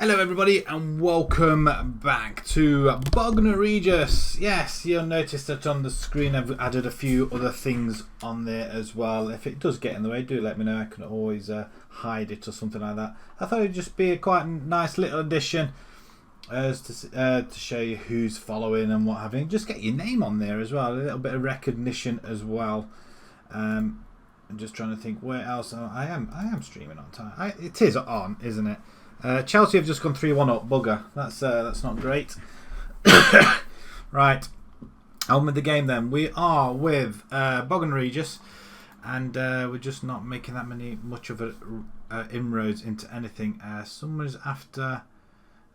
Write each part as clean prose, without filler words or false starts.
Hello everybody and welcome back to Bognor Regis. Yes, you'll notice that on the screen I've added a few other things on there as well. If it does get in the way, do let me know. I can always hide it or something like that. I thought it'd just be a quite nice little addition as to show you who's following and what have you. Just get your name on there as well, a little bit of recognition as well. I'm just trying to think where else. I am streaming on time. It is on, isn't it? Chelsea have just gone 3-1 up. Bugger. That's not great. Right. On with the game then. We are with Bognor Regis, and we're just not making that much of a inroads into anything. Someone's after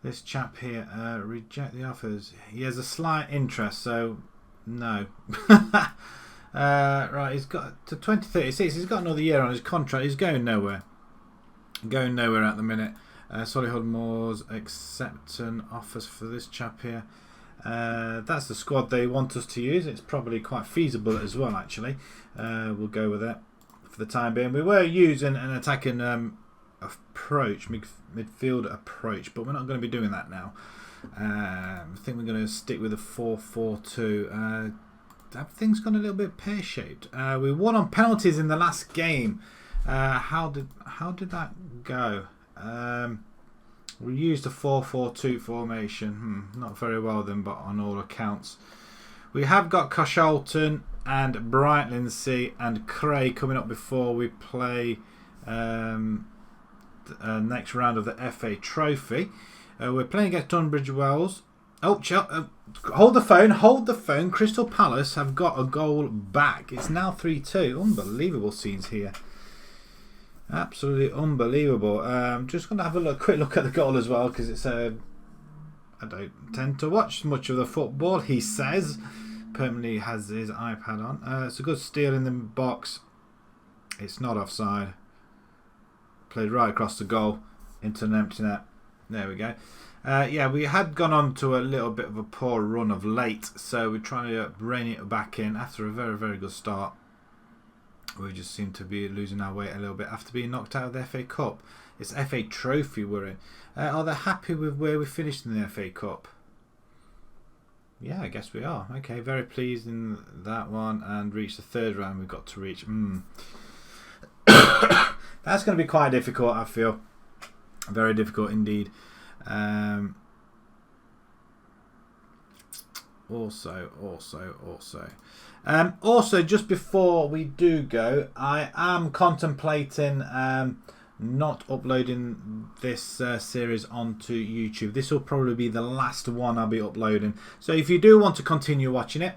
this chap here. Reject the offers. He has a slight interest, so no. Right. He's got to 2036. He's got another year on his contract. He's going nowhere. Going nowhere at the minute. Solihull Moors accepting offers for this chap here. That's the squad they want us to use. It's probably quite feasible as well, actually. We'll go with it for the time being. We were using an attacking approach, midfield approach, but we're not going to be doing that now. I think we're going to stick with a 4-4-2. That thing's gone a little bit pear-shaped. We won on penalties in the last game. How did that go? We used a 4-4-2 formation. Not very well then, but on all accounts. We have got Coshalton and Brightlinsea and Cray coming up before we play next round of the FA Trophy. We're playing against Tunbridge Wells. Oh, hold the phone. Crystal Palace have got a goal back. It's now 3-2. Unbelievable scenes here. Absolutely unbelievable. Just going to have a quick look at the goal as well, because it's I don't tend to watch much of the football, he says. Permanently has his iPad on. It's a good steal in the box. It's not offside. Played right across the goal into an empty net. There we go. Yeah, we had gone on to a little bit of a poor run of late, so we're trying to rein it back in after a very, very good start. We just seem to be losing our way a little bit after being knocked out of the FA Cup. It's FA Trophy we're in. Are they happy with where we finished in the FA Cup? Yeah, I guess we are. Okay, very pleased in that one, and reached the third round we've got to reach. That's going to be quite difficult, I feel. Very difficult indeed. Also, just before we do go, I am contemplating not uploading this series onto YouTube. This will probably be the last one I'll be uploading. So if you do want to continue watching it,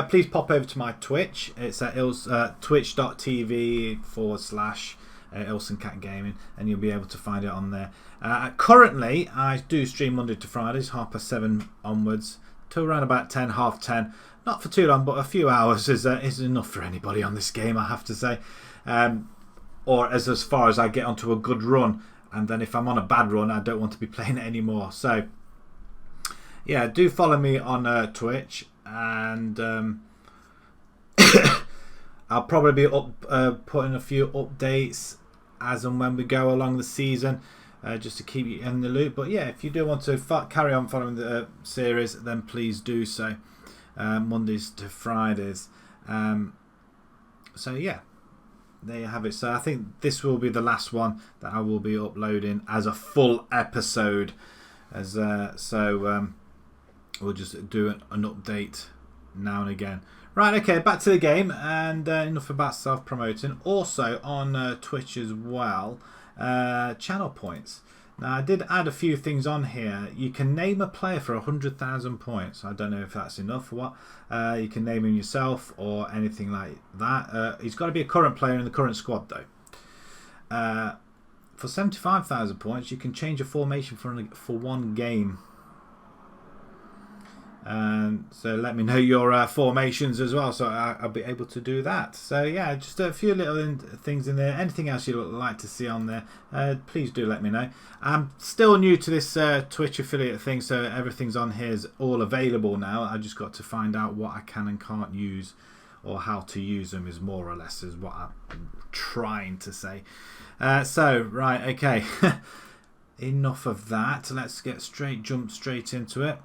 please pop over to my Twitch. It's at twitch.tv/IlsonCatGaming, and you'll be able to find it on there. Currently, I do stream Monday to Fridays, 7:30 onwards, till around about 10, half 10. Not for too long, but a few hours is enough for anybody on this game, I have to say. Or as far as I get onto a good run. And then if I'm on a bad run, I don't want to be playing it anymore. So, yeah, do follow me on Twitch. And I'll probably be putting a few updates as and when we go along the season. Just to keep you in the loop. But yeah, if you do want to carry on following the series, then please do so. Mondays to Fridays. So yeah, there you have it. So I think this will be the last one that I will be uploading as a full episode. We'll just do an update now and again. Right, okay, back to the game, and enough about self-promoting. Also on Twitch as well, channel points. Now, I did add a few things on here. You can name a player for 100,000 points. I don't know if that's enough or what. You can name him yourself or anything like that. He's got to be a current player in the current squad, though. For 75,000 points, you can change a formation for one game. So let me know your formations as well, so I'll be able to do that. So yeah, just a few little things in there. Anything else you'd like to see on there, please do let me know. I'm still new to this Twitch affiliate thing, so everything's on here is all available now. I just got to find out what I can and can't use, or how to use them, is more or less is what I'm trying to say. So right, okay. enough of that. Let's jump straight into it.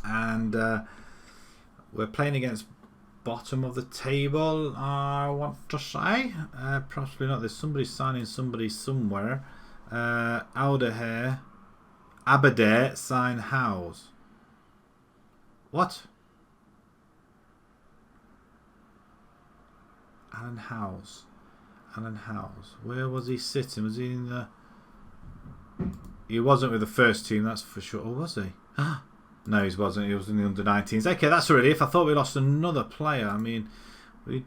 And we're playing against bottom of the table, I want to say. Possibly not. There's somebody signing somebody somewhere. Aberdare sign Howes. What? Alan Howes. Where was he sitting? Was he in the... He wasn't with the first team, that's for sure. Or was he? No, he wasn't. He was in the under-19s. Okay, that's a relief. I thought we lost another player. I mean, we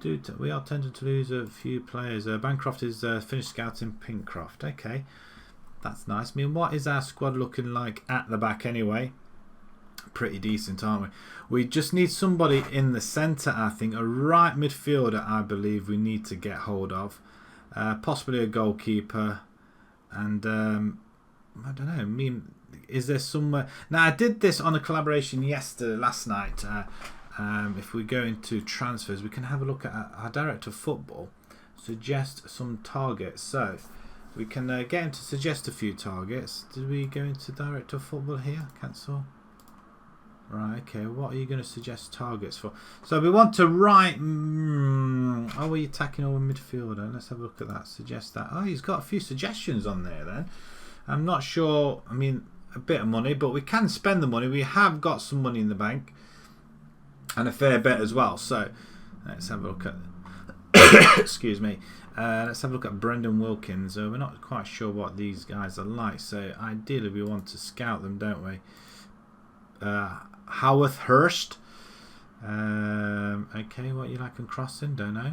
are tending to lose a few players. Bancroft is finished scouting Pinkcroft. Okay, that's nice. I mean, what is our squad looking like at the back anyway? Pretty decent, aren't we? We just need somebody in the centre, I think. A right midfielder, I believe we need to get hold of. Possibly a goalkeeper. And, I don't know. I mean... Is there somewhere... Now, I did this on a collaboration last night. If we go into transfers, we can have a look at our director of football, suggest some targets. So, we can get him to suggest a few targets. Did we go into director of football here? Cancel. Right, okay. What are you going to suggest targets for? So, we want to write... are we attacking over midfielder? Let's have a look at that. Suggest that. Oh, he's got a few suggestions on there then. I'm not sure... I mean... a bit of money, but we can spend the money. We have got some money in the bank and a fair bit as well. So let's have a look at excuse me, let's have a look at Brendan Wilkins. We're not quite sure what these guys are like, so ideally we want to scout them, don't we? Howarth Hurst, okay, what you like in crossing, don't know.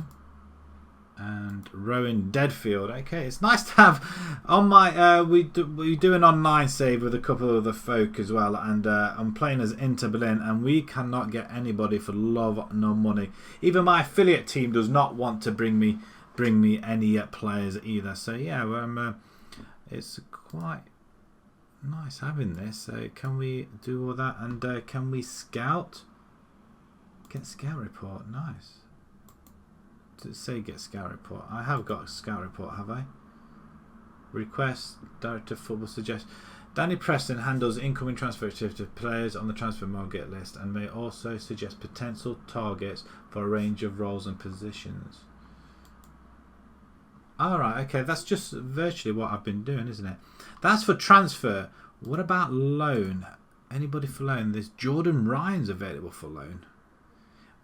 And Rowan Deadfield. Okay, it's nice to have on my we do an online save with a couple of the folk as well, and I'm playing as Inter Berlin, and we cannot get anybody for love nor money. Even my affiliate team does not want to bring me any players either. So yeah, it's quite nice having this. Can we do all that, and can we scout? Get scout report. Nice. Does it say get scout report? I have got a scout report, have I? Request director of football suggest. Danny Preston handles incoming transfer activity to players on the transfer market list and may also suggest potential targets for a range of roles and positions. Alright, okay, that's just virtually what I've been doing, isn't it? That's for transfer. What about loan? Anybody for loan? There's Jordan Ryan's available for loan.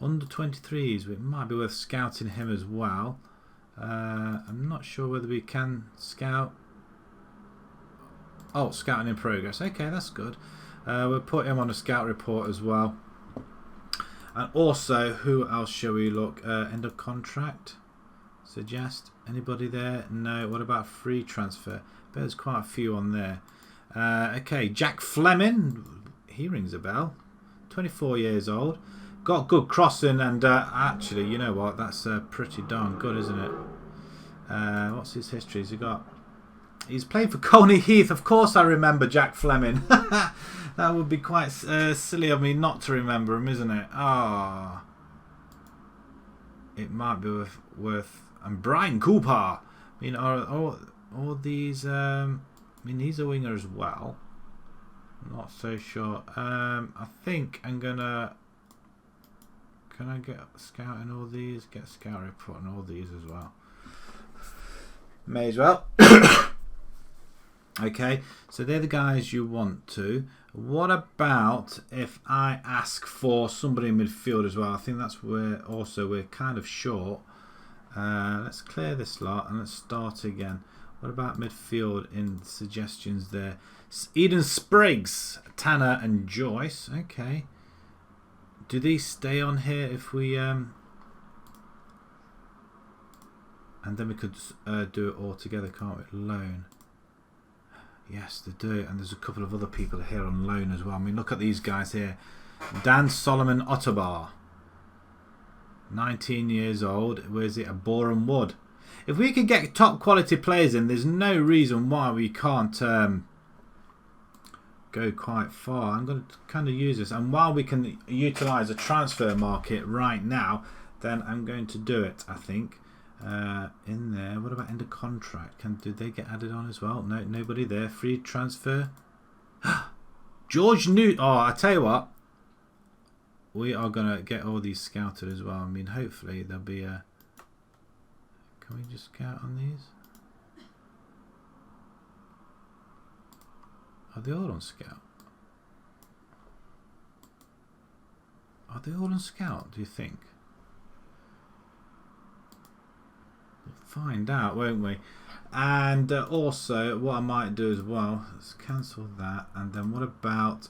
Under 23s, it might be worth scouting him as well. I'm not sure whether we can scout. Oh, scouting in progress. Okay, that's good. We'll put him on a scout report as well. And also, who else shall we look? End of contract. Suggest. Anybody there? No. What about free transfer? But there's quite a few on there. Okay, Jack Fleming. He rings a bell. 24 years old. Got good crossing, and actually, you know what? That's pretty darn good, isn't it? What's his history? He's played for Colney Heath. Of course, I remember Jack Fleming. That would be quite silly of me not to remember him, isn't it? Ah, it might be worth. And Brian Cooper. I mean, all these. I mean, he's a winger as well. I'm not so sure. I think I'm gonna. Can I get scouting all these? Get scout report on all these as well. May as well. Okay, so they're the guys you want to. What about if I ask for somebody in midfield as well? I think that's where also we're kind of short. Let's clear this lot and let's start again. What about midfield in suggestions there? Eden Spriggs, Tanner and Joyce. Okay. Do these stay on here if we and then we could do it all together, can't we? Loan. Yes, they do. And there's a couple of other people here on loan as well. I mean, look at these guys here. Dan Solomon Otterbar. 19 years old. Where's it? At Boreham Wood. If we could get top quality players in, there's no reason why we can't go quite far. I'm going to kind of use this, and while we can utilise a transfer market right now, then I'm going to do it, I think. in there. What about end of contract? Did they get added on as well? No, nobody there. Free transfer. George Newt. Oh, I tell you what. We are gonna get all these scouted as well. I mean, hopefully there'll be a. Can we just scout on these? Are they all on scout? Are they all on scout? Do you think? Find out, won't we? And also what I might do as well, let's cancel that. And then what about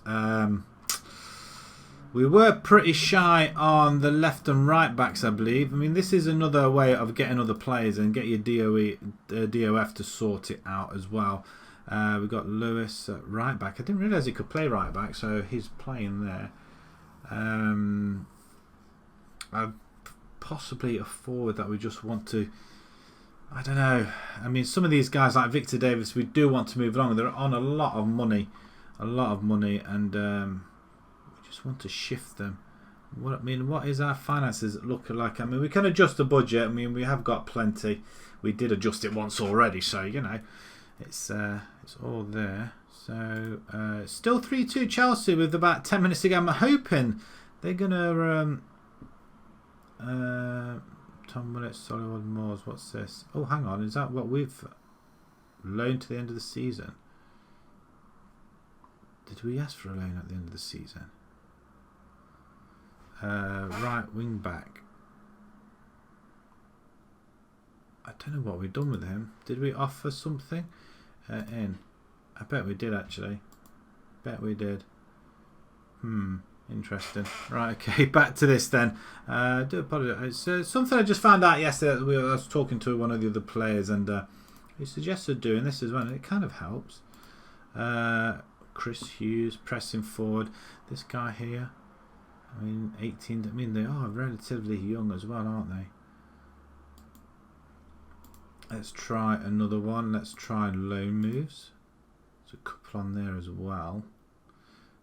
we were pretty shy on the left and right backs, I believe. I mean, this is another way of getting other players and get your DOF to sort it out as well. We've got Lewis at right back. I didn't realise he could play right back, so he's playing there. Possibly a forward that we just want to, I don't know. I mean, some of these guys like Victor Davis, we do want to move along. They're on a lot of money, and we just want to shift them. What is our finances look like? I mean, we can adjust the budget. I mean, we have got plenty. We did adjust it once already, so you know, it's all there. So still 3-2 Chelsea with about 10 minutes to go. I'm hoping they're gonna. Tom Willett, Solihull Moors. What's this? Oh, hang on. Is that what we've loaned to the end of the season? Did we ask for a loan at the end of the season? Right wing back. I don't know what we've done with him. Did we offer something in? I bet we did actually. Bet we did. Interesting. Right, okay, back to this then. I do apologise. It's something I just found out yesterday. I was talking to one of the other players, and he suggested doing this as well, and it kind of helps. Chris Hughes pressing forward. This guy here. I mean, 18. I mean, they are relatively young as well, aren't they? Let's try another one. Let's try loan moves. There's a couple on there as well.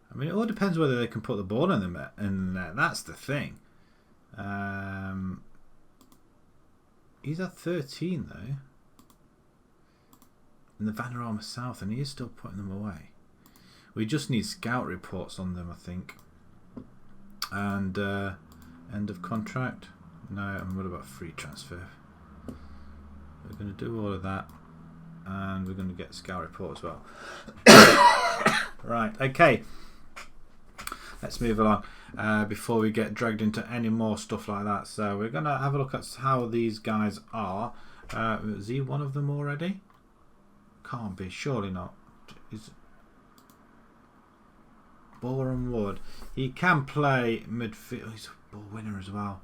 I mean, it all depends whether they can put the ball in the net. That's the thing. He's at 13 though, in the Vanarama South, and he is still putting them away. We just need scout reports on them, I think. And end of contract. No, and what about free transfer? We're going to do all of that, and we're going to get scout report as well. Right, okay. Let's move along before we get dragged into any more stuff like that. So we're going to have a look at how these guys are. Is he one of them already? Can't be, surely not. Is Boreham Wood. He can play midfield. He's a ball winner as well.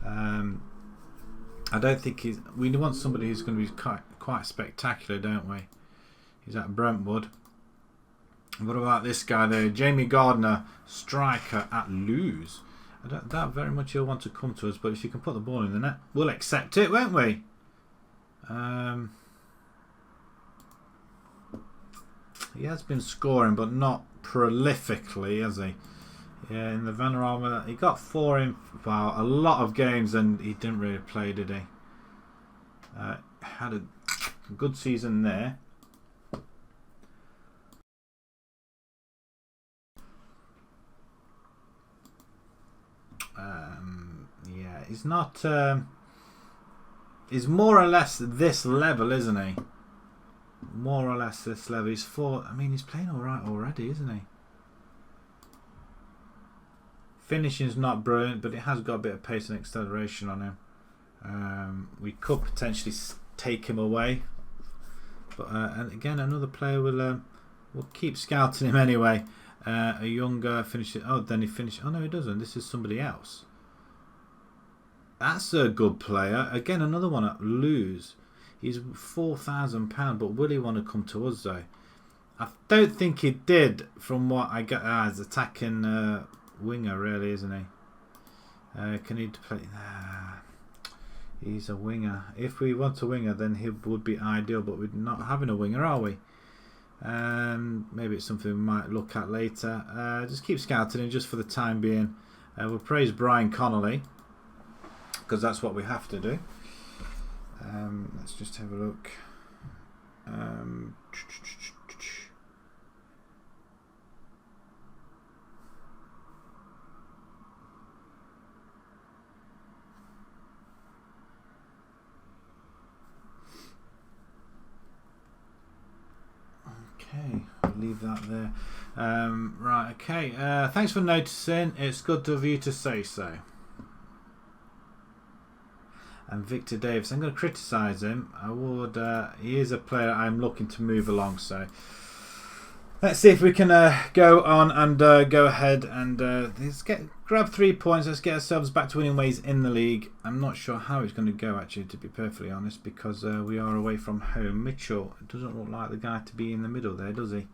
I don't think he's. We want somebody who's going to be quite spectacular, don't we? He's at Brentwood. What about this guy there, Jamie Gardner, striker at Lewes? I doubt very much he'll want to come to us, but if you can put the ball in the net, we'll accept it, won't we? He has been scoring, but not prolifically, has he? Yeah, in the Vanarama, he got 4 in a lot of games, and he didn't really play, did he? Had a good season there. Yeah, he's not. He's more or less this level, isn't he? More or less this level. He's 4. I mean, he's playing all right already, isn't he? Finishing's not brilliant, but it has got a bit of pace and acceleration on him. We could potentially take him away, but and again, another player will keep scouting him anyway. A younger finishes. Oh, then he finished. Oh no, he doesn't. This is somebody else. That's a good player. Again, another one at Lewes. He's £4,000, but will he want to come to us though? I don't think he did. From what I get, as attacking winger, really, isn't he? Can he play? He's a winger. If we want a winger, then he would be ideal. But we're not having a winger, are we? Maybe it's something we might look at later. Just keep scouting him just for the time being. We'll praise Brian Connolly, because that's what we have to do. Let's just have a look. Okay, I'll leave that there. Right, okay. Thanks for noticing. It's good of you to say so. And Victor Davis, I'm going to criticise him. I would. He is a player I'm looking to move along. So let's see if we can go on and go ahead and let's grab 3 points. Let's get ourselves back to winning ways in the league. I'm not sure how it's going to go, actually, to be perfectly honest, because we are away from home. Mitchell doesn't look like the guy to be in the middle there, does he?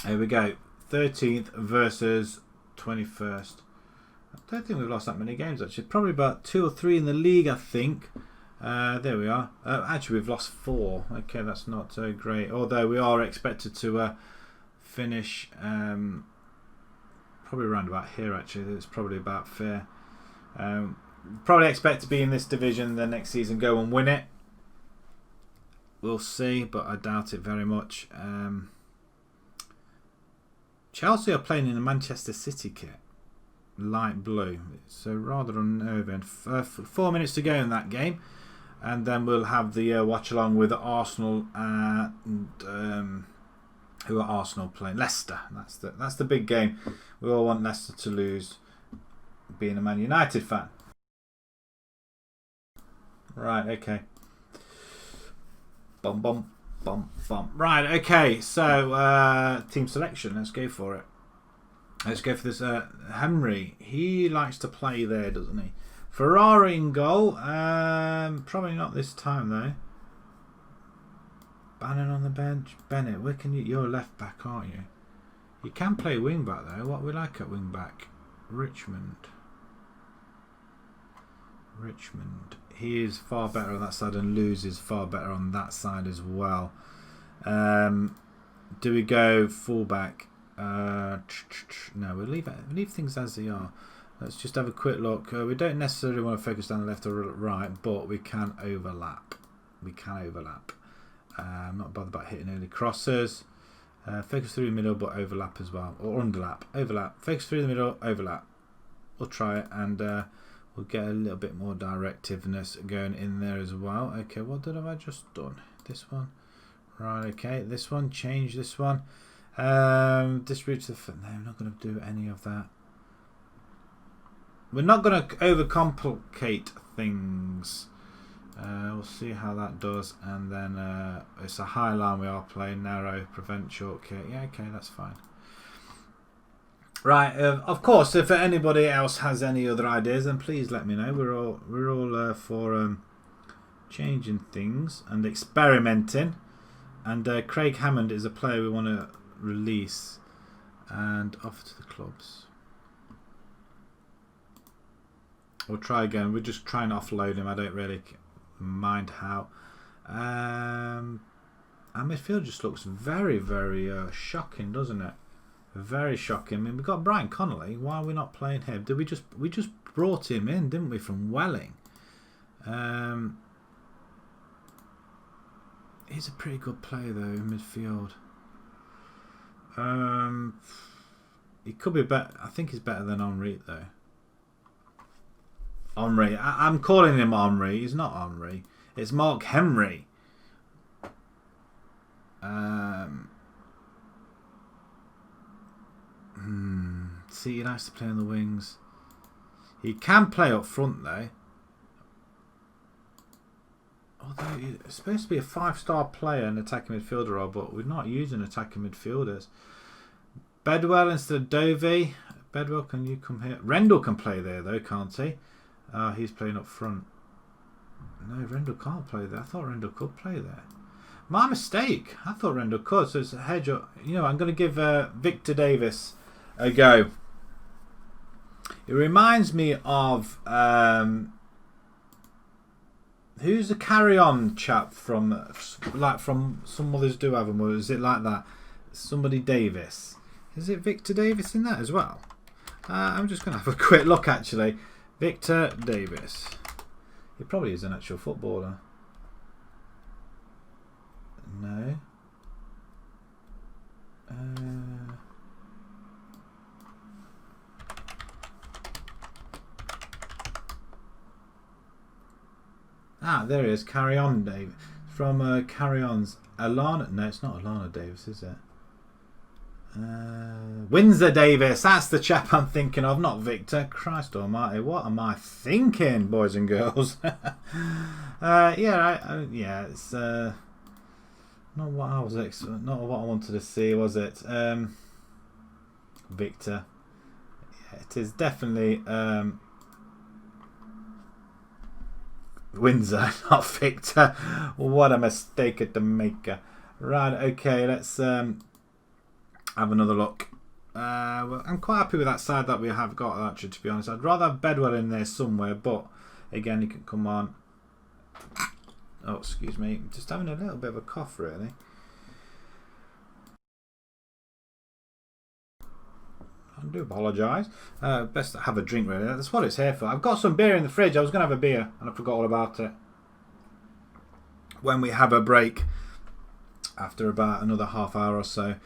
Here we go. 13th versus 21st. I don't think we've lost that many games, actually. Probably about 2 or 3 in the league, I think. There we are. Actually, we've lost 4. Okay, that's not great. Although we are expected to finish probably around about here, actually. It's probably about fair. Probably expect to be in this division the next season, go and win it. We'll see, but I doubt it very much. Chelsea are playing in a Manchester City kit. Light blue. It's rather unnerving. 4 minutes to go in that game, and then we'll have the watch along with Arsenal and who are Arsenal playing? Leicester. That's the big game. We all want Leicester to lose, being a Man United fan. Right. Okay. Bum bum bum bum. Right. Okay. So team selection. Let's go for it. Let's go for this Henry. He likes to play there, doesn't he? Ferrari in goal. Probably not this time though. Bannon on the bench. Bennett, where can you? You're left back, aren't you? You can play wing back though. What we like at wing back? Richmond. He is far better on that side, and Luz is far better on that side as well. Do we go fullback? No, we'll leave things as they are. Let's just have a quick look. We don't necessarily want to focus down the left or right, but we can overlap. I'm not bothered about hitting early crosses. Focus through the middle, but overlap as well, or underlap. Overlap. Focus through the middle. Overlap. We'll try it, and we'll get a little bit more directiveness going in there as well. Okay, what have I just done? This one. Right. Okay, this one. Change this one. Distribute to the foot. No, I'm not going to do any of that. We're not going to overcomplicate things. We'll see how that does, and then it's a high line we are playing. Narrow, prevent shortcut. Yeah, okay, that's fine. Right. Of course, if anybody else has any other ideas, then please let me know. We're all for changing things and experimenting. And Craig Hammond is a player we want to release and offer to the clubs. We'll try again. We're just trying to offload him. I don't really mind how. Our midfield just looks very, very shocking, doesn't it? Very shocking. I mean, we've got Brian Connolly. Why are we not playing him? Did we just brought him in, didn't we, from Welling? He's a pretty good player though in midfield. He could be better. I think he's better than Henry though. Henry. I'm calling him Henry. He's not Henry. It's Mark Henry. See, he likes to play on the wings. He can play up front though. Although he's supposed to be a 5-star player and attacking midfielder role, but we're not using attacking midfielders. Bedwell instead of Dovey. Bedwell, can you come here? Rendell can play there though, can't he? He's playing up front. No, Rendell can't play there. I thought Rendell could play there. My mistake. I thought Rendell could. So it's a hedge up. You know, I'm going to give Victor Davis a go. It reminds me of who's the carry-on chap from Some Mothers Do Have 'Em, or is it like that? Somebody Davis. Is it Victor Davis in that as well? I'm just going to have a quick look actually. Victor Davis. He probably is an actual footballer. No. There he is. Carry on, Dave. From Carry On's Alana. No, it's not Alana Davis, is it? Windsor Davis. That's the chap I'm thinking of, not Victor. Christ almighty, what am I thinking, boys and girls? Yeah, it's not what I was not what I wanted to see, was it? Victor. Yeah, it is definitely Windsor, not Victor. What a mistake at the maker. Right, okay, let's have another look. Well, I'm quite happy with that side that we have got, actually, to be honest. I'd rather have Bedwell in there somewhere, but again, he can come on. Oh, excuse me. Just having a little bit of a cough, really. I do apologise. Best to have a drink, really. That's what it's here for. I've got some beer in the fridge. I was going to have a beer, and I forgot all about it. When we have a break, after about another half hour or so,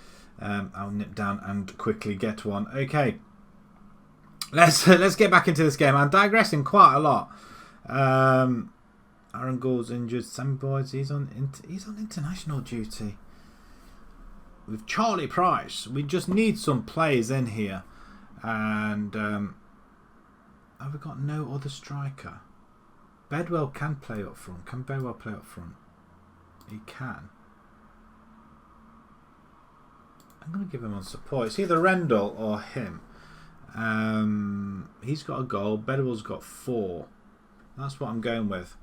I'll nip down and quickly get one. Okay, let's get back into this game. I'm digressing quite a lot. Aaron Gould's injured. Sammy Boyd's he's on international duty with Charlie Price. We just need some players in here, and have we got no other striker? Bedwell can play up front. Can Bedwell play up front? He can. I'm going to give him on support. It's either Rendell or him. He's got a goal. Bedwell's got 4. That's what I'm going with.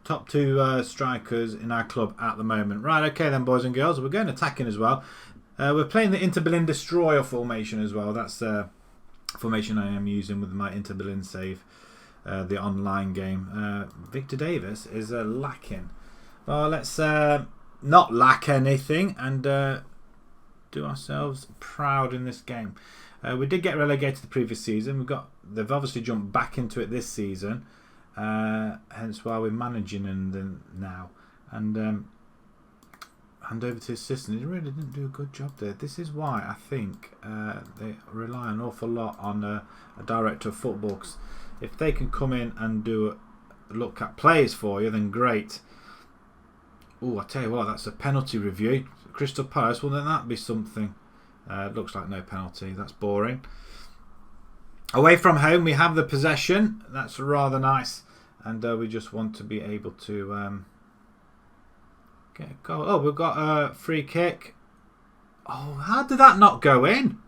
Top 2 strikers in our club at the moment. Right, okay then, boys and girls. We're going attacking as well. We're playing the Inter Berlin Destroyer formation as well. That's the formation I am using with my Inter Berlin save, the online game. Victor Davis is lacking. Well, let's not lack anything and do ourselves proud in this game. We did get relegated the previous season. They've obviously jumped back into it this season. Hence why we're managing them now. And hand over to his assistant. He really didn't do a good job there. This is why I think they rely an awful lot on a director of football. 'Cause if they can come in and do a look at players for you, then great. Oh, I tell you what, that's a penalty review. Crystal Palace, wouldn't that be something? It looks like no penalty. That's boring. Away from home, we have the possession. That's rather nice. And we just want to be able to get a goal. Oh, we've got a free kick. Oh, how did that not go in?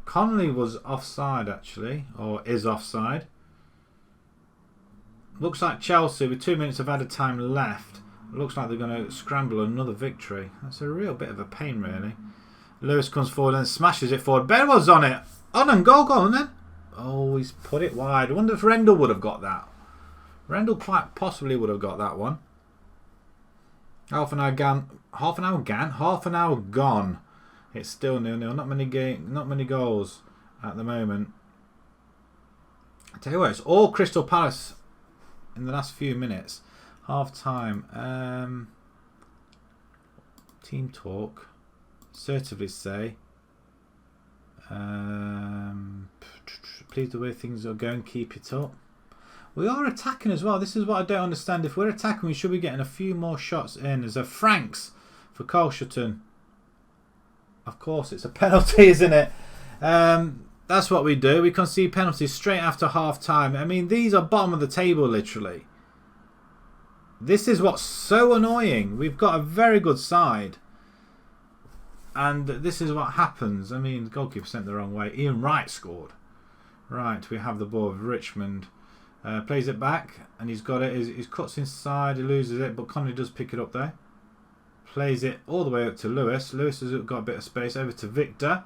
Connolly was offside, actually. Or is offside. Looks like Chelsea, with 2 minutes of added time left, looks like they're going to scramble another victory. That's a real bit of a pain, really. Lewis comes forward and smashes it forward. Bedwell's on it. On and go on then. Oh, he's put it wide. I wonder if Rendell would have got that. Rendell quite possibly would have got that one. Half an hour gone. It's still 0-0. Not many goals at the moment. I tell you what, it's all Crystal Palace in the last few minutes. Half time. Team talk. Assertively say. Please, the way things are going, keep it up. We are attacking as well. This is what I don't understand. If we're attacking, we should be getting a few more shots in. There's a Franks for Colsherton. Of course, it's a penalty, isn't it? That's what we do. We concede penalties straight after half time. I mean, these are bottom of the table, literally. This is what's so annoying. We've got a very good side. And this is what happens. I mean, the goalkeeper sent the wrong way. Ian Wright scored. Right, we have the ball with Richmond. Plays it back, and he's got it. He cuts inside, he loses it, but Connolly does pick it up there. Plays it all the way up to Lewis. Lewis has got a bit of space. Over to Victor.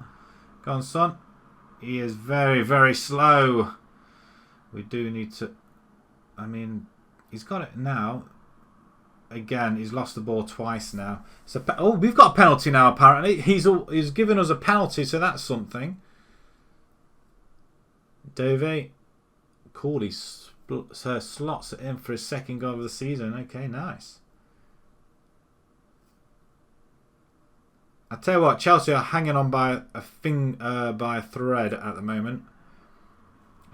Go on, son. He is very, very slow. We do need to... I mean, he's got it now. Again, he's lost the ball twice now. So, oh, we've got a penalty now, apparently. He's given us a penalty, so that's something. Dovey cool. He slots it in for his second goal of the season. Okay, nice. I tell you what, Chelsea are hanging on by a thread at the moment.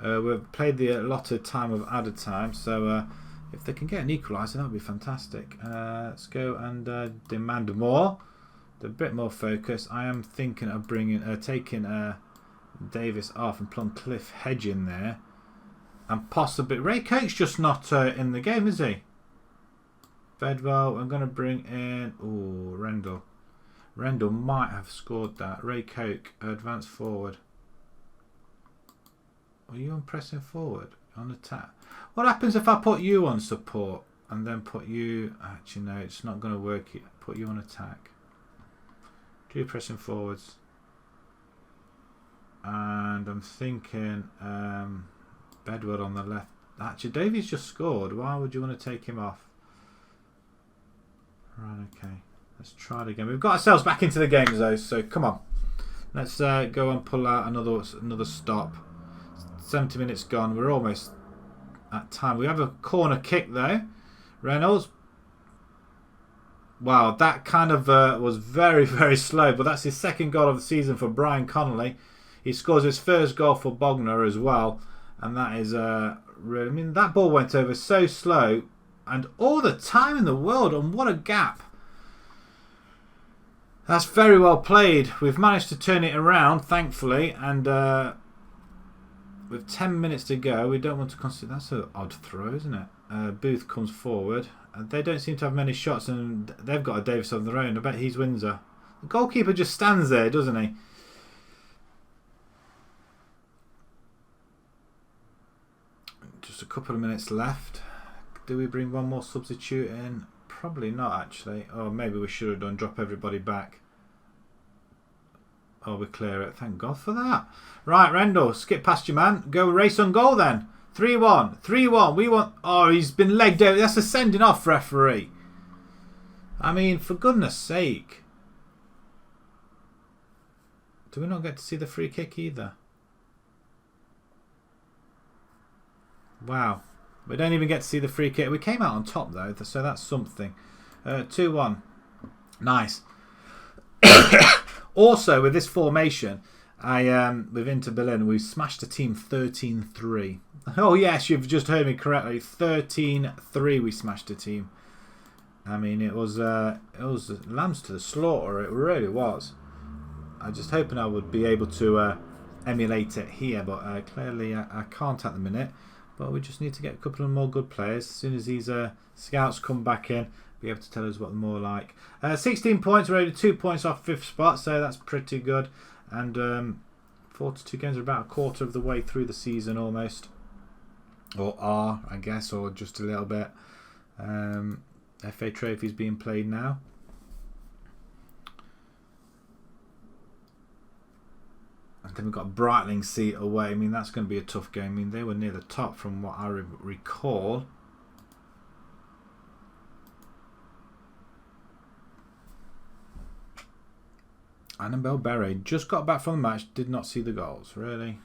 We've played the allotted time of added time, so if they can get an equaliser, that would be fantastic. Let's go and demand more. A bit more focus. I am thinking of taking Davis off and plumb Cliff Hedge in there, and possibly Ray Coke's just not in the game, is he? Fedwell. I'm going to bring in Rendell. Rendell might have scored that. Ray Coke, advance forward. Are you on pressing forward? On attack? What happens if I put you on support and then put you... Actually, no, it's not going to work. Put you on attack. Do pressing forwards. And I'm thinking Bedward on the left. Actually, Davies just scored. Why would you want to take him off? Right, okay. Let's try it again. We've got ourselves back into the game, though, so come on. Let's go and pull out another stop. 70 minutes gone. We're almost at time. We have a corner kick, though. Reynolds. Wow, that kind of was very, very slow, but that's his second goal of the season for Brian Connolly. He scores his first goal for Bognor as well, and that is really... I mean, that ball went over so slow, and all the time in the world, and what a gap. That's very well played. We've managed to turn it around, thankfully, and with 10 minutes to go, we don't want to consider... That's an odd throw, isn't it? Booth comes forward. They don't seem to have many shots, and they've got a Davis on their own. I bet he's Windsor. The goalkeeper just stands there, doesn't he? Just a couple of minutes left. Do we bring one more substitute in? Probably not, actually. Or maybe we should have done. Drop everybody back. Oh, we clear it. Thank God for that. Right, Rendell, skip past your man. Go race on goal then. 3-1. 3-1. We want... Oh, he's been legged out. That's a sending off, referee. I mean, for goodness sake. Do we not get to see the free kick either? Wow. We don't even get to see the free kick. We came out on top, though, so that's something. 2-1. Nice. Also, with this formation, with Inter Berlin, we smashed the team 13-3. Oh, yes, you've just heard me correctly. 13-3 we smashed the team. I mean, it was lambs to the slaughter. It really was. I was just hoping I would be able to emulate it here, but clearly I can't at the minute. But we just need to get a couple of more good players. As soon as these scouts come back in, be able to tell us what they're more like. 16 points, we're only 2 points off 5th spot, so that's pretty good. And 42 games are about a quarter of the way through the season almost. Or are, I guess, or just a little bit. FA Trophy's being played now. And then we've got Brightling seat away. I mean, that's going to be a tough game. I mean, they were near the top from what I recall. Annabelle Berry just got back from the match, did not see the goals. Really?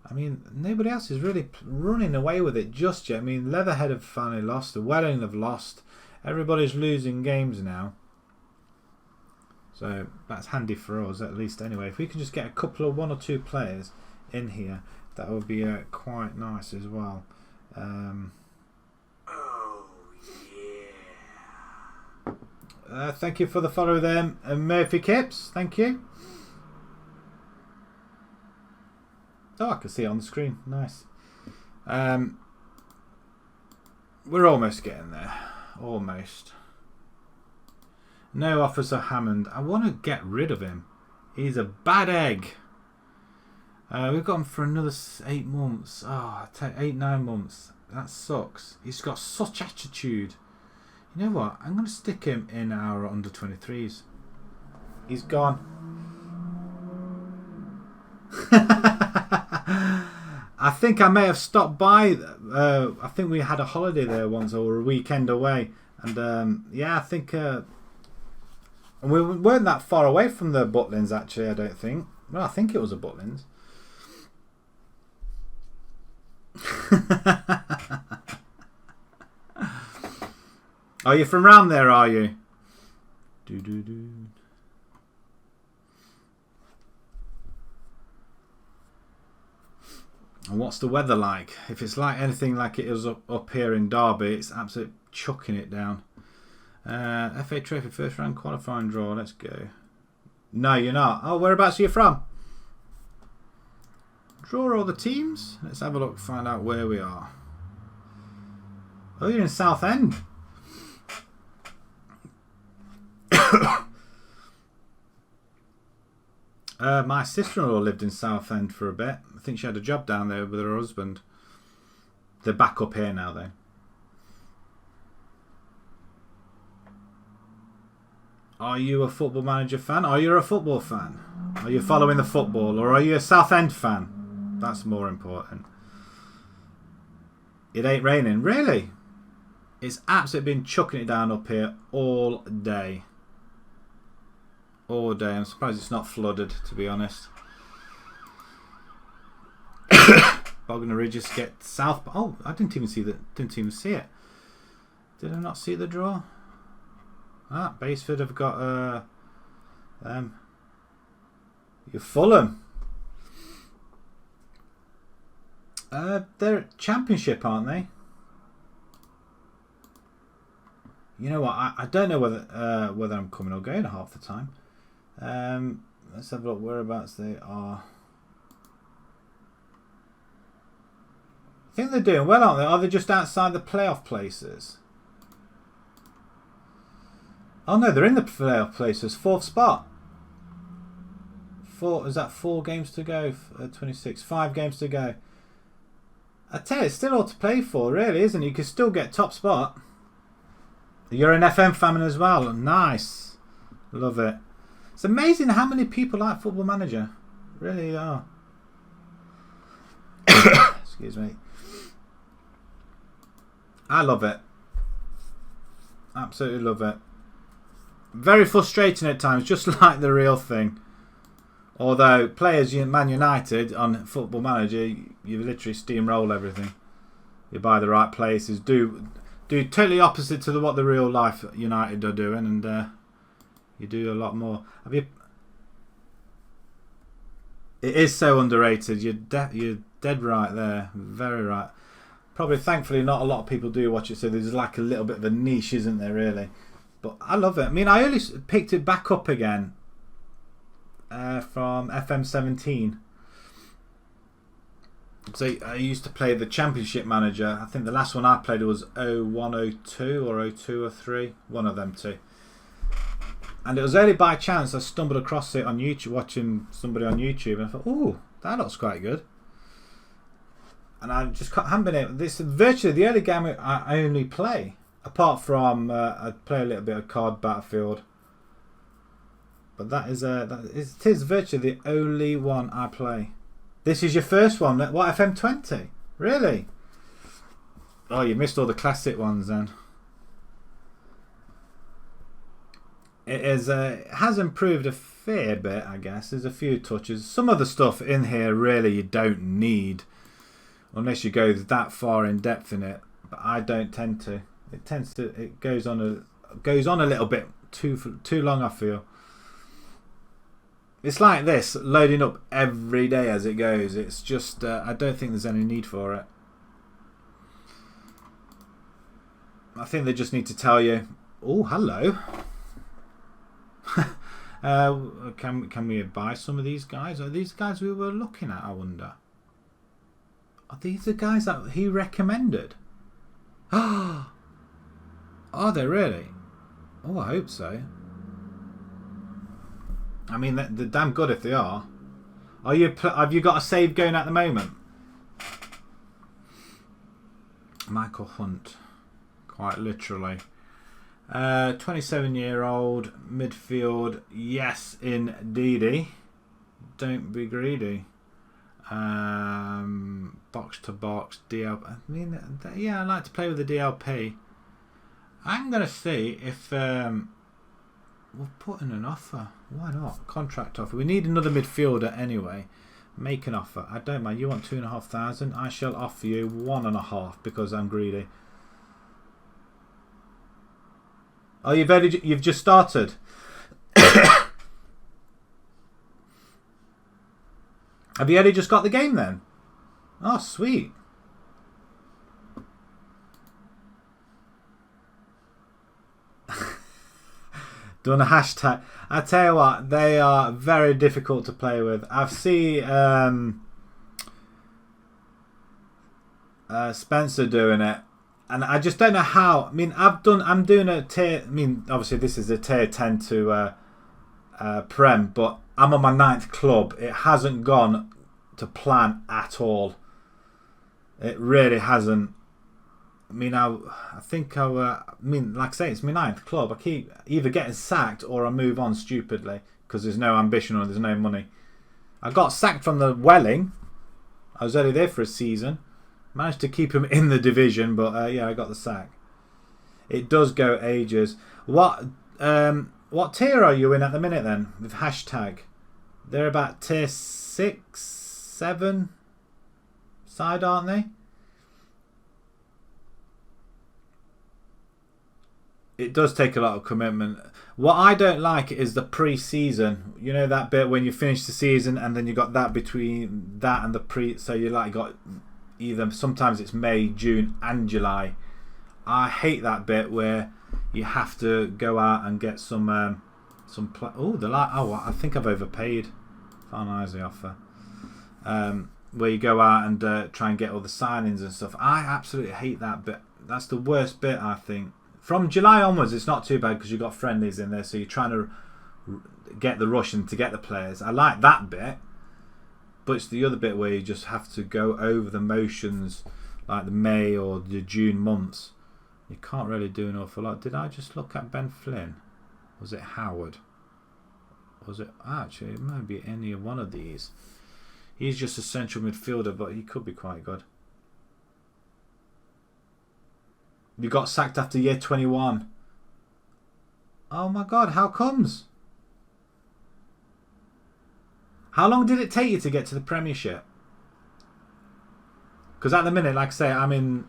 I mean, nobody else is really running away with it just yet. I mean, Leatherhead have finally lost. The Welling have lost. Everybody's losing games now. So that's handy for us, at least anyway. If we can just get a couple of 1 or 2 players in here, that would be quite nice as well. Oh, yeah. Thank you for the follow there, Murphy Kips. Thank you. Oh, I can see it on the screen. Nice. We're almost getting there. Almost. No Officer Hammond. I want to get rid of him. He's a bad egg. We've got him for another 8 months. Oh, 8, 9 months. That sucks. He's got such attitude. You know what? I'm going to stick him in our under 23s. He's gone. I think I may have stopped by. I think we had a holiday there once, or a weekend away. And yeah, I think... and we weren't that far away from the Butlins, actually, I don't think. Well, I think it was a Butlins. Are you from round there, are you? Do. And what's the weather like? If it's like anything like it is up here in Derby, it's absolutely chucking it down. FA Trophy first round qualifying draw. Let's go. No, you're not. Oh, whereabouts are you from? Draw all the teams. Let's have a look, find out where we are. Oh, you're in Southend. My sister-in-law lived in Southend for a bit. I think she had a job down there with her husband. They're back up here now, though. Are you a Football Manager fan? Are you a football fan? Are you following the football? Or are you a Southend fan? That's more important. It ain't raining. Really? It's absolutely been chucking it down up here all day. All day. I'm surprised it's not flooded, to be honest. Bognor Regis get south. Oh, I didn't even see that. Didn't even see it. Did I not see the draw? Ah, Baseford have got you're Fulham. They're Championship, aren't they? You know what? I don't know whether I'm coming or going half the time. Let's have a look whereabouts they are. I think they're doing well, aren't they? Are they just outside the playoff places? Oh no, they're in the playoff places. 4th spot. Is that 4 games to go? 26. 5 games to go. I tell you, it's still all to play for, really, isn't it? You can still get top spot. You're an FM fan as well. Nice. Love it. It's amazing how many people like Football Manager. Really are. Excuse me. I love it. Absolutely love it. Very frustrating at times, just like the real thing. Although players, Man United on Football Manager, you literally steamroll everything. You buy the right places, do totally opposite to what the real life United are doing, and you do a lot more. It is so underrated. You're dead right there, very right. Probably, thankfully, not a lot of people do watch it, so there's like a little bit of a niche, isn't there, really? But I love it. I mean, I only picked it back up again from FM17. So I used to play the Championship Manager. I think the last one I played was 0102 or 0203, one of them two. And it was only by chance I stumbled across it on YouTube, watching somebody on YouTube, and I thought, "Ooh, that looks quite good." And I just haven't been able. This is virtually the only game I only play, apart from I play a little bit of Card Battlefield. But it is virtually the only one I play. This is your first one. What, FM20? Really? Oh, you missed all the classic ones then. It has improved a fair bit, I guess. There's a few touches. Some of the stuff in here really you don't need, unless you go that far in depth in it. But I don't tend to. It goes on a little bit too long, I feel. It's like this, loading up every day as it goes. It's just, I don't think there's any need for it. I think they just need to tell you, oh, hello. Can we buy some of these guys? Are these guys we were looking at, I wonder? Are these the guys that he recommended? Are they really? Oh, I hope so. I mean, they're damn good if they are. Have you got a save going at the moment? Michael Hunt, quite literally. 27-year-old midfield. Yes, indeedy. Don't be greedy. Box to box DLP. I mean, yeah, I like to play with the DLP. I'm gonna see if we'll put in an offer. Why not? Contract offer. We need another midfielder anyway. Make an offer. I don't mind. You want 2,500? I shall offer you 1.5 because I'm greedy. Oh, you've just started. Have you only just got the game then? Oh, sweet. Done a hashtag. I tell you what, they are very difficult to play with. I've seen Spencer doing it, and I just don't know how. I mean, I'm doing a tier. I mean, obviously this is a tier 10 to Prem, but I'm on my 9th club. It hasn't gone to plan at all. It really hasn't. I mean, I mean, like I say, it's my 9th club. I keep either getting sacked or I move on stupidly because there's no ambition or there's no money. I got sacked from the Welling. I was only there for a season. Managed to keep him in the division, but yeah, I got the sack. It does go ages. What tier are you in at the minute then with hashtag? They're about tier 6, 7 side, aren't they? It does take a lot of commitment. What I don't like is the pre-season. You know that bit when you finish the season and then you got that between that and the pre. So you like got either sometimes it's May, June, and July. I hate that bit where you have to go out and get some. I think I've overpaid. Finalise offer. Where you go out and try and get all the signings and stuff. I absolutely hate that bit. That's the worst bit, I think. From July onwards, it's not too bad because you've got friendlies in there, so you're trying to get the rush and to get the players. I like that bit, but it's the other bit where you just have to go over the motions, like the May or the June months. You can't really do an awful lot. Did I just look at Ben Flynn? Was it Howard? Was it actually? It might be any one of these. He's just a central midfielder, but he could be quite good. You got sacked after year 21. Oh my God, how comes? How long did it take you to get to the Premiership? Because at the minute, like I say, I'm in...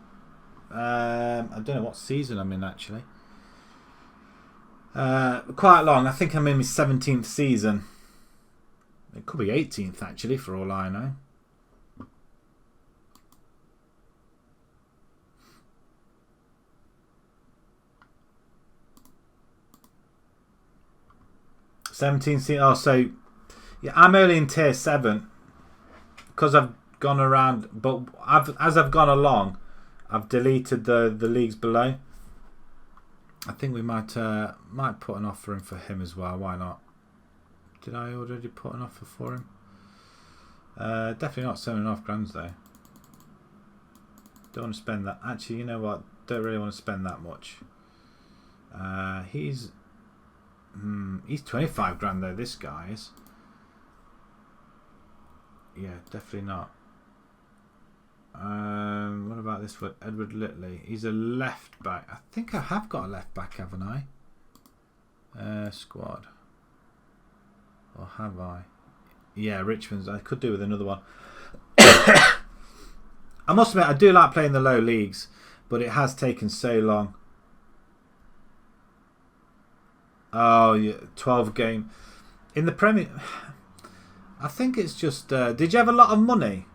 I don't know what season I'm in actually. Quite long. I think I'm in my 17th season. It could be 18th actually, for all I know. Oh, so yeah, I'm only in tier 7 because I've gone around, but as I've gone along, I've deleted the leagues below. I think we might put an offer in for him as well. Why not? Did I already put an offer for him? Definitely not 7.5 grand though. Don't want to spend that. Actually, you know what? Don't really want to spend that much. He's 25 grand though, this guy is. Yeah, definitely not. What about this one? Edward Litley. He's a left back. I think I have got a left back, haven't I? Squad. Or have I? Yeah, Richmond's. I could do with another one. I must admit, I do like playing the low leagues, but it has taken so long. Oh, yeah, 12 game. In the Premier... I think it's just... did you have a lot of money?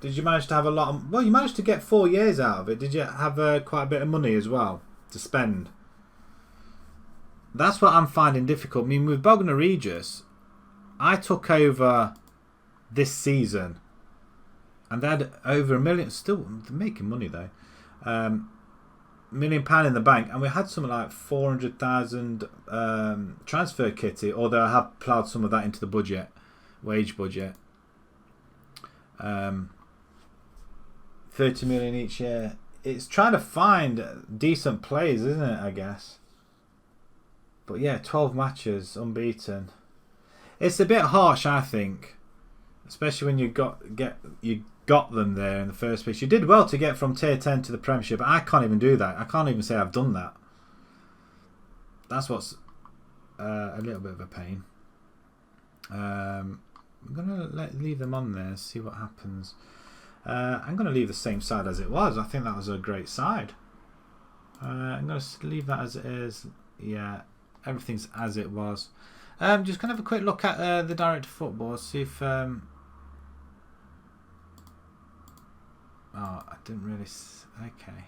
Did you manage to have a lot of... Well, you managed to get 4 years out of it. Did you have quite a bit of money as well to spend? That's what I'm finding difficult. I mean, with Bognor Regis, I took over this season and they had over £1 million. Still making money though. £1 million in the bank, and we had something like 400,000 transfer kitty, although I have ploughed some of that into the budget, wage budget. 30 million each year. It's trying to find decent players, isn't it, I guess? But yeah, 12 matches unbeaten. It's a bit harsh, I think, especially when you got them there in the first place. You did well to get from tier 10 to the Premiership, but I can't even do that. I can't even say I've done that. That's what's a little bit of a pain. I'm going to leave them on there, see what happens. I'm going to leave the same side as it was. I think that was a great side. I'm going to leave that as it is. Yeah, everything's as it was. Just going to have a quick look at the direct football, see if... oh, I didn't really... Okay.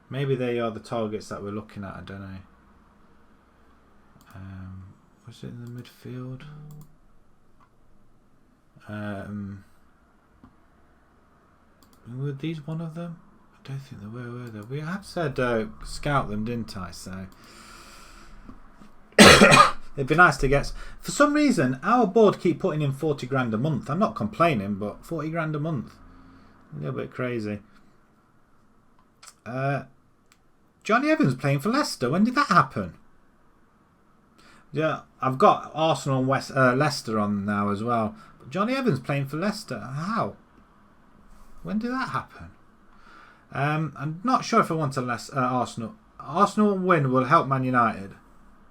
Maybe they are the targets that we're looking at, I don't know. Was it in the midfield? Were these one of them? I don't think they were they? We have said scout them, didn't I? So it'd be nice to get. For some reason, our board keep putting in 40 grand a month. I'm not complaining, but 40 grand a month, a little bit crazy. Johnny Evans playing for Leicester. When did that happen? Yeah, I've got Arsenal and Leicester on now as well. But Johnny Evans playing for Leicester. How? When did that happen? I'm not sure if I want to Arsenal. Arsenal win will help Man United.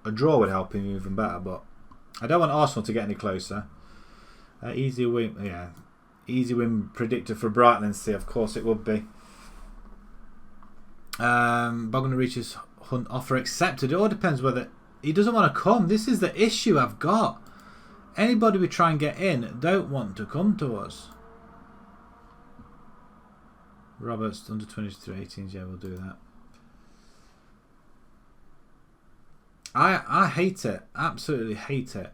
A draw would help him even better, but I don't want Arsenal to get any closer. Easy win, yeah. Easy win predicted for Brighton. Of course it would be. Bognor Regis Hunt offer accepted. It all depends whether he doesn't want to come. This is the issue I've got. Anybody we try and get in don't want to come to us. Roberts under 23 18s. Yeah, we'll do that. I hate it. Absolutely hate it.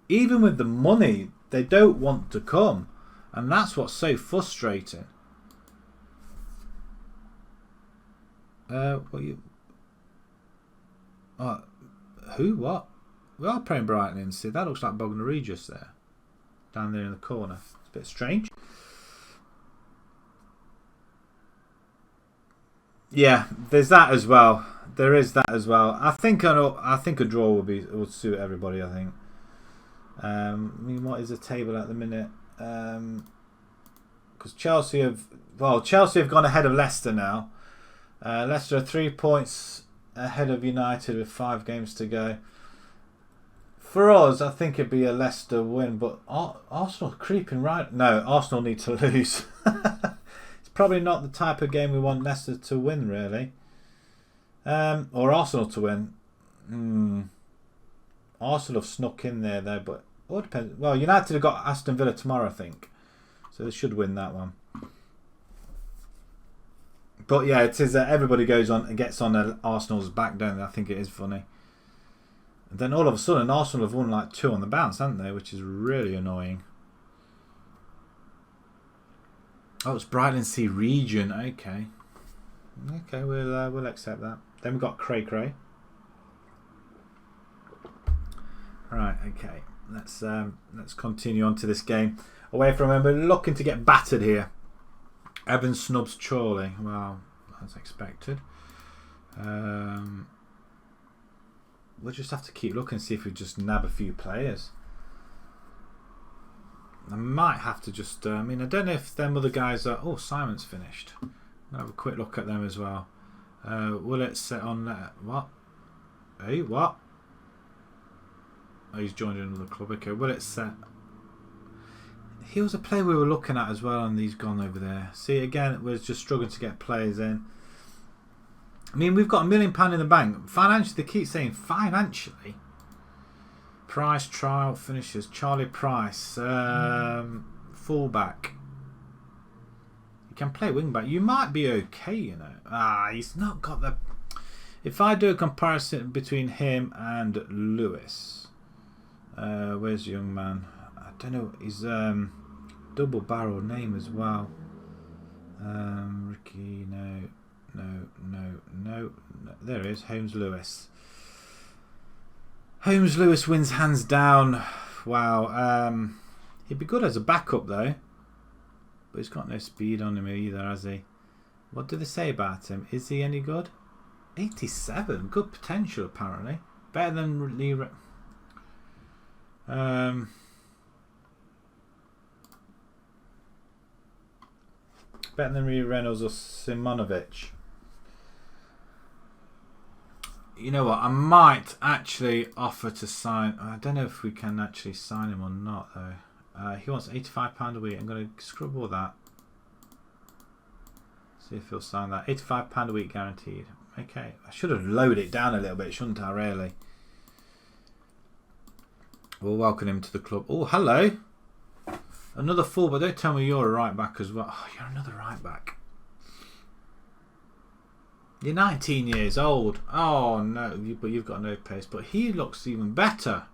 Even with the money, they don't want to come, and that's what's so frustrating. Who? What? We are playing Brighton. See, that looks like Bognor Regis there, down there in the corner. It's a bit strange. Yeah, there's that as well. There is that as well. I think a draw would suit everybody. I think. I mean, what is the table at the minute? Because Chelsea have gone ahead of Leicester now. Leicester are 3 points ahead of United with 5 games to go. For us, I think it'd be a Leicester win, but Arsenal creeping right. No, Arsenal need to lose. It's probably not the type of game we want Leicester to win, really. Or Arsenal to win. Arsenal have snuck in there, though, but it all depends. Well, United have got Aston Villa tomorrow, I think, so they should win that one. But yeah, it is. Everybody goes on and gets on Arsenal's back, don't they? I think it is funny. And then all of a sudden, Arsenal have won like 2 on the bounce, haven't they? Which is really annoying. Oh, it's Brighton Sea region. Okay, we'll accept that. Then we've got Cray. Right. Okay. Let's continue on to this game. Away from him, we're looking to get battered here. Evans snubs Chorley. Well, as expected. We'll just have to keep looking, see if we just nab a few players. I might have to just... I mean, I don't know if them other guys are... Oh, Simon's finished. I'll have a quick look at them as well. Will it set on... what? Hey, what? Oh, he's joined another club. Okay, will it set... He was a player we were looking at as well, and he's gone over there. See, again, we're just struggling to get players in. I mean, we've got £1 million in the bank. Financially, they keep saying financially. Price, trial, finishes. Charlie Price, fullback. You can play wing back. You might be okay, you know. He's not got the... If I do a comparison between him and Lewis, where's the young man? I don't know. He's double barrel name as well. Ricky, no. There he is. Holmes Lewis. Holmes Lewis wins hands down. Wow. He'd be good as a backup though, but he's got no speed on him either, has he? What do they say about him? Is he any good? 87. Good potential apparently. Better than Lee. Better than Lee Reynolds or Simonovic. You know what? I might actually offer to sign. I don't know if we can actually sign him or not, though. He wants £85 a week. I'm going to scrub all that. See if he'll sign that. £85 a week guaranteed. Okay. I should have lowered it down a little bit, shouldn't I, really? We'll welcome him to the club. Oh, hello. Another full, but don't tell me you're a right back as well. Oh, you're another right back. You're 19 years old. Oh, no. But you've got no pace. But he looks even better.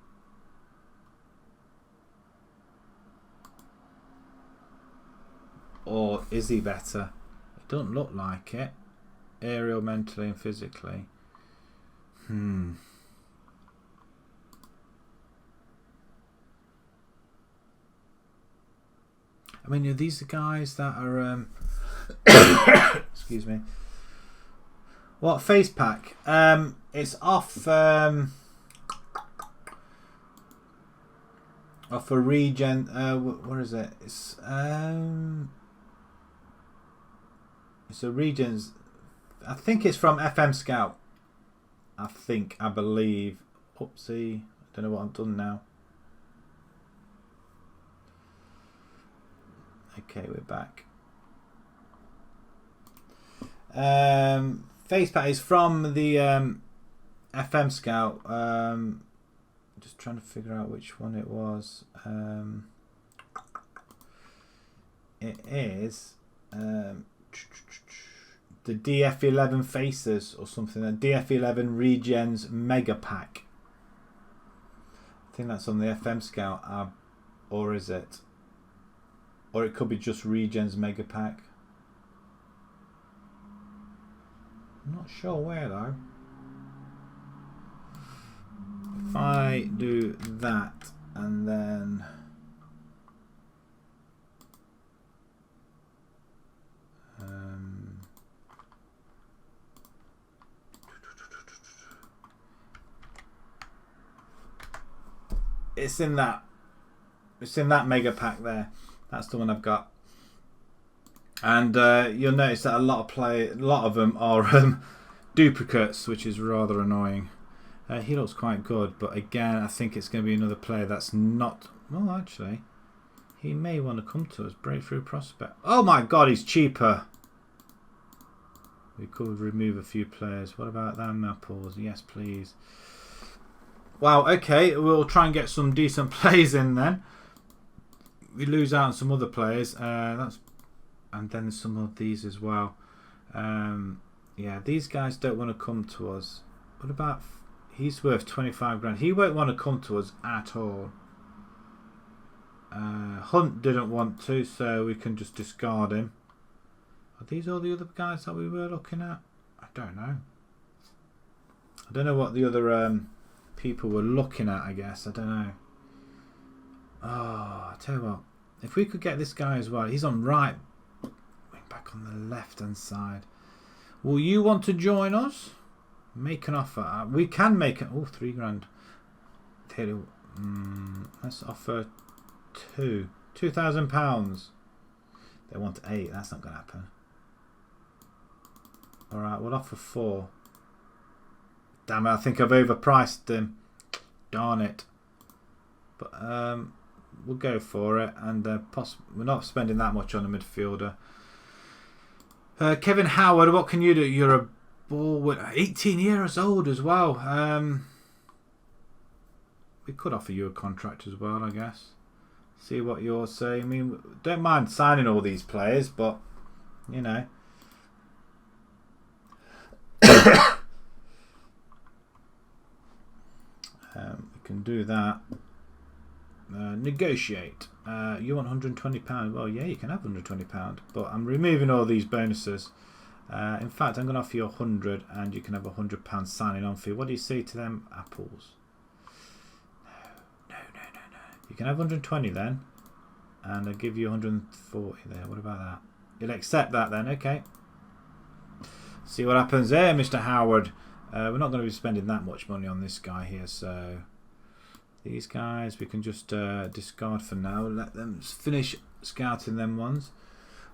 Or is he better? It doesn't look like it. Aerial, mentally and physically. I mean, are these the guys that are... excuse me. What face pack? It's off off a regen. What is it? It's a regens. I think it's from FM Scout. I believe. Oopsie. I don't know what I've done now. Okay, we're back. Face pack is from the FM Scout. Just trying to figure out which one it was. It is the DF11 Faces or something. A DF11 Regens Mega Pack. I think that's on the FM Scout, or is it? Or it could be just Regens Mega Pack. I'm not sure where though. If I do that and then it's in that mega pack there. That's the one I've got. And you'll notice that a lot of them are duplicates, which is rather annoying. He looks quite good, but again, I think it's going to be another player that's not... Well, actually, he may want to come to us. Breakthrough prospect. Oh my God, he's cheaper. We could remove a few players. What about them apples? Yes, please. Wow, okay, we'll try and get some decent plays in then. We lose out on some other players. And then there's some of these as well. Yeah, these guys don't want to come to us. What about... He's worth 25 grand. He won't want to come to us at all. Hunt didn't want to, so we can just discard him. Are these all the other guys that we were looking at? I don't know. I don't know what the other people were looking at, I guess. I don't know. Oh, I tell you what. If we could get this guy as well. He's on right. Back on the left hand side. Will you want to join us? Make an offer. We can make it. Oh, 3 grand. Let's offer £2,000. They want 8. That's not going to happen. Alright, we'll offer 4. Damn it, I think I've overpriced him. Darn it. But we'll go for it. And we're not spending that much on a midfielder. Kevin Howard, what can you do? You're a ball with 18 years old as well. We could offer you a contract as well, I guess. See what you're saying. I mean, don't mind signing all these players, but you know. We can do that. Negotiate. You want £120? Well, yeah, you can have £120, but I'm removing all these bonuses. In fact, I'm going to offer you 100, and you can have £100 signing on fee. What do you say to them apples? No. You can have 120 then, and I'll give you 140 there. What about that? You'll accept that then, okay? See what happens there, Mr. Howard. We're not going to be spending that much money on this guy here, so these guys we can just discard for now. Let them finish scouting them ones.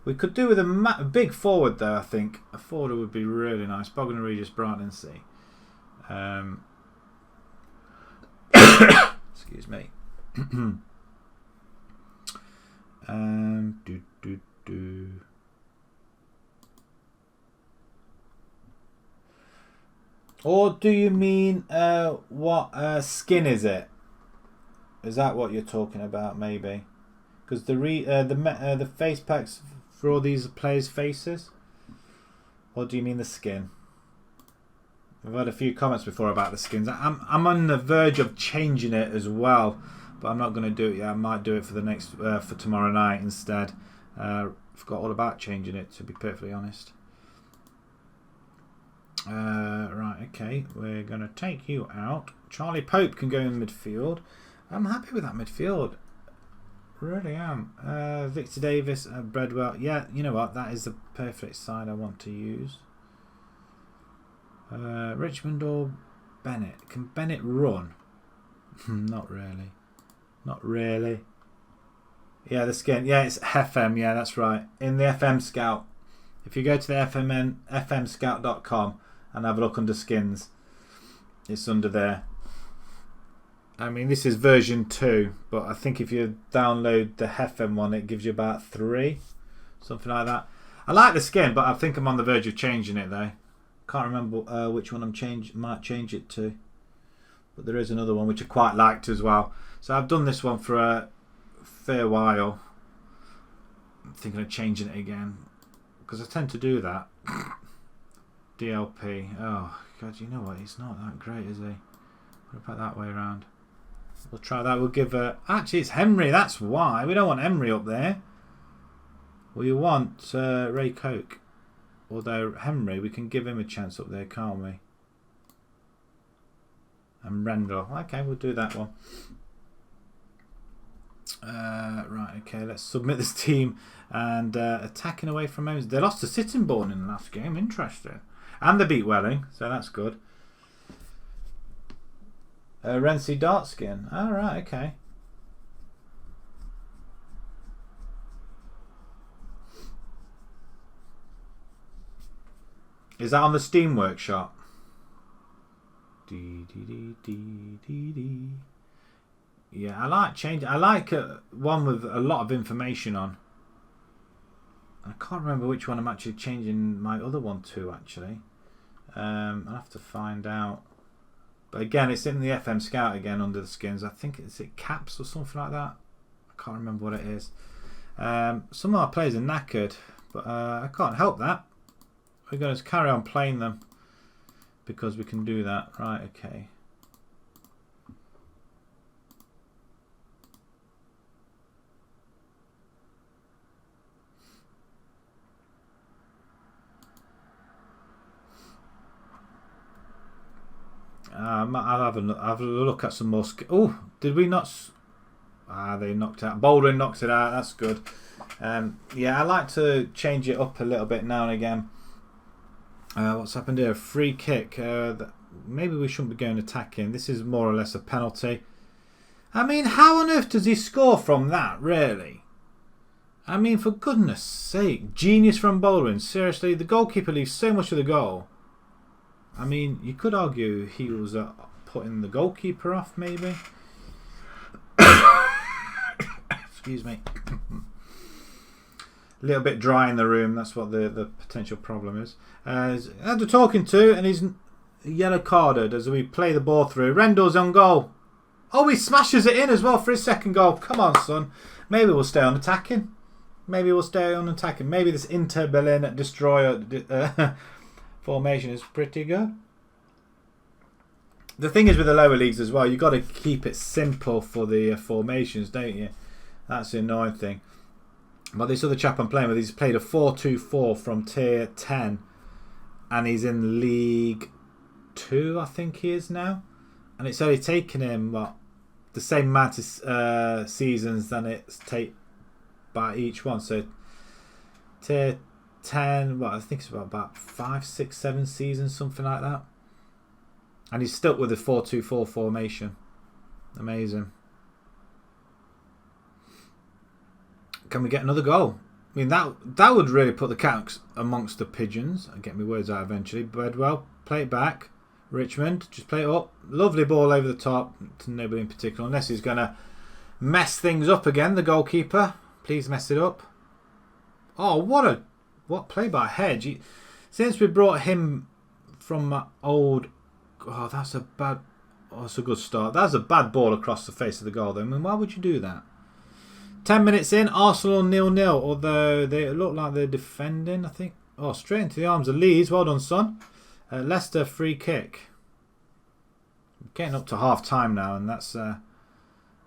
We could do with a big forward though. I think a forward would be really nice. Bognor Regis, Brighton Sea. Excuse me. Or do you mean what skin is it? Is that what you're talking about? Maybe because the face packs for all these players' faces. Or do you mean the skin? I've had a few comments before about the skins. I'm on the verge of changing it as well, but I'm not going to do it yet. I might do it for the next for tomorrow night instead. Forgot all about changing it, to be perfectly honest. Right, okay, we're going to take you out. Charlie Pope can go in midfield. I'm happy with that midfield. Really am. Victor Davis, Breadwell. Yeah, you know what? That is the perfect side I want to use. Richmond or Bennett? Can Bennett run? Not really. Not really. Yeah, the skin. Yeah, it's FM. Yeah, that's right. In the FM Scout. If you go to the FMscout.com and have a look under skins, it's under there. I mean, this is version 2, but I think if you download the FM one, it gives you about 3, something like that. I like the skin, but I think I'm on the verge of changing it though. Can't remember which one might change it to, but there is another one which I quite liked as well. So I've done this one for a fair while. I'm thinking of changing it again because I tend to do that. DLP. Oh God, you know what? He's not that great, is he? What about that way around? We'll try that. We'll give actually, it's Henry. That's why we don't want Henry up there. We want Ray Coke. Although Henry, we can give him a chance up there, can't we? And Rendell. Okay, we'll do that one. Right, okay, let's submit this team. And attacking away from home. They lost to Sittingbourne in the last game. Interesting. And they beat Welling, so that's good. Renzi Dartskin. Oh, right, okay. Is that on the Steam Workshop? Yeah, I like changing. I like one with a lot of information on. I can't remember which one I'm actually changing my other one to. Actually, I'll have to find out. But again, it's in the FM Scout again under the skins. I think it's caps or something like that. I can't remember what it is. Some of our players are knackered, but I can't help that. We're going to carry on playing them because we can do that. Right, okay. I'll have a look at some more. Oh, did we not? They knocked out. Baldwin knocks it out. That's good. Yeah, I like to change it up a little bit now and again. What's happened here? Free kick. Maybe we shouldn't be going attacking. This is more or less a penalty. I mean, how on earth does he score from that, really? I mean, for goodness sake. Genius from Baldwin. Seriously, the goalkeeper leaves so much of the goal. I mean, you could argue he was putting the goalkeeper off, maybe. Excuse me. A little bit dry in the room. That's what the potential problem is. Had to talking to, and he's yellow carded as we play the ball through. Rendell's on goal. Oh, he smashes it in as well for his second goal. Come on, son. Maybe we'll stay on attacking. Maybe this Inter Berlin destroyer formation is pretty good. The thing is with the lower leagues as well, you've got to keep it simple for the formations, don't you? That's the annoying thing. But this other chap I'm playing with, he's played a 4-2-4 from tier 10, and he's in League 2, I think he is now. And it's only taken him the same amount of seasons than it's take by each one. So tier 10, I think it's about 5, 6, 7 seasons, something like that. And he's stuck with the 4-2-4 formation. Amazing. Can we get another goal? I mean, that would really put the cat amongst the pigeons. I'll get my words out eventually. Bedwell, play it back. Richmond, just play it up. Lovely ball over the top to nobody in particular, unless he's going to mess things up again, the goalkeeper. Please mess it up. Oh, what play by Hedge. Since we brought him from my old... Oh, that's a bad... Oh, that's a good start. That's a bad ball across the face of the goal, though. I mean, why would you do that? 10 minutes in, Arsenal 0-0, although they look like they're defending, I think. Oh, straight into the arms of Leeds. Well done, son. Leicester free kick. Getting up to half time now, and that's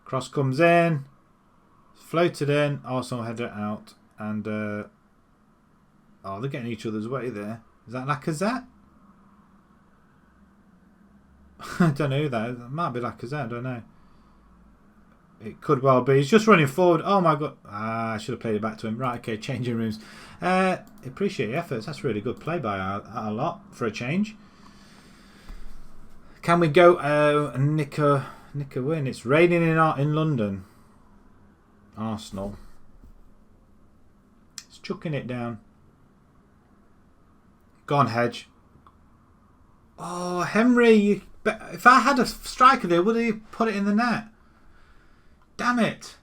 cross comes in, floated in, Arsenal header out, and oh, they're getting each other's way there. Is that Lacazette? I don't know who that is. It might be Lacazette, I don't know. It could well be. He's just running forward. Oh my god. I should have played it back to him. Right, okay, changing rooms. Appreciate your efforts. That's really good play by a lot for a change. Can we go nick a win? It's raining in London. Arsenal. It's chucking it down. Go on, Hedge. Oh, Henry. If I had a striker there, would he put it in the net? Damn it.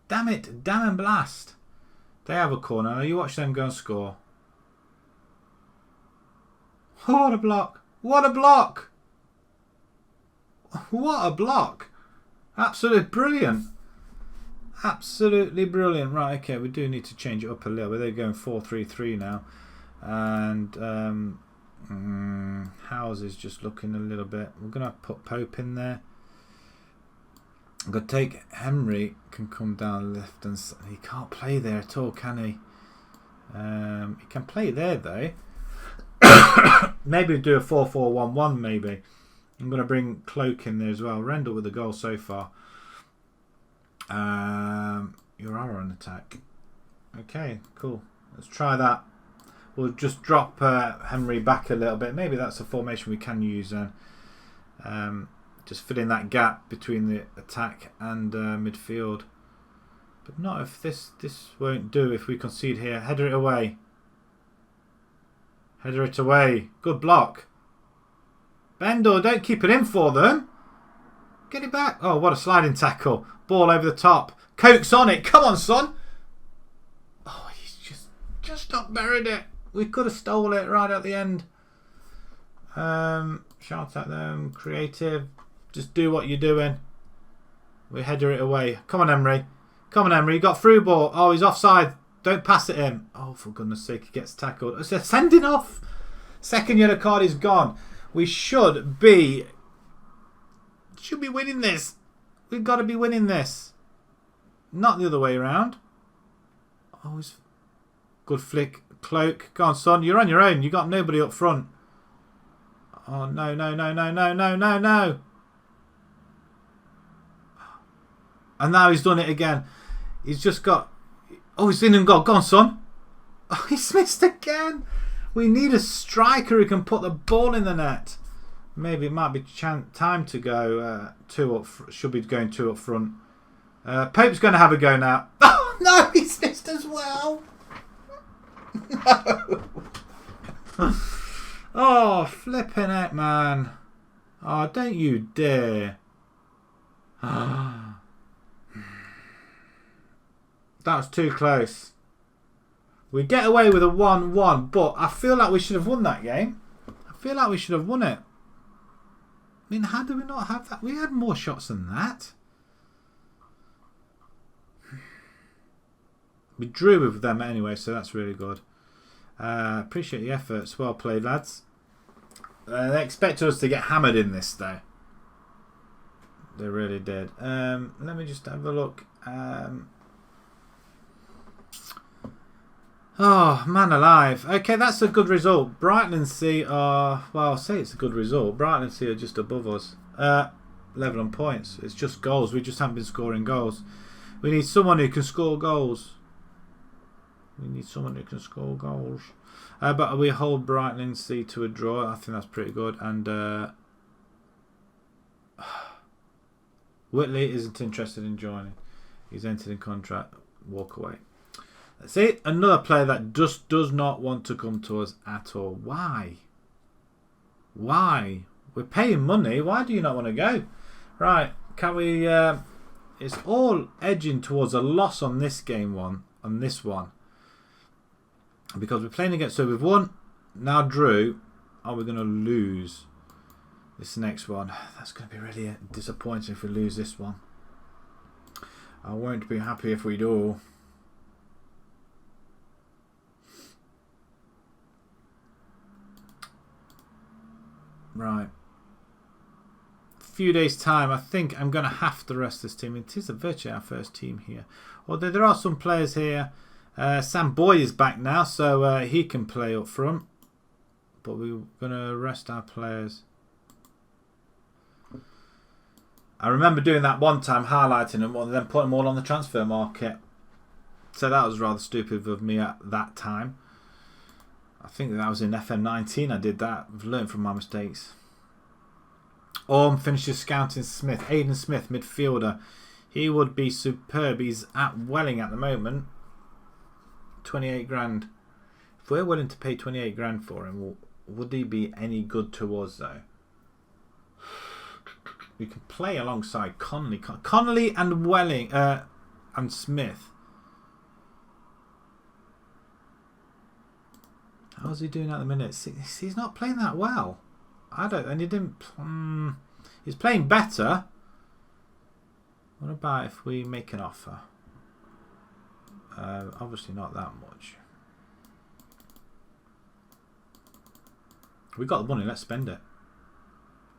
Damn it. Damn and blast. They have a corner. Now you watch them go and score. Oh, what a block. What a block. What a block. Absolutely brilliant. Absolutely brilliant. Right, okay, we do need to change it up a little bit. They're going 4-3-3 now. And House is just looking a little bit. We're going to put Pope in there. I'm going to take Henry, can come down left, and he can't play there at all, can he? He can play there though. Maybe do a 4-4-1-1 maybe. I'm going to bring Cloak in there as well. Rendell with the goal so far. You're on attack. Okay, cool. Let's try that. We'll just drop Henry back a little bit. Maybe that's a formation we can use then. Just fill in that gap between the attack and midfield. But not if this won't do if we concede here. Header it away. Header it away. Good block. Bendor, don't keep it in for them. Get it back. Oh, what a sliding tackle. Ball over the top. Coke's on it. Come on, son. Oh, he's just not buried it. We could have stole it right at the end. Shout at them. Creative. Just do what you're doing. We header it away. Come on, Emery. Come on, Emery. You got through ball. Oh, he's offside. Don't pass it in. Oh, for goodness sake, he gets tackled. It's a sending off. Second yellow card is gone. We should be winning this. We've got to be winning this. Not the other way around. Oh, it's good flick. Cloak. Go on, son. You're on your own. You got nobody up front. Oh, no, no, no, no, no, no, no, no. And now he's done it again. He's just got... Oh, he's in and goal. Go on, son. Oh, he's missed again. We need a striker who can put the ball in the net. Maybe it might be time to go two up. Should be going two up front. Pope's going to have a go now. Oh, no, he's missed as well. No. Oh, flipping it, man. Oh, don't you dare. That was too close. We get away with a 1-1, but I feel like we should have won that game. I feel like we should have won it. I mean, how do we not have that? We had more shots than that. We drew with them anyway, so that's really good. Appreciate the efforts. Well played, lads. They expect us to get hammered in this, though. They really did. Let me just have a look. Oh, man alive. Okay, that's a good result. Brighton and Sea are... Well, I'll say it's a good result. Brighton and Sea are just above us. Level on points. It's just goals. We just haven't been scoring goals. We need someone who can score goals. We need someone who can score goals. But we hold Brighton and Sea to a draw. I think that's pretty good. And Whitley isn't interested in joining. He's entered in contract. Walk away. That's it. Another player that just does not want to come to us at all. Why? Why? We're paying money. Why do you not want to go? Right. Can we... it's all edging towards a loss on this game one. On this one. Because we're playing against... So we've won. Now drew. Are we going to lose this next one? That's going to be really disappointing if we lose this one. I won't be happy if we do. Right. A few days time, I think I'm going to have to rest this team. It is virtually our first team here. Although there are some players here. Sam Boyd is back now, so he can play up front. But we're going to rest our players. I remember doing that one time, highlighting them and then putting them all on the transfer market. So that was rather stupid of me at that time. I think that was in FM20 I did that. I've learned from my mistakes. Orm finishes scouting Smith. Aidan Smith, midfielder. He would be superb. He's at Welling at the moment. 28 grand. If we're willing to pay 28 grand for him, would he be any good to us though? We can play alongside Connolly. Connolly and Welling and Smith. How's he doing at the minute? He's not playing that well. And he didn't. He's playing better. What about if we make an offer? Obviously not that much. We got the money. Let's spend it.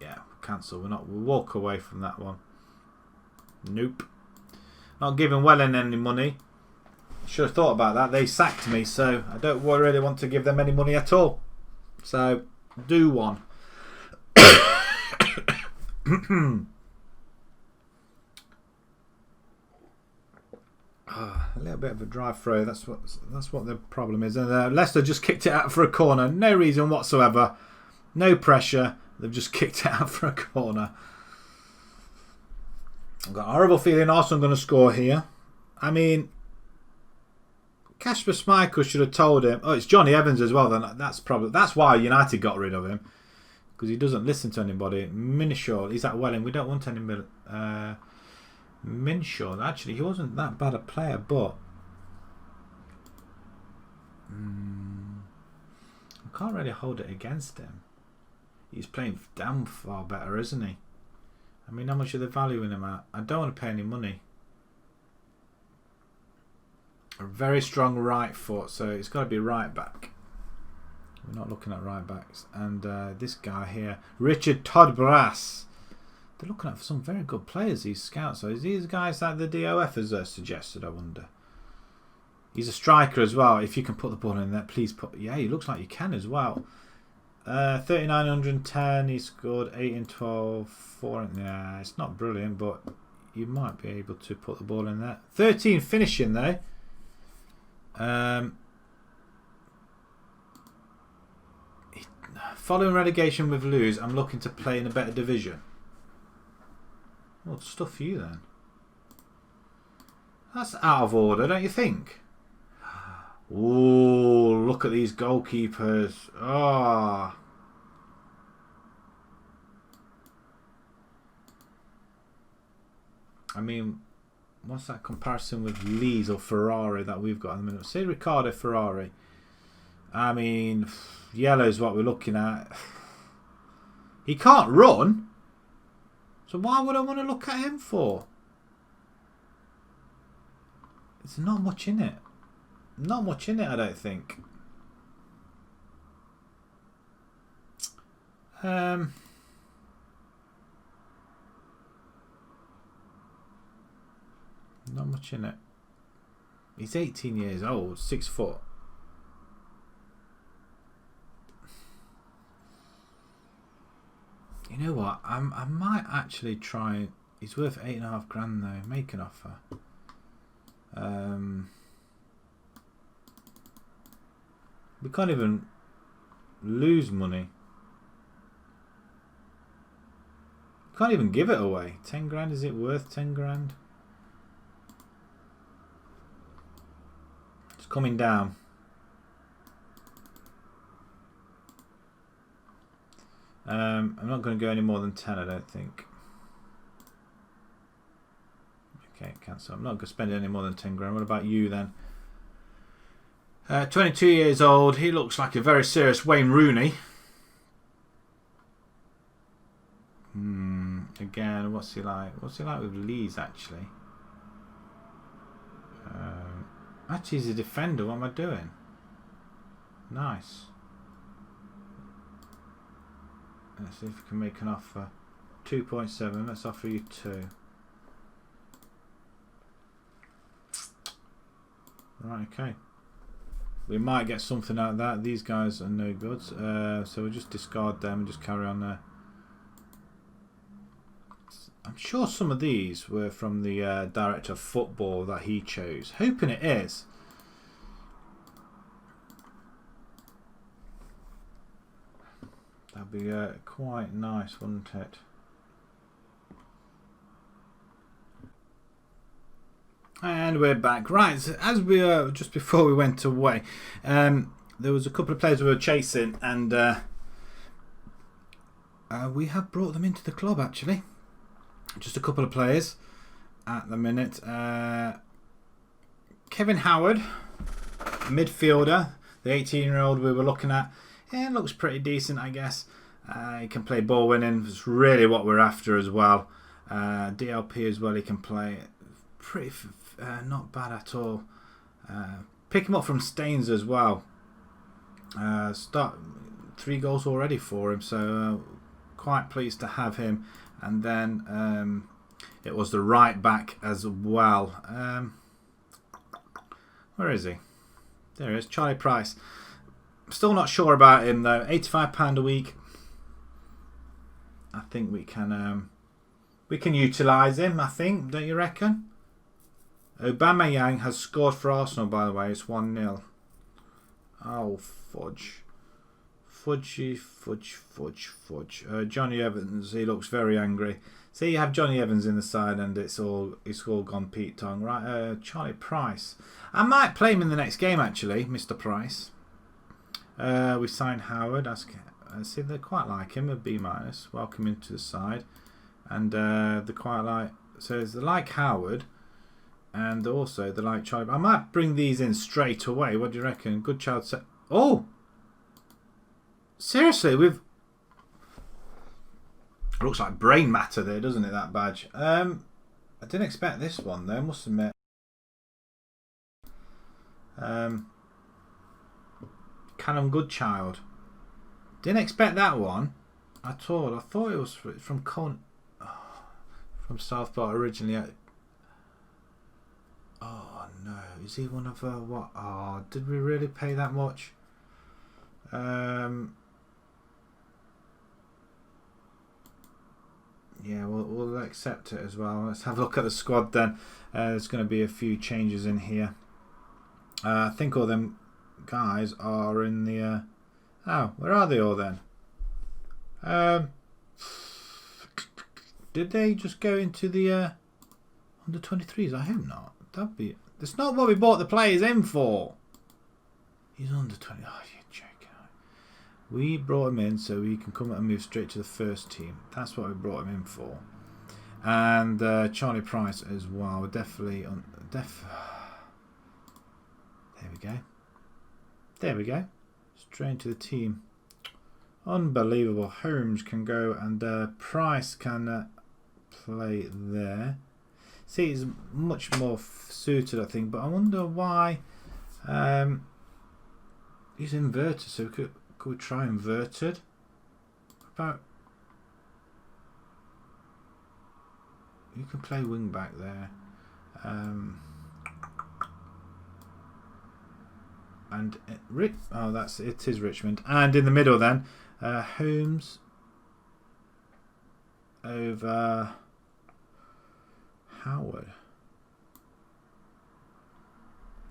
Yeah, cancel. We'll walk away from that one. Nope. Not giving Welling any money. Should have thought about that. They sacked me, so I don't really want to give them any money at all. So, do one. A little bit of a dry throw. That's what the problem is. And Leicester just kicked it out for a corner. No reason whatsoever. No pressure. They've just kicked it out for a corner. I've got a horrible feeling Arsenal are going to score here. I mean, Kasper Schmeichel should have told him. Oh, it's Johnny Evans as well. Then that's why United got rid of him, because he doesn't listen to anybody. Minshaw, he's at Welling. We don't want any Minshaw. Actually, he wasn't that bad a player, but I can't really hold it against him. He's playing damn far better, isn't he? I mean, how much are they valuing him at? I don't want to pay any money. A very strong right foot, so it's got to be right back. We're not looking at right backs. And this guy here, Richard Todd-Brass. They're looking at some very good players, these scouts. So is these guys that the DOF has suggested, I wonder? He's a striker as well. If you can put the ball in there, please put... Yeah, he looks like you can as well. 3910, he scored 8 in 12, 4 in... Yeah, it's not brilliant, but you might be able to put the ball in there. 13 finishing though. Following relegation with Lewes, I'm looking to play in a better division. Well, stuff you then. That's out of order, don't you think? Ooh, look at these goalkeepers. Ah. I mean, what's that comparison with Leeds or Ferrari that we've got in the minute? Say Riccardo Ferrari. I mean, yellow is what we're looking at. He can't run. So why would I want to look at him for? There's not much in it. Not much in it, I don't think. Not much in it. He's 18 years old, 6 foot. You know what? I might actually try. He's worth 8.5 grand though. Make an offer. We can't even lose money. Can't even give it away. 10 grand. Is it worth 10 grand? It's coming down. I'm not going to go any more than 10, I don't think. Okay, cancel. I'm not going to spend any more than 10 grand. What about you then? 22 years old. He looks like a very serious Wayne Rooney. Again, what's he like? What's he like with Leeds, actually? Actually, he's a defender. What am I doing? Nice. Let's see if we can make an offer. 2.7. Let's offer you 2. Right, okay. We might get something out of that. These guys are no good. So we'll just discard them and just carry on there. I'm sure some of these were from the director of football that he chose. Hoping it is. That'd be quite nice, wouldn't it? And we're back. Right, so as we just before we went away, there was a couple of players we were chasing, and we have brought them into the club, actually. Just a couple of players at the minute. Kevin Howard, midfielder, the 18-year-old we were looking at. Yeah, looks pretty decent, I guess. He can play ball winning. It's really what we're after as well. DLP as well. He can play. Pretty not bad at all. Pick him up from Staines as well. Start 3 goals already for him, so quite pleased to have him. And then it was the right back as well. Where is he? There he is, Charlie Price. Still not sure about him though. £85 a week. I think we can utilise him. I think, don't you reckon? Aubameyang has scored for Arsenal, by the way. It's 1-0. Oh, fudge. Fudgy, fudge. Johnny Evans, he looks very angry. See, you have Johnny Evans in the side and it's all gone Pete Tong. Right, Charlie Price. I might play him in the next game, actually, Mr. Price. We signed Howard. See, they quite like him, a B-. Welcome into the side. And they quite like... So they like Howard. And also they like Charlie. I might bring these in straight away. What do you reckon? Good child set. Oh! Seriously, we've... It looks like brain matter there, doesn't it, that badge? I didn't expect this one, though, I must admit. Callum Goodchild. Didn't expect that one at all. I thought it was from from Southport originally. Oh no, is he one of what? Oh, did we really pay that much? Yeah, we'll accept it as well. Let's have a look at the squad then. There's going to be a few changes in here. I think all them guys are in the... Oh, where are they all then? Did they just go into the under 23s? I hope not. That'd be... That's not what we bought the players in for. He's under 20. Oh, you're joking. We brought him in so he can come and move straight to the first team. That's what we brought him in for. And Charlie Price as well. We're definitely on... There we go. There we go. Straight into the team. Unbelievable. Holmes can go and Price can play there. See, he's much more suited, I think. But I wonder why he's inverted. So could we try inverted? About you can play wing back there. And it is Richmond. And in the middle then, Holmes over Howard.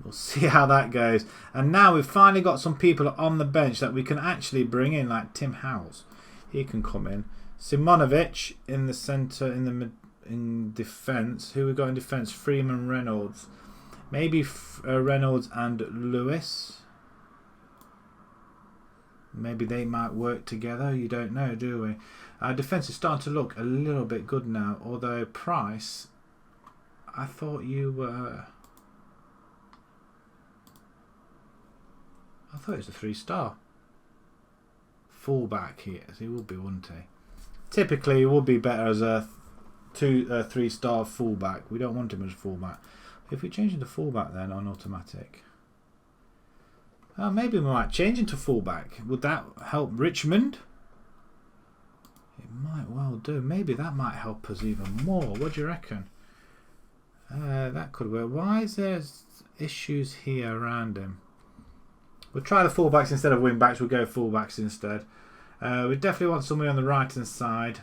We'll see how that goes. And now we've finally got some people on the bench that we can actually bring in, like Tim Howells. He can come in. Simonovic in the centre, in defence. Who we got in defence? Freeman, Reynolds. Maybe Reynolds and Lewis. Maybe they might work together. You don't know, do we? Our defence is starting to look a little bit good now. Although Price, I thought you were... I thought it was a 3-star. Fullback here. He would be, wouldn't he? Typically, he would be better as a 3-star fullback. We don't want him as a fullback. If we change him to fullback then on automatic. Oh, maybe we might change into fullback. Would that help Richmond? It might well do. Maybe that might help us even more. What do you reckon? That could work. Why is there issues here around him? We'll try the fullbacks instead of wing backs. We'll go fullbacks instead. We definitely want somebody on the right hand side.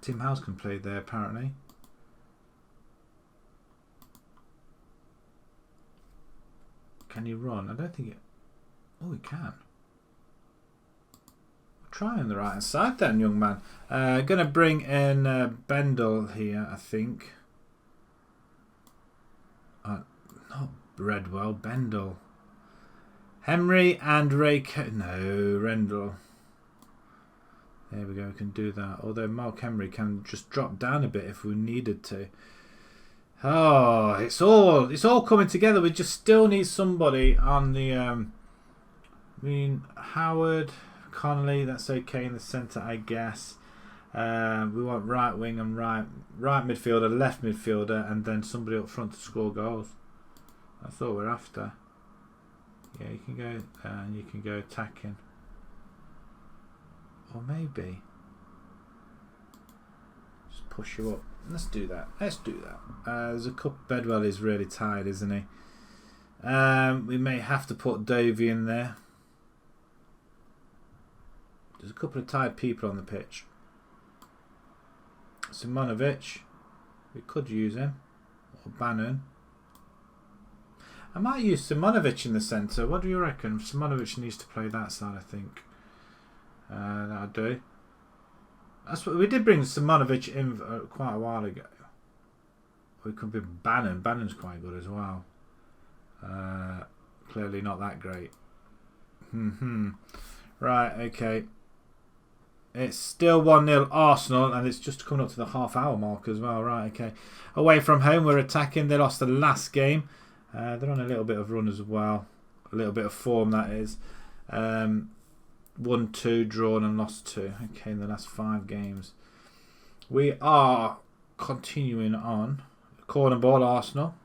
Tim House can play there apparently. Can he run? I don't think it... Oh, he can. We'll try on the right hand side then, young man. Going to bring in Bendel here, I think. Not Redwell, Bendel. Henry and Ray... No, Rendell. There we go, we can do that. Although Mark Henry can just drop down a bit if we needed to. Oh, it's all coming together. We just still need somebody on the... I mean, Howard, Connolly, that's okay in the centre, I guess. We want right wing and right midfielder, left midfielder, and then somebody up front to score goals. That's all we're after. Yeah, you can go and you can go attacking. Or maybe just push you up. Let's do that. Let's do that. There's a couple. Bedwell is really tired, isn't he? We may have to put Dovey in there. There's a couple of tired people on the pitch. Simonovic, we could use him. Or Bannon. I might use Simonovic in the centre. What do you reckon? Simonovic needs to play that side, I think. That'll do. That's what we did bring Simonovic in quite a while ago. We could be Bannon. Bannon's quite good as well. Clearly not that great. Right, okay. It's still 1-0 Arsenal, and it's just coming up to the half-hour mark as well. Right, okay. Away from home, we're attacking. They lost the last game. They're on a little bit of run as well. A little bit of form, that is. 1-2, drawn and lost 2. Okay, in the last 5 games. We are continuing on. Corner ball, Arsenal.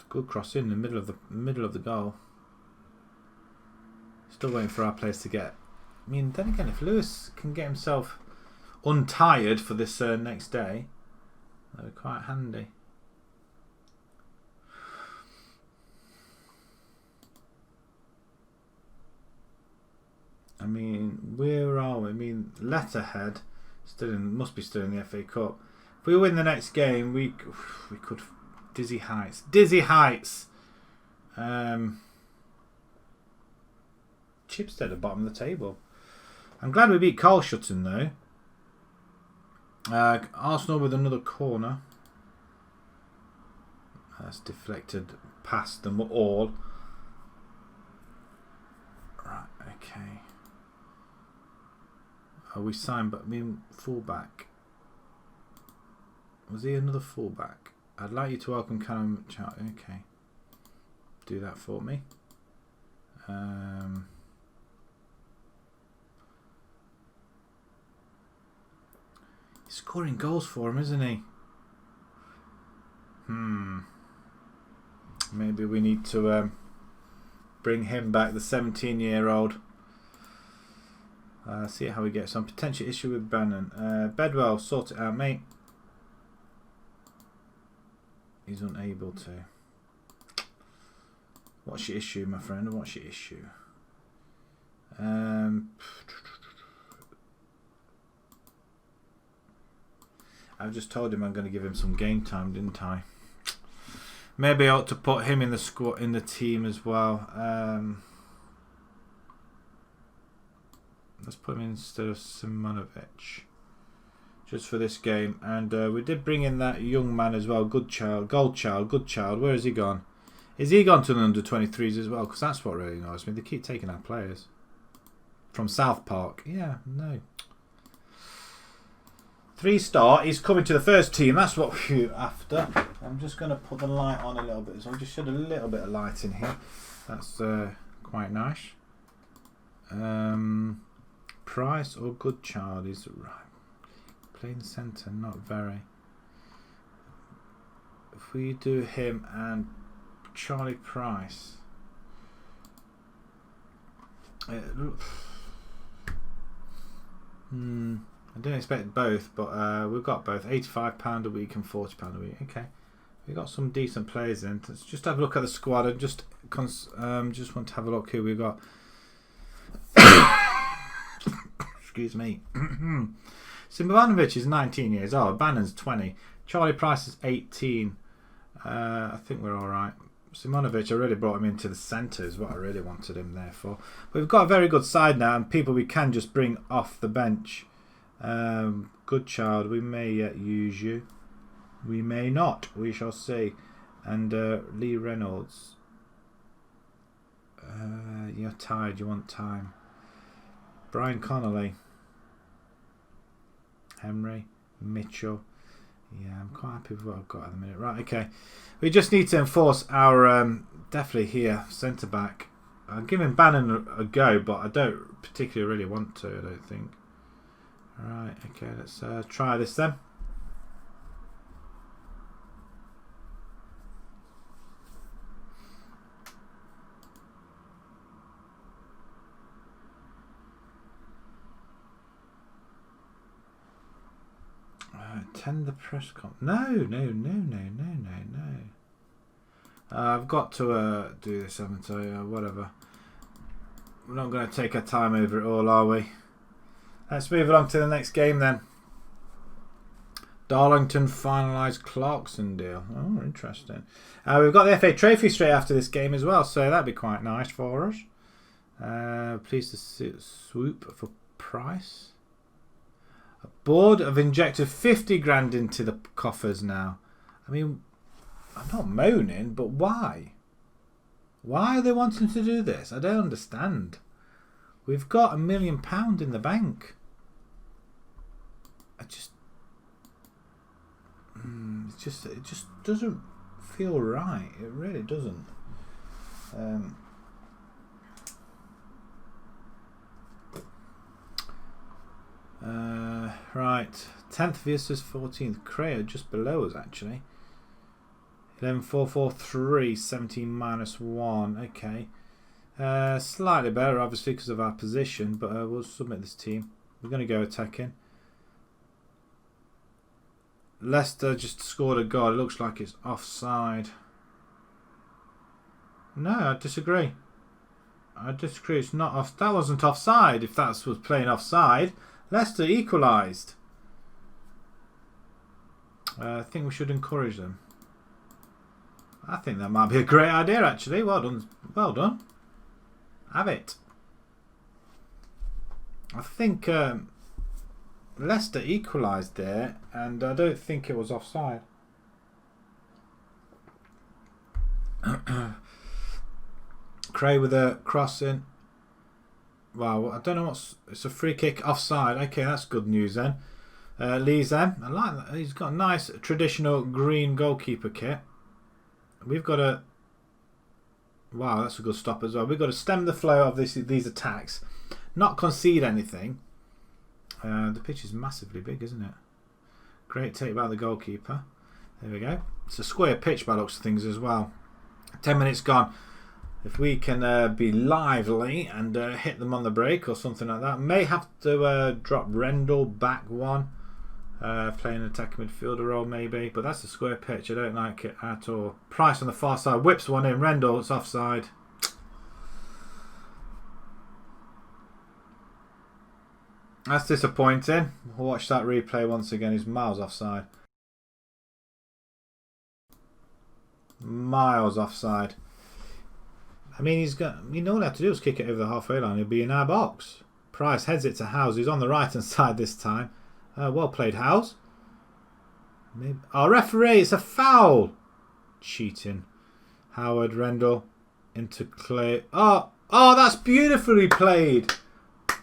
Good cross in the middle of the goal. Still waiting for our players to get... I mean, then again, if Lewis can get himself untired for this next day, that would be quite handy. I mean, where are we? I mean, Letterhead must be still in the FA Cup. If we win the next game, we could... Dizzy heights. Dizzy heights! Chipstead at the bottom of the table. I'm glad we beat Carl Shutton though. Arsenal with another corner. That's deflected past them all. Right, okay. Oh, we signed, but I mean, fullback. Was he another fullback? I'd like you to welcome Callum Chat. Okay. Do that for me. He's scoring goals for him, isn't he? Maybe we need to bring him back, the 17-year-old. See how he gets on. Potential issue with Bannon. Bedwell, sort it out, mate. He's unable to. What's your issue, my friend? What's your issue? I've just told him I'm going to give him some game time, didn't I? Maybe I ought to put him in the squad, in the team as well. Let's put him in instead of Simonovic, just for this game. And we did bring in that young man as well, Goodchild. Where has he gone? Is he gone to the under-23s as well? Because that's what really annoys me. They keep taking our players. From South Park. Yeah, no. 3-star. He's coming to the first team. That's what we're after. I'm just going to put the light on a little bit. So I'll just shed a little bit of light in here. That's quite nice. Price or good child is right. Playing centre, not very. If we do him and Charlie Price. I didn't expect both, but we've got both. £85 a week and £40 a week. Okay, we've got some decent players in. Let's just have a look at the squad and just want to have a look who we've got. Excuse me. Simbanovic is 19 years old. Bannon's 20. Charlie Price is 18. I think we're all right. Simonovic, I really brought him into the centre is what I really wanted him there for. But we've got a very good side now and people we can just bring off the bench. Good child, we may yet use you. We may not. We shall see. And Lee Reynolds. You're tired, you want time. Brian Connolly. Henry. Mitchell. Yeah, I'm quite happy with what I've got at the minute. Right, okay. We just need to enforce our, definitely here, centre-back. I'm giving Bannon a go, but I don't particularly really want to, I don't think. Alright, okay, let's try this then. Attend the press conference. No. I've got to do this, haven't I? Whatever. We're not going to take our time over it all, are we? Let's move along to the next game then. Darlington finalised Clarkson deal. Oh, interesting. We've got the FA Trophy straight after this game as well, so that'd be quite nice for us. Pleased to see swoop for Price. A board have injected 50 grand into the coffers now. I mean, I'm not moaning, but why? Why are they wanting to do this? I don't understand. We've got £1 million in the bank. It just doesn't feel right. It really doesn't. Right, 10th versus 14th. Crea just below us actually. 11,443, 17 minus 1. Okay. Slightly better obviously because of our position, but we'll submit this team. We're going to go attacking. Leicester just scored a goal. It looks like it's offside. No, I disagree. It's not off. That wasn't offside. If that was playing offside, Leicester equalised. I think we should encourage them. I think that might be a great idea actually. Well done. Well done. Have it. I think Leicester equalised there and I don't think it was offside. Cray with a crossing. Wow, I don't know what's... It's a free kick offside. Okay, that's good news then. Lee's them. I like that. He's got a nice traditional green goalkeeper kit. We've got to... Wow, that's a good stop as well. We've got to stem the flow of these attacks. Not concede anything. The pitch is massively big, isn't it? Great take by the goalkeeper. There we go. It's a square pitch by looks of things as well. 10 minutes gone. If we can be lively and hit them on the break or something like that. May have to drop Rendell back one. Playing an attacking midfielder role maybe. But that's a square pitch. I don't like it at all. Price on the far side. Whips one in. Rendell, it's offside. That's disappointing. We'll watch that replay once again. He's miles offside. Miles offside. I mean, he's got. You know, all he had to do was kick it over the halfway line. He'll be in our box. Price heads it to Howes. He's on the right hand side this time. Well played, Howes. Maybe. Oh, referee! It's a foul. Cheating. Howard, Rendell, into Clay. Oh, that's beautifully played.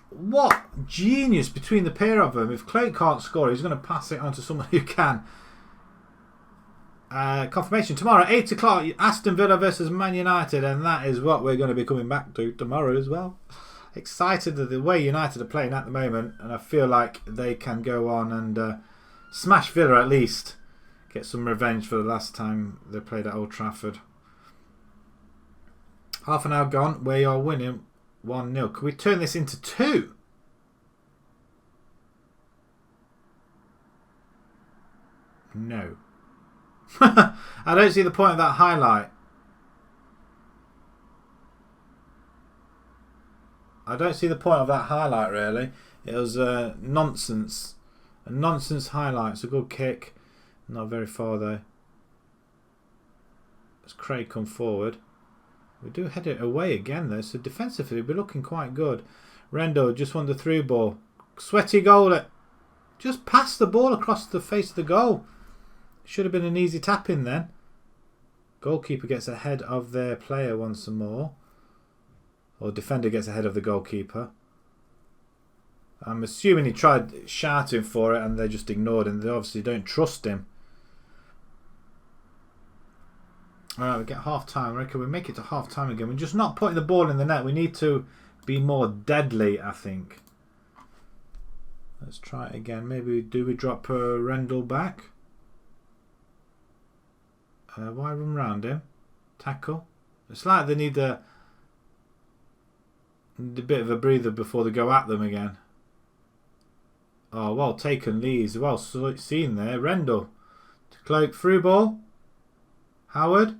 What genius between the pair of them. If Clay can't score, he's going to pass it on to someone who can. Confirmation tomorrow, 8 o'clock, Aston Villa versus Man United, and that is what we're going to be coming back to tomorrow as well. Excited at the way United are playing at the moment, and I feel like they can go on and smash Villa at least. Get some revenge for the last time they played at Old Trafford. Half an hour gone, we are winning 1-0. Can we turn this into 2? No. I don't see the point of that highlight. I don't see the point of that highlight, really. It was nonsense. A nonsense highlight. It's a good kick. Not very far, though. As Craig come forward. We do head it away again, though. So defensively, we're looking quite good. Rendo just won the through ball. Sweaty goal. Just passed the ball across the face of the goal. Should have been an easy tap in then. Goalkeeper gets ahead of their player once more. Or defender gets ahead of the goalkeeper. I'm assuming he tried shouting for it and they just ignored him. They obviously don't trust him. Alright, we get half time. I reckon we make it to half time again. We're just not putting the ball in the net. We need to be more deadly, I think. Let's try it again. Maybe do we drop Rendell back? Why run round him? Tackle. It's like they need a bit of a breather before they go at them again. Oh, well taken, Lees. Well seen there. Rendell. To Cloak. Through ball. Howard.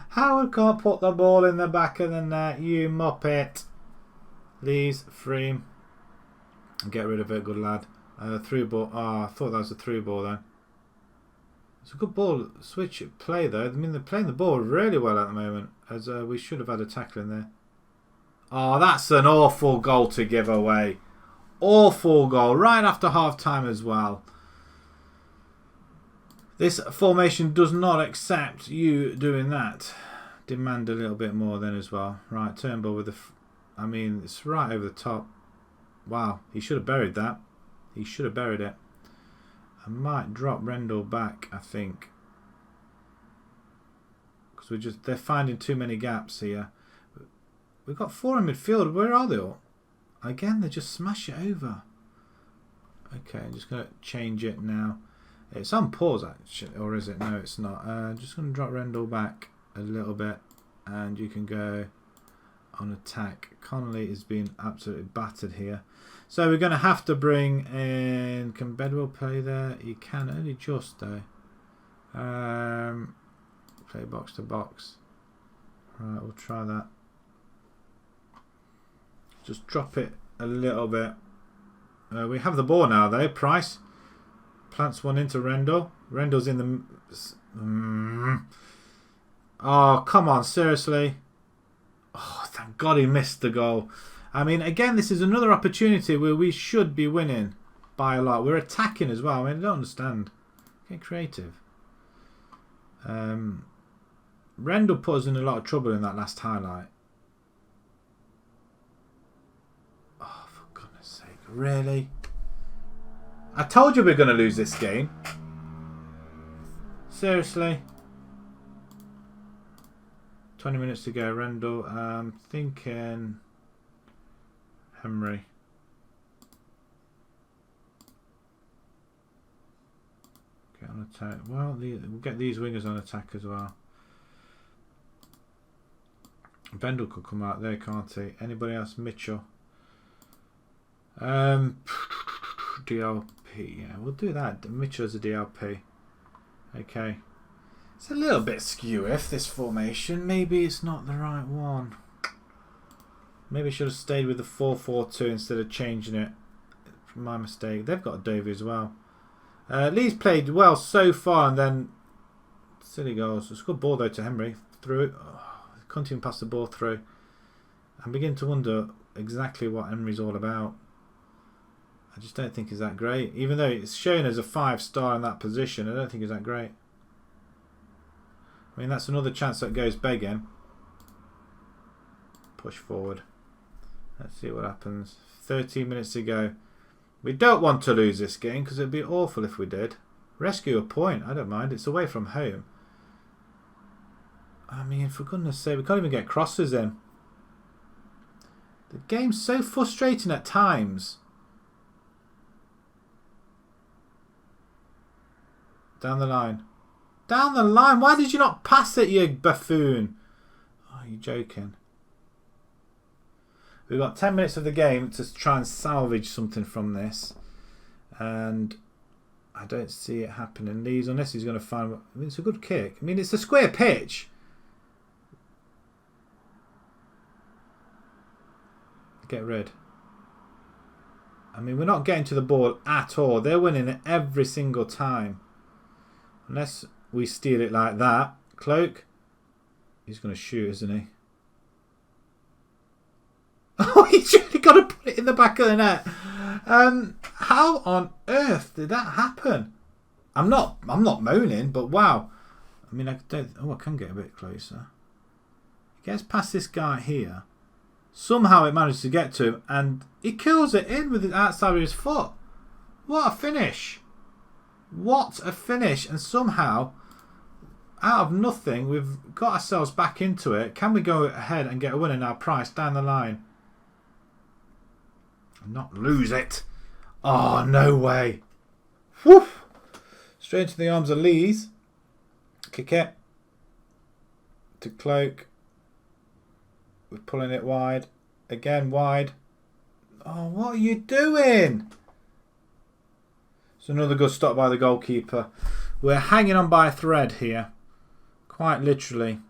Howard can't put the ball in the back of the net. You muppet. Lees. Free. Get rid of it. Good lad. Through ball. Oh, I thought that was a through ball then. It's a good ball switch play though. I mean, they're playing the ball really well at the moment. As we should have had a tackle in there. Oh, that's an awful goal to give away. Awful goal. Right after half time as well. This formation does not accept you doing that. Demand a little bit more then as well. Right, Turnbull with the... I mean, it's right over the top. Wow, he should have buried that. He should have buried it. I might drop Rendell back, I think. Because they're finding too many gaps here. We've got 4 in midfield. Where are they all? Again, they just smash it over. Okay, I'm just going to change it now. It's on pause, actually. Or is it? No, it's not. I'm just going to drop Rendell back a little bit. And you can go on attack. Connolly is being absolutely battered here. So we're going to have to bring in... Can Bedwell play there? He can, only just though. Play box to box. Right, we'll try that. Just drop it a little bit. We have the ball now though. Price. Plants one into Rendell. Rendell's in the... Oh, come on, seriously. Oh, thank God he missed the goal. I mean, again, this is another opportunity where we should be winning by a lot. We're attacking as well. I mean, I don't understand. Get creative. Rendell put us in a lot of trouble in that last highlight. Oh, for goodness sake. Really? I told you we we're going to lose this game. Seriously? 20 minutes to go. Rendell. I'm thinking... Henry. Get on attack. Well, we'll get these wingers on attack as well. Bendel could come out there, can't he? Anybody else? Mitchell. DLP. Yeah, we'll do that. Mitchell's a DLP. Okay. It's a little bit skew if this formation. Maybe it's not the right one. Maybe I should have stayed with the 4-4-2 instead of changing it. My mistake. They've got a Dovey as well. Lee's played well so far and then silly goals. It's a good ball though to Henry. Through it. Oh, couldn't even pass the ball through. I'm beginning to wonder exactly what Henry's all about. I just don't think he's that great. Even though it's shown as a 5-star in that position, I don't think he's that great. mean, that's another chance that goes begging. Push forward. Let's see what happens. 13 minutes to go. We don't want to lose this game because it'd be awful if we did. Rescue a point. I don't mind. It's away from home. I mean, for goodness sake, we can't even get crosses in. The game's so frustrating at times. Down the line. Down the line. Why did you not pass it, you buffoon? Oh, you're joking. We've got 10 minutes of the game to try and salvage something from this. And I don't see it happening. Leeds, unless he's going to find... I mean, it's a good kick. I mean, it's a square pitch. Get rid. I mean, we're not getting to the ball at all. They're winning it every single time. Unless we steal it like that. Cloak. He's going to shoot, isn't he? Oh, he's really got to put it in the back of the net. How on earth did that happen? I'm not moaning, but wow. I mean, I can get a bit closer. He gets past this guy here. Somehow it manages to get to him, and he kills it in with the outside of his foot. What a finish! What a finish! And somehow, out of nothing, we've got ourselves back into it. Can we go ahead and get a winner now? Price down the line. Not lose it. Oh, no way. Woof. Straight into the arms of Lees. Kick it. To Cloak. We're pulling it wide. Again wide. Oh, what are you doing? It's another good stop by the goalkeeper. We're hanging on by a thread here. Quite literally.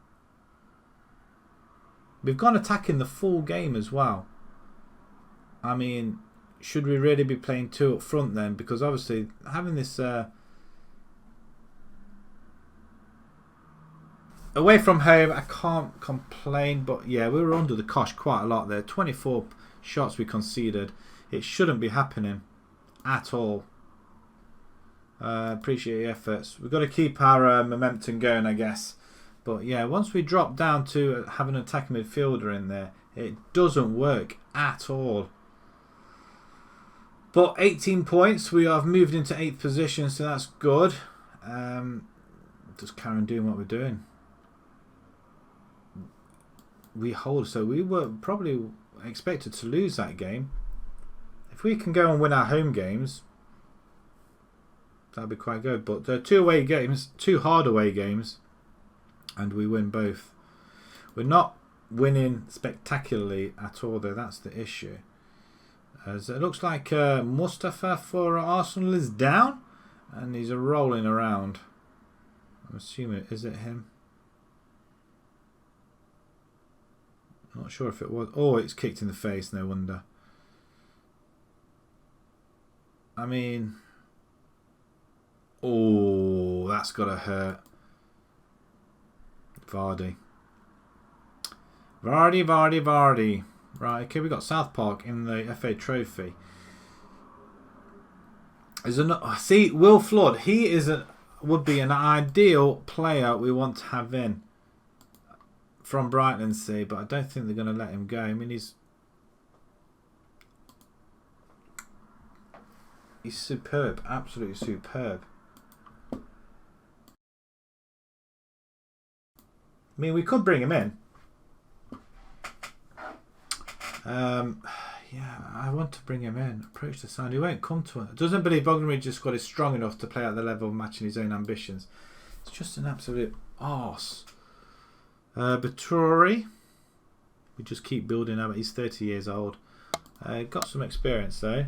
We've gone attacking the full game as well. I mean, should we really be playing two up front then? Because obviously having this away from home, I can't complain. But yeah, we were under the cosh quite a lot there. 24 shots we conceded. It shouldn't be happening at all. Appreciate your efforts. We've got to keep our momentum going, I guess. But yeah, once we drop down to having an attacking midfielder in there, it doesn't work at all. But 18 points, we have moved into 8th position, so that's good. Just carry on doing what we're doing. We hold, so we were probably expected to lose that game. If we can go and win our home games, that'd be quite good. But there are 2 away games, 2 hard away games, and we win both. We're not winning spectacularly at all, though. That's the issue. As it looks like Mustafa for Arsenal is down, and he's rolling around. I'm assuming, is it him? Not sure if it was. Oh, it's kicked in the face, no wonder. I mean, oh, that's got to hurt. Vardy. Right, okay, we got South Park in the FA Trophy. See, Will Flood, he would be an ideal player we want to have in from Brighton, see, but I don't think they're going to let him go. I mean, he's superb, absolutely superb. I mean, we could bring him in. Yeah, I want to bring him in. Approach the sign. He won't come to it. Doesn't believe Bognor Regis squad is strong enough to play at the level of matching his own ambitions. It's just an absolute arse. Batori. We just keep building up. He's 30 years old. Got some experience though.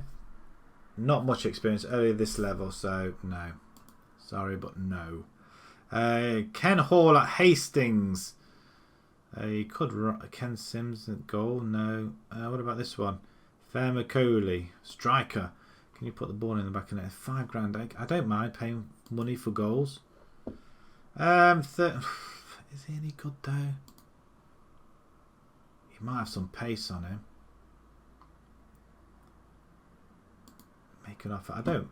Not much experience earlier this level, so no. Sorry, but no. Ken Hall at Hastings. He could run. Ken Sims at goal. No. What about this one? Fair McCauley, striker. Can you put the ball in the back of the net? £5,000. I don't mind paying money for goals. Is he any good though? He might have some pace on him. Make an offer. I don't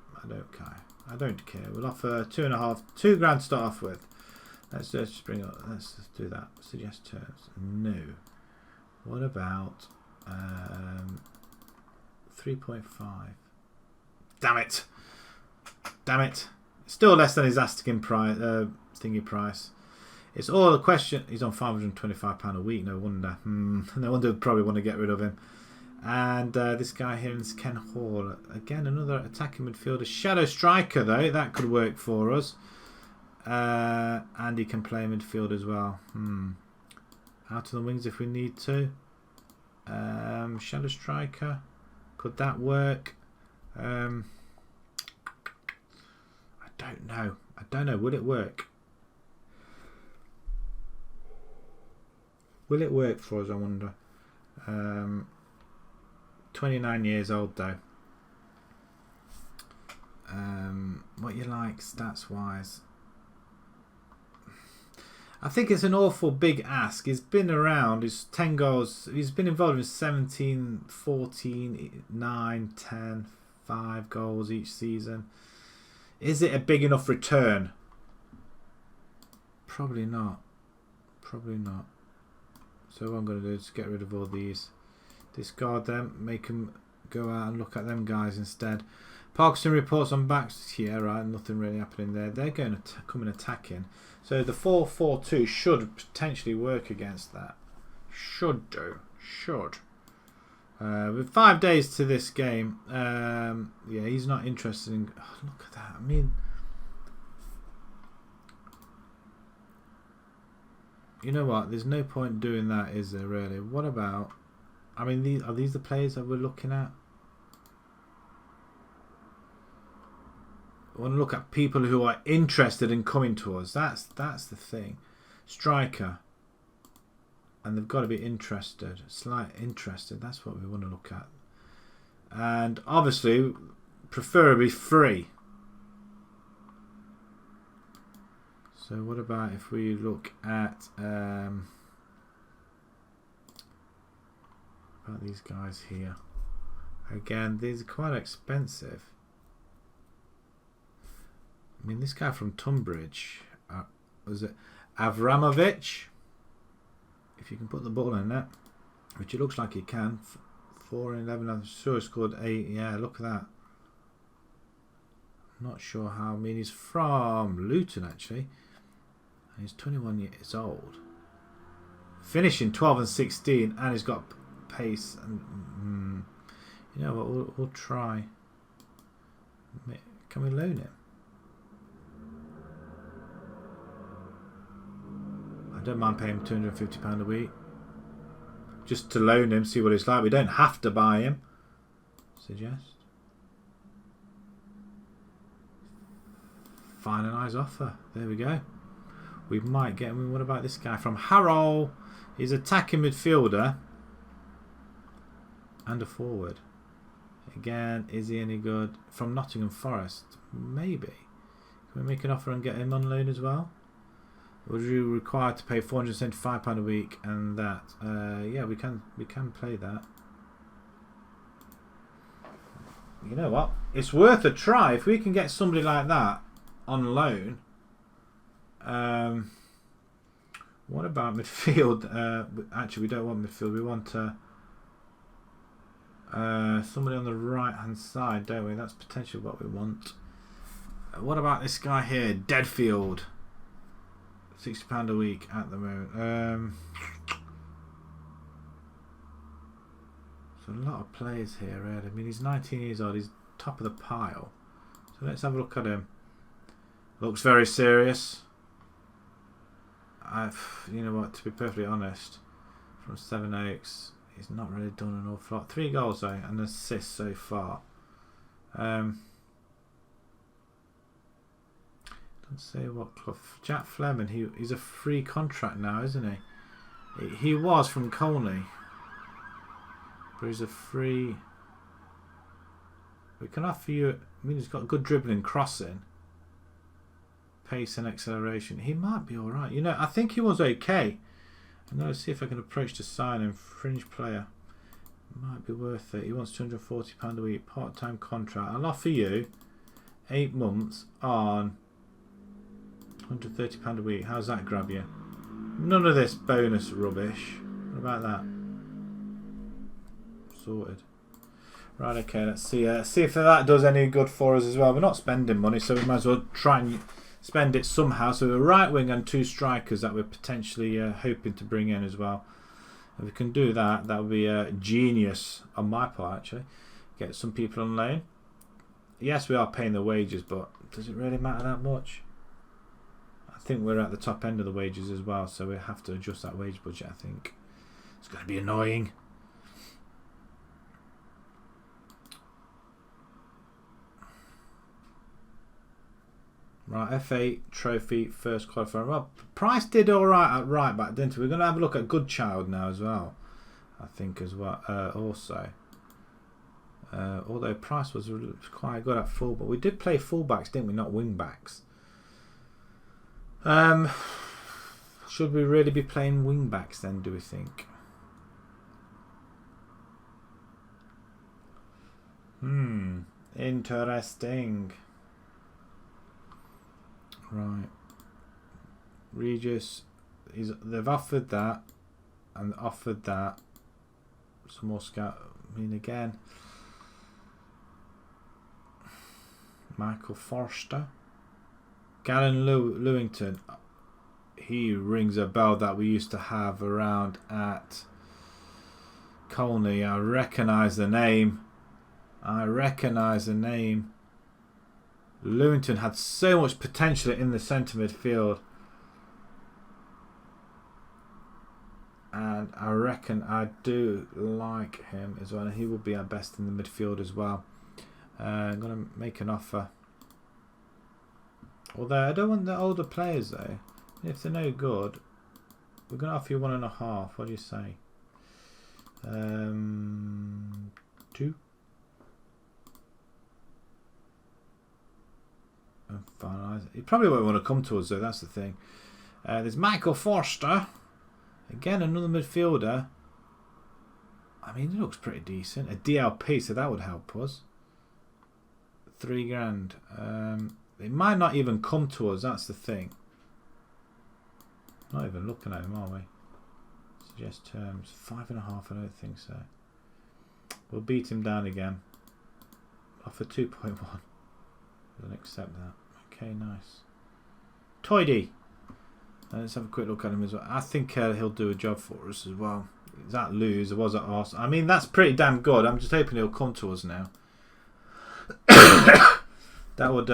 care. We'll offer £2,500 to start off with. Let's just bring up. Let's just do that. Suggest terms. No. What about 3.5? Damn it! Damn it! Still less than his asking price. Thingy price. It's all a question. He's on £525 a week. No wonder. No wonder. They'd probably want to get rid of him. And this guy here is Ken Hall. Again, another attacking midfielder. Shadow striker though. That could work for us. And he can play midfield as well. Out of the wings if we need to. Shadow striker. Could that work? I don't know. I don't know. Will it work? Will it work for us? I wonder. 29 years old though. What you like stats wise? I think it's an awful big ask. He's been around. He's 10 goals. He's been involved in 17, 14, 9, 10, 5 goals each season. Is it a big enough return? Probably not. Probably not. So what I'm going to do is get rid of all these. Discard them. Make them go out and look at them guys instead. Parkinson reports on backs. Yeah, right. Nothing really happening there. They're going to come and attacking. So the 4-4-2 should potentially work against that. Should do. Should. With 5 days to this game, yeah, he's not interested in... Oh, look at that. I mean... You know what? There's no point doing that, is there, really? What about... I mean, are these the players that we're looking at? I want to look at people who are interested in coming to us. That's the thing. Striker. And they've got to be interested. Slight interested. That's what we want to look at. And obviously, preferably free. So what about if we look at about these guys here? Again, these are quite expensive. I mean, this guy from Tunbridge, was it Avramovich? If you can put the ball in that, which it looks like he can. 4 and 11. I'm sure he scored 8. Yeah, look at that. Not sure how. I mean, he's from Luton actually. And he's 21 years old. Finishing 12 and 16, and he's got pace. And you know what? We'll try. Can we loan him? I don't mind paying him £250 a week. Just to loan him, see what it's like. We don't have to buy him. Suggest. Finalise offer. There we go. We might get him. What about this guy from Harrow? He's attacking midfielder. And a forward. Again, is he any good? From Nottingham Forest. Maybe. Can we make an offer and get him on loan as well? Would you require to pay £475 a week, and that? Yeah, we can play that. You know what? It's worth a try if we can get somebody like that on loan. What about midfield? Actually, we don't want midfield. We want somebody on the right hand side, don't we? That's potentially what we want. What about this guy here, Deadfield? £60 a week at the moment. So a lot of players here, really. I mean, he's 19 years old. He's top of the pile. So let's have a look at him. Looks very serious. You know what? To be perfectly honest, from Seven Oaks, he's not really done an awful lot. 3 goals though, and an assist so far. Say what club? Jack Fleming. He's a free contract now, isn't he? He was from Colney, but he's a free. We can offer you. I mean, he's got good dribbling, crossing, pace, and acceleration. He might be all right. You know, I think he was okay. I'm going to see if I can approach to sign him. Fringe player. Might be worth it. He wants £240 a week, part-time contract. I'll offer you 8 months on. £130 a week. How's that grab you? None of this bonus rubbish. What about that? Sorted. Right, okay, let's see if that does any good for us as well. We're not spending money, so we might as well try and spend it somehow. So a right wing and 2 strikers that we're potentially hoping to bring in as well. If we can do that, that would be a genius on my part, actually. Get some people on loan. Yes, we are paying the wages, but does it really matter that much? I think we're at the top end of the wages as well, so we have to adjust that wage budget, I think. It's going to be annoying. Right, FA Trophy first qualifier. Well, Price did alright at right back, didn't we? We're going to have a look at Goodchild now as well, I think, as well. Also. Although Price was quite good at full, but we did play fullbacks, didn't we? Not wing backs. Should we really be playing wing backs then, do we think? Interesting. Right. Regis, they've offered that and offered that. Some more scout. I mean, again. Michael Forster. Galen Lewington. He rings a bell that we used to have around at Colney. I recognise the name. Lewington had so much potential in the centre midfield. And I reckon I do like him as well. And he will be our best in the midfield as well. I'm going to make an offer. Although I don't want the older players though. If they're no good, we're going to offer you 1.5. What do you say? 2. He probably won't want to come to us though, that's the thing. There's Michael Forster. Again, another midfielder. I mean, he looks pretty decent. A DLP, so that would help us. 3 grand. They might not even come to us, that's the thing. Not even looking at him, are we? Suggest terms. 5.5, I don't think so. We'll beat him down again. Offer 2.1. Doesn't accept that. Okay, nice. Toydie. Let's have a quick look at him as well. I think he'll do a job for us as well. Is that lose? Or was that Arsenal? I mean, that's pretty damn good. I'm just hoping he'll come to us now. That would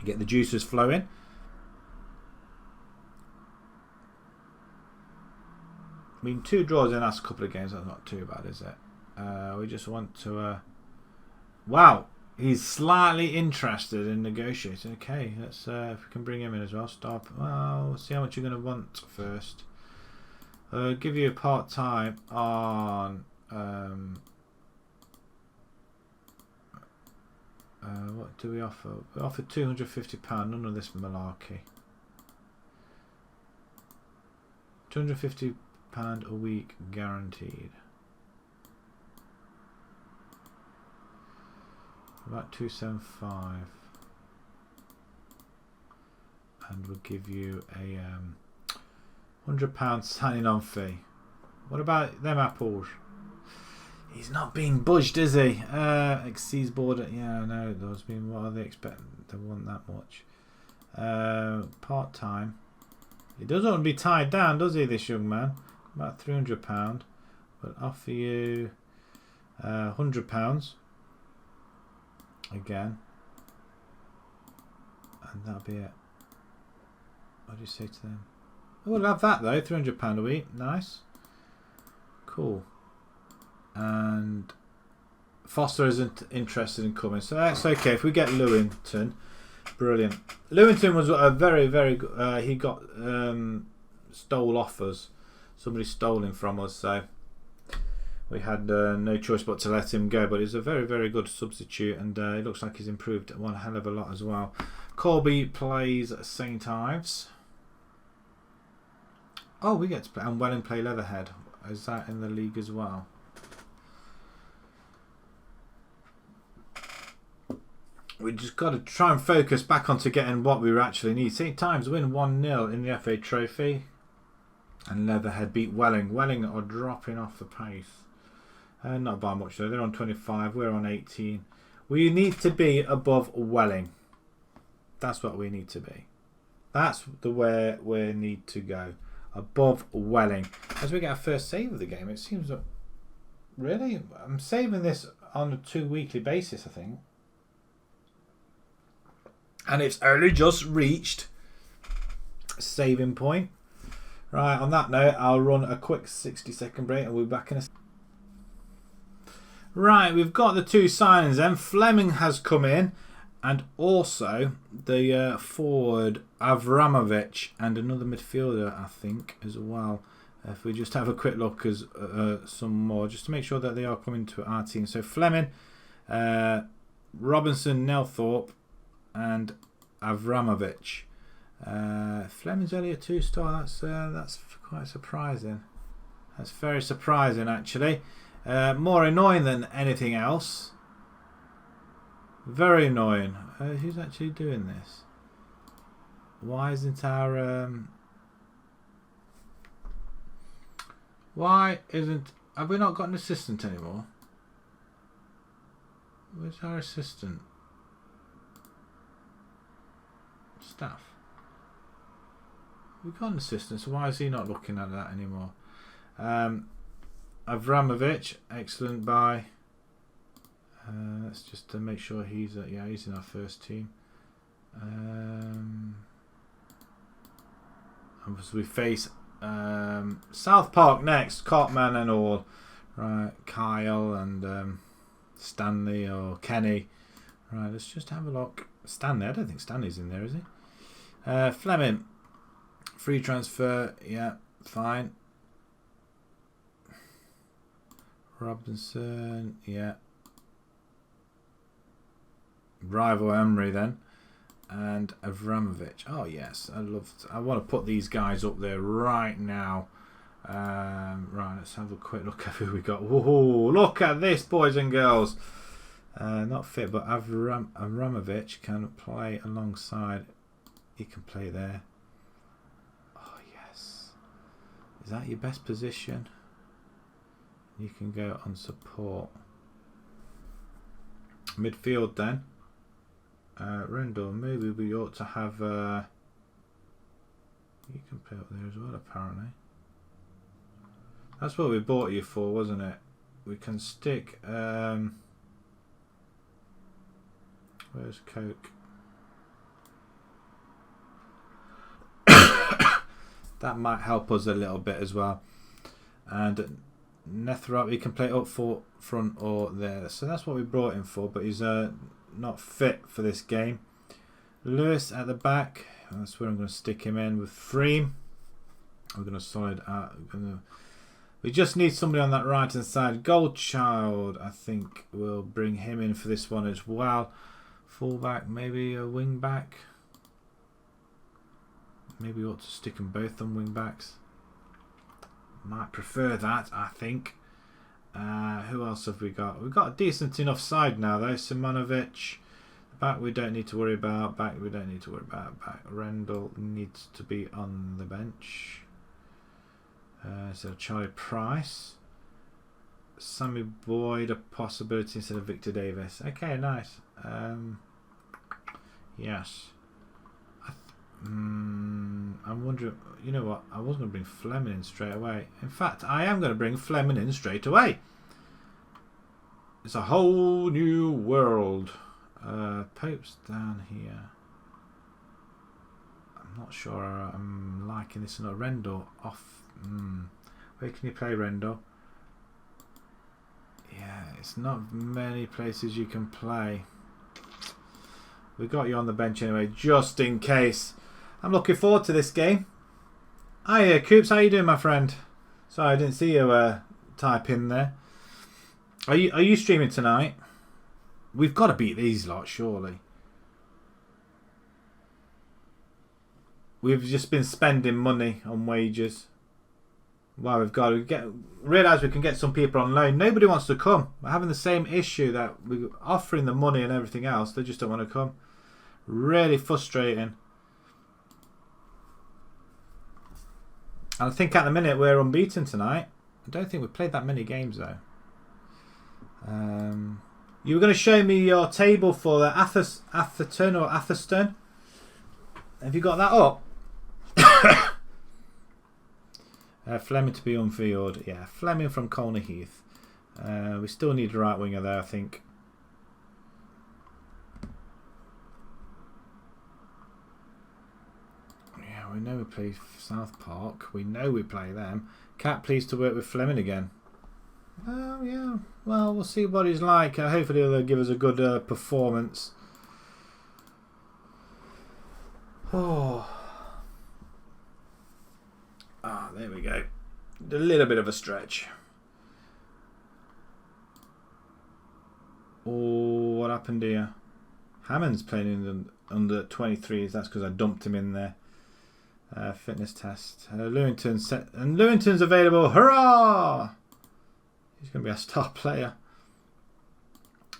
get the juices flowing. I mean, 2 draws in the last couple of games. That's not too bad, is it? We just want to... Wow! He's slightly interested in negotiating. Okay, let's if we can bring him in as well. Stop. Well, we'll see how much you're going to want first. Give you a part-time on... what do we offer? We offer £250. None of this malarkey. £250 a week guaranteed. About 275. And we'll give you a £100 signing on fee. What about them apples? He's not being budged, is he? Exceeds border. Yeah, I know those. What are they expecting? They want that much. Part time. He doesn't want to be tied down, does he? This young man. About £300. We'll offer you £100 again, and that'll be it. What do you say to them? Oh, we'll have that though. £300 a week. Nice. Cool. And Foster isn't interested in coming, so that's okay. If we get Lewington, brilliant. Lewington was a very, very good. He got stole offers. Somebody stole him from us, so we had no choice but to let him go. But he's a very, very good substitute, and it looks like he's improved one hell of a lot as well. Colby plays St Ives. Oh, we get to play. And Welling play Leatherhead. Is that in the league as well? we just got to try and focus back onto getting what we actually need. St Times win 1-0 in the FA Trophy. And Leatherhead beat Welling. Welling are dropping off the pace. Not by much though. They're on 25. We're on 18. We need to be above Welling. That's what we need to be. That's the way we need to go. Above Welling. As we get our first save of the game, it seems that... Really? I'm saving this on a 2-weekly basis, I think. And it's only just reached saving point. Right, on that note, I'll run a quick 60-second break and we'll be back in a... Right, we've got the 2 signings then. Fleming has come in, and also the forward Avramovic and another midfielder, I think, as well. If we just have a quick look as some more, just to make sure that they are coming to our team. So Fleming, Robinson, Nelthorpe, and Avramovic. Fleming's only a 2-star. That's quite surprising. That's very surprising, actually. More annoying than anything else. Very annoying. Who's actually doing this? Why isn't our why isn't... Have we not got an assistant anymore? Where's our assistant? Staff. We've got an assistant, so why is he not looking at that anymore? Avramovic, excellent buy. Let's just make sure he's he's in our first team. And as we face South Park next, Cartman and all. Right, Kyle and Stanley or Kenny. Right, let's just have a look. Stanley, I don't think Stanley's in there, is he? Fleming, free transfer, yeah, fine. Robinson, yeah. Rival Emery then, and Avramovic. Oh yes, I want to put these guys up there right now. Right, let's have a quick look at who we got. Whoa, look at this, boys and girls. Not fit, but Avramovic can play alongside. He can play there. Oh yes, is that your best position? You can go on support. Midfield then. Rendell, maybe we ought to have... you can play up there as well, apparently. That's what we bought you for, wasn't it? We can stick... where's Coke? That might help us a little bit as well. And Nethrop, he can play up for front or there. So that's what we brought him for, but he's not fit for this game. Lewis at the back. That's where I'm going to stick him in with Freem. We're going to solid out. We just need somebody on that right hand side. Goldchild, I think we'll bring him in for this one as well. Fullback, maybe a wing back. Maybe we ought to stick them both on wing backs. Might prefer that, I think. Who else have we got? We've got a decent enough side now, though. Simonovic. Back we don't need to worry about. Back we don't need to worry about. Back Rendell needs to be on the bench. So Charlie Price. Sammy Boyd, a possibility instead of Victor Davis. Okay, nice. Yes. I'm wondering, you know what, I was going to bring Fleming in straight away. In fact, I am going to bring Fleming in straight away. It's a whole new world. Pope's down here. I'm not sure I'm liking this or not. Rendell off. Where can you play Rendell? Yeah, it's not many places you can play. We got you on the bench anyway, just in case. I'm looking forward to this game. Hiya, Coops. How you doing, my friend? Sorry, I didn't see you type in there. Are you streaming tonight? We've got to beat these lot, surely. We've just been spending money on wages. Well, we've got to realise we can get some people on loan. Nobody wants to come. We're having the same issue that we're offering the money and everything else. They just don't want to come. Really frustrating. And I think at the minute we're unbeaten tonight. I don't think we've played that many games though. You were going to show me your table for the Atherton or Atherstone. Have you got that up? Fleming to be unfield. Yeah, Fleming from Colney Heath. We still need a right winger there, I think. Yeah, we know we play South Park. We know we play them. Cat pleased to work with Fleming again. Oh, yeah. Well, we'll see what he's like. Hopefully they'll give us a good performance. Oh. Ah, there we go. A little bit of a stretch. Oh, what happened here? Hammond's playing in the under 23s. That's because I dumped him in there. Fitness test. Lewington set, and Lewington's available. Hurrah! He's going to be a star player.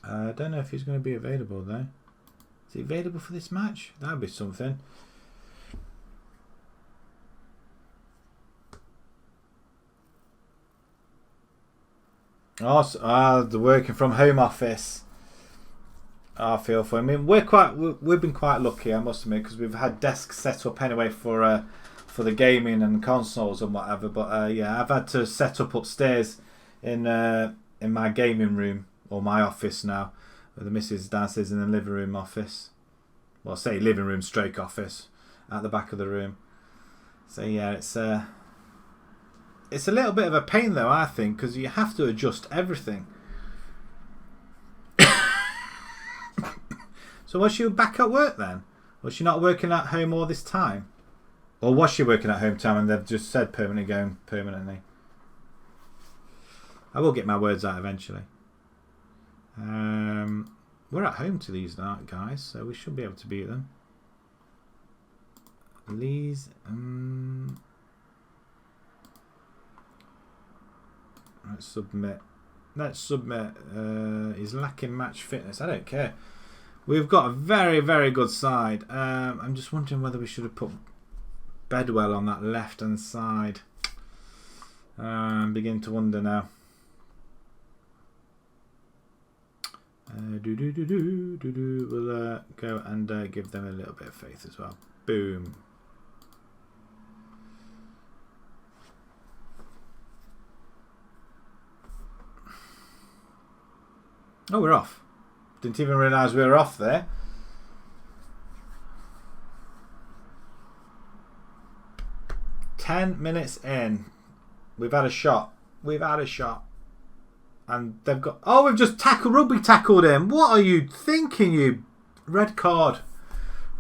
I don't know if he's going to be available though. Is he available for this match? That would be something. Oh, the working from home office. I feel for him. I mean, we've been quite lucky, I must admit, because we've had desks set up anyway for the gaming and consoles and whatever. But yeah, I've had to set up upstairs in my gaming room or my office now. The missus downstairs in the living room office. Well, say living room stroke office at the back of the room. So yeah, it's a little bit of a pain though, I think, because you have to adjust everything. So was she back at work then? Was she not working at home all this time? Or was she working at home time and they've just said permanently going permanently? I will get my words out eventually. We're at home to these guys, so we should be able to beat them. Lee's... Let's submit. Let's submit. He's lacking match fitness. I don't care. We've got a very, very good side. I'm just wondering whether we should have put Bedwell on that left-hand side. I'm beginning to wonder now. We'll go and give them a little bit of faith as well. Boom. Oh, we're off. Didn't even realise we were off there. "10 minutes in. We've had a shot. We've had a shot. And they've got... Oh, we've just rugby tackled him. What are you thinking, you... Red card.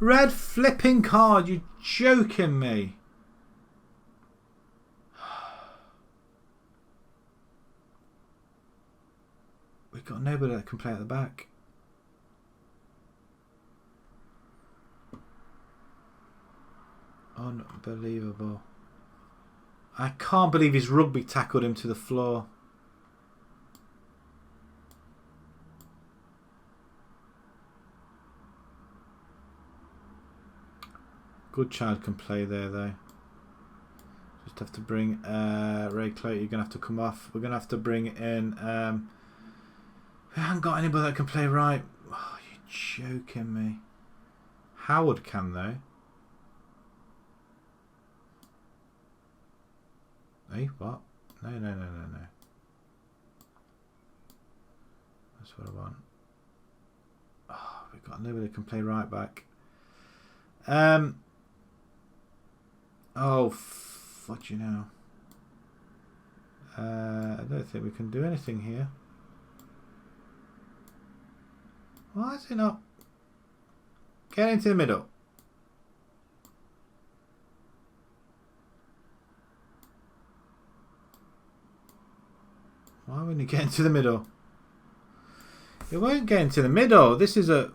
Red flipping card. You're joking me. We've got nobody that can play at the back. Unbelievable. I can't believe he's rugby tackled him to the floor. Good child can play there though. Just have to bring Ray Clote. You're gonna have to come off. We're gonna have to bring in we haven't got anybody that can play right. Oh, you're joking me. Howard can though. Hey, what? No. That's what I want. Oh, we've got nobody that can play right back. Oh, what you know? I don't think we can do anything here. Why is it not? Get into the middle. Why wouldn't it get into the middle? It won't get into the middle. This is a...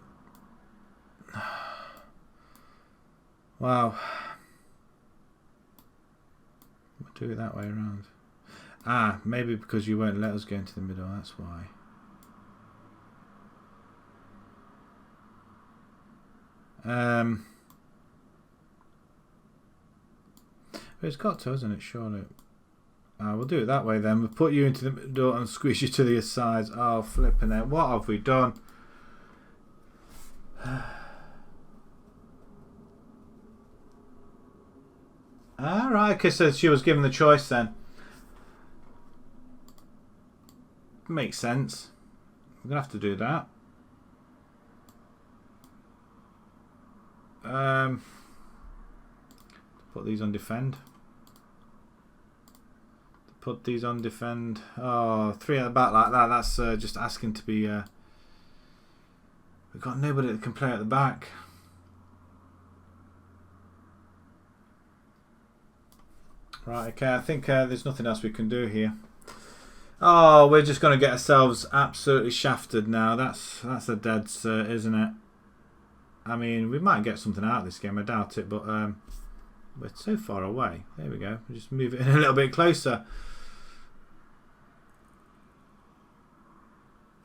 Wow. We'll do it that way around. Ah, maybe because you won't let us go into the middle, that's why. It's got to, hasn't it, surely? We'll do it that way then. We'll put you into the middle and squeeze you to the sides. Oh, flipping it. What have we done? Alright, okay, so she was given the choice then. Makes sense. We're going to have to do that. Put these on defend. Put these on defend. Oh, 3 at the back like that. That's just asking to be... we've got nobody that can play at the back. Right, okay. I think there's nothing else we can do here. Oh, we're just going to get ourselves absolutely shafted now. That's a dead cert, isn't it? I mean, we might get something out of this game. I doubt it, but we're so far away. There we go. We'll just move it in a little bit closer.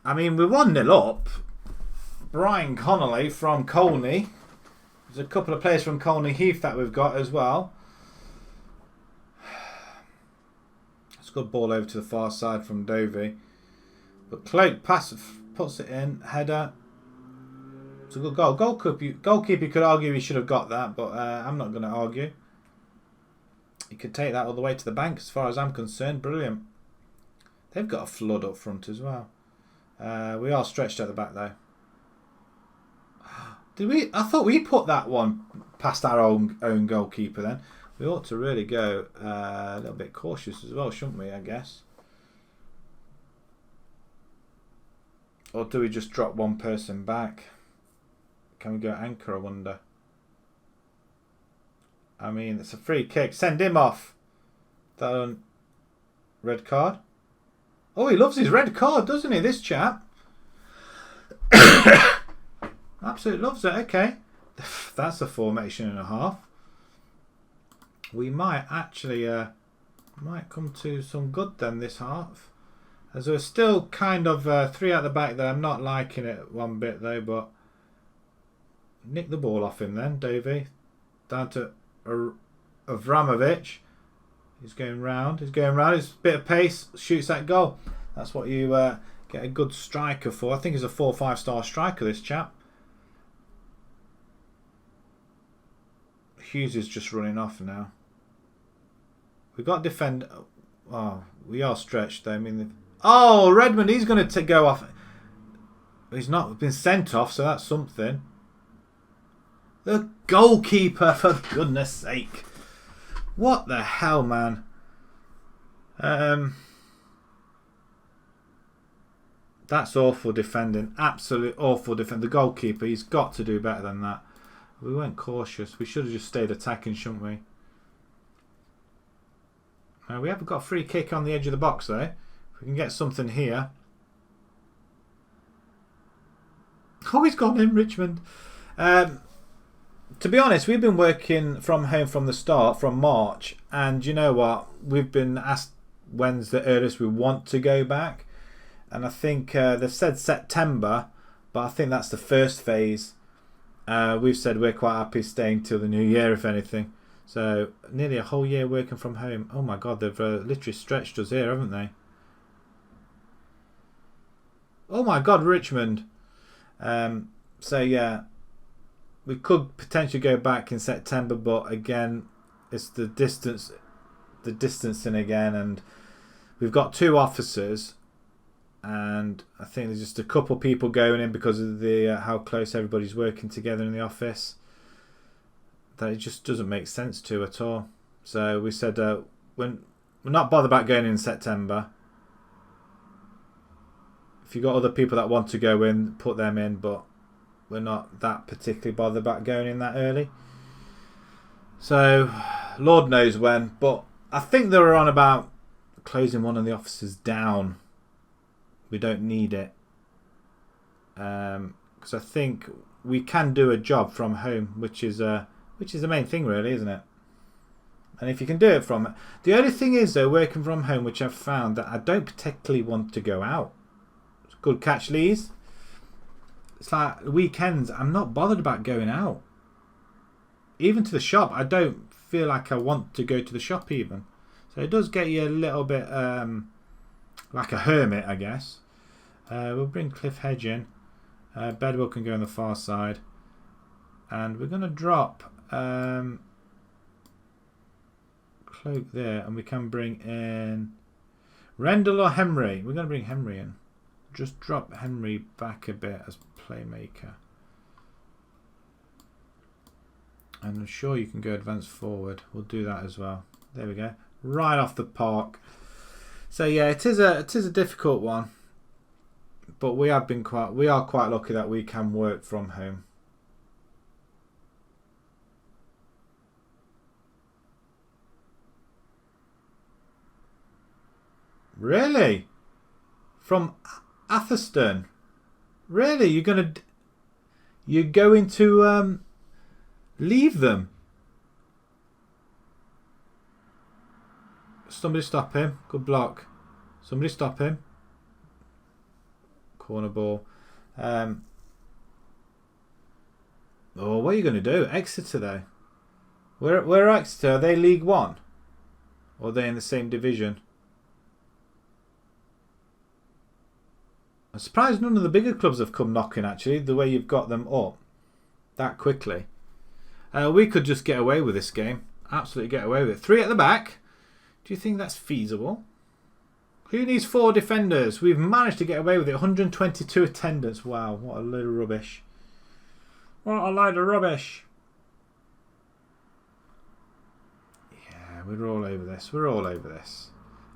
I mean, we're 1-0 up. Brian Connolly from Colney. There's a couple of players from Colney Heath that we've got as well. It's a good ball over to the far side from Dovey. But Cloak puts it in. Header. It's a good goal. Goalkeeper could argue he should have got that, but I'm not going to argue. He could take that all the way to the bank as far as I'm concerned. Brilliant. They've got a flood up front as well. We are stretched at the back though. Did we? I thought we put that one past our own goalkeeper then. We ought to really go a little bit cautious as well, shouldn't we, I guess? Or do we just drop one person back? Can we go anchor, I wonder? I mean, it's a free kick. Send him off. That red card. Oh, he loves his red card, doesn't he, this chap? Absolutely loves it. Okay. That's a formation and a half. We might actually might come to some good then this half. As we're still kind of 3 at the back there. I'm not liking it one bit though, but nick the ball off him then, Davey. Down to Avramovic. He's going round. He's going round. It's a bit of pace. Shoots that goal. That's what you get a good striker for. I think he's a 4 or 5 star striker, this chap. Hughes is just running off now. We've got defend. Oh, we are stretched though. I mean, oh, Redmond, he's going to go off. He's not been sent off, so that's something. The goalkeeper, for goodness sake. What the hell, man? That's awful defending. Absolute awful defending. The goalkeeper, he's got to do better than that. We weren't cautious. We should have just stayed attacking, shouldn't we? We haven't got a free kick on the edge of the box, though. If we can get something here. Oh, he's gone in, Richmond. To be honest, we've been working from home from the start, from March. And you know what? We've been asked when's the earliest we want to go back. And I think they've said September, but I think that's the first phase. We've said we're quite happy staying till the new year, if anything. So nearly a whole year working from home. Oh my God, they've literally stretched us here, haven't they? Oh my God, Richmond. So yeah, we could potentially go back in September, but again, it's the distancing again, and we've got 2 officers. And I think there's just a couple people going in because of the how close everybody's working together in the office. That it just doesn't make sense to at all. So we said we're not bothered about going in September. If you've got other people that want to go in, put them in, but we're not that particularly bothered about going in that early. So Lord knows when, but I think they were on about closing one of the offices down. We don't need it because I think we can do a job from home, which is the main thing, really, isn't it? And if you can do it from it. The only thing is, though, working from home, which I've found, that I don't particularly want to go out. Good catch, Lees. It's like weekends, I'm not bothered about going out. Even to the shop, I don't feel like I want to go to the shop even. So it does get you a little bit like a hermit, I guess. We'll bring Cliff Hedge in. Bedwell can go on the far side. And we're going to drop Cloak there, and we can bring in Rendell or Henry. We're going to bring Henry in. Just drop Henry back a bit as playmaker. And I'm sure you can go advance forward. We'll do that as well. There we go. Right off the park. So yeah, it is a difficult one. But we are quite lucky that we can work from home. Really? From Atherstone? Really? You're going to leave them? Somebody stop him. Good block. Somebody stop him. Corner ball. Oh, what are you going to do? Exeter though. Where are Exeter? Are they League One? Or are they in the same division? I'm surprised none of the bigger clubs have come knocking, actually, the way you've got them up that quickly. We could just get away with this game. Absolutely get away with it. 3 at the back. Do you think that's feasible? Who needs 4 defenders? We've managed to get away with it. 122 attendance. Wow, what a load of rubbish. What a load of rubbish. Yeah, we're all over this. We're all over this.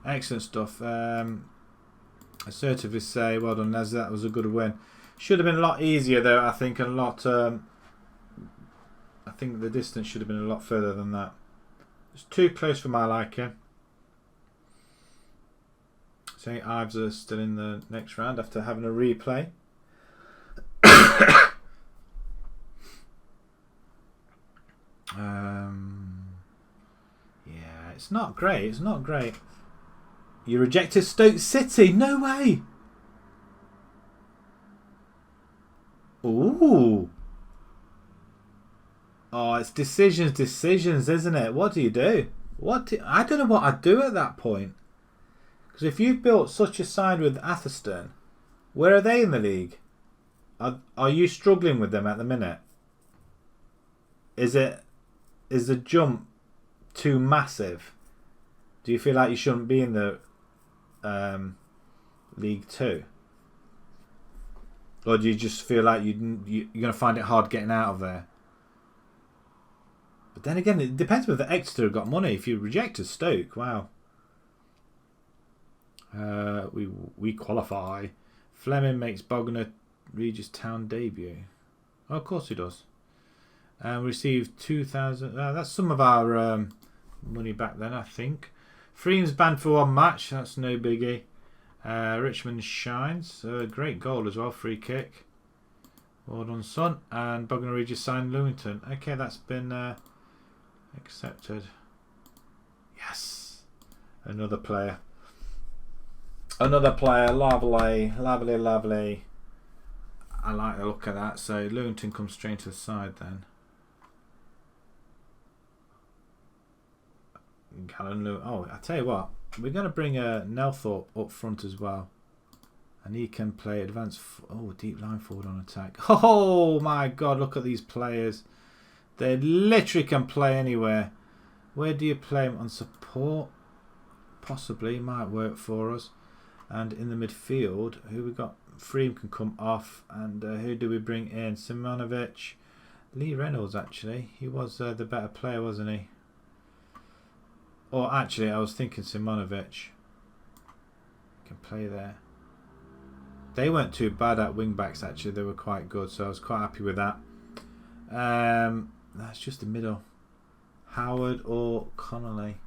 Excellent stuff. Assertively say, well done, Nez. That was a good win. Should have been a lot easier, though, I think, and a lot. I think the distance should have been a lot further than that. It's too close for my liking. St. Ives are still in the next round after having a replay. Yeah, it's not great. It's not great. You rejected Stoke City? No way! Ooh. Oh, it's decisions, isn't it? What do you do? I don't know what I'd do at that point. Because if you've built such a side with Atherstone, where are they in the league? Are you struggling with them at the minute? Is the jump too massive? Do you feel like you shouldn't be in the League 2? Or do you just feel like you're going to find it hard getting out of there? But then again, it depends whether Exeter have got money. If you rejected Stoke, wow. We qualify. Fleming makes Bognor Regis Town debut. Oh, of course he does. And we received 2,000. That's some of our money back then, I think. Freeman's banned for 1 match. That's no biggie. Richmond shines. Great goal as well. Free kick. Well done, son. And Bognor Regis signed Lewington. Okay, that's been accepted. Yes. Another player. Another player. Lovely. Lovely, lovely. I like the look of that. So Lewington comes straight to the side then. Oh, I tell you what, we're going to bring Nelthorpe up front as well, and he can play advanced. Oh, deep line forward on attack. Oh my God, look at these players. They literally can play anywhere. Where do you play them? On support? Possibly, might work for us. And in the midfield, who we got? Freem can come off, and who do we bring in? Simonovic, Lee Reynolds. Actually, he was the better player, wasn't he? Or actually, I was thinking Simonovic can play there. They weren't too bad at wing backs, actually. They were quite good, so I was quite happy with that. That's just the middle. Howard or Connolly.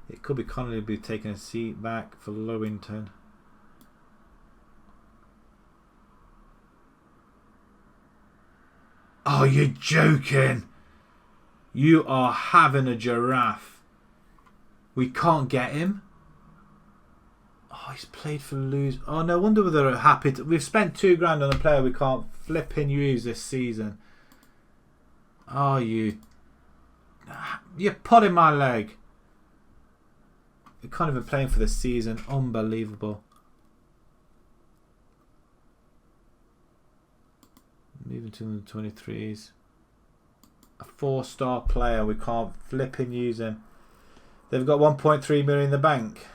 It could be Connolly be taking a seat back for Lewington. Oh, you're joking. You are having a giraffe. We can't get him. Oh, he's played for lose. Oh, no wonder they're happy. We've spent £2 grand on a player we can't flipping use this season. Oh, you're pulling my leg. We can't even play him for the season. Unbelievable. Moving to the 23s. A 4-star player. We can't flipping use him. They've got 1.3 million in the bank.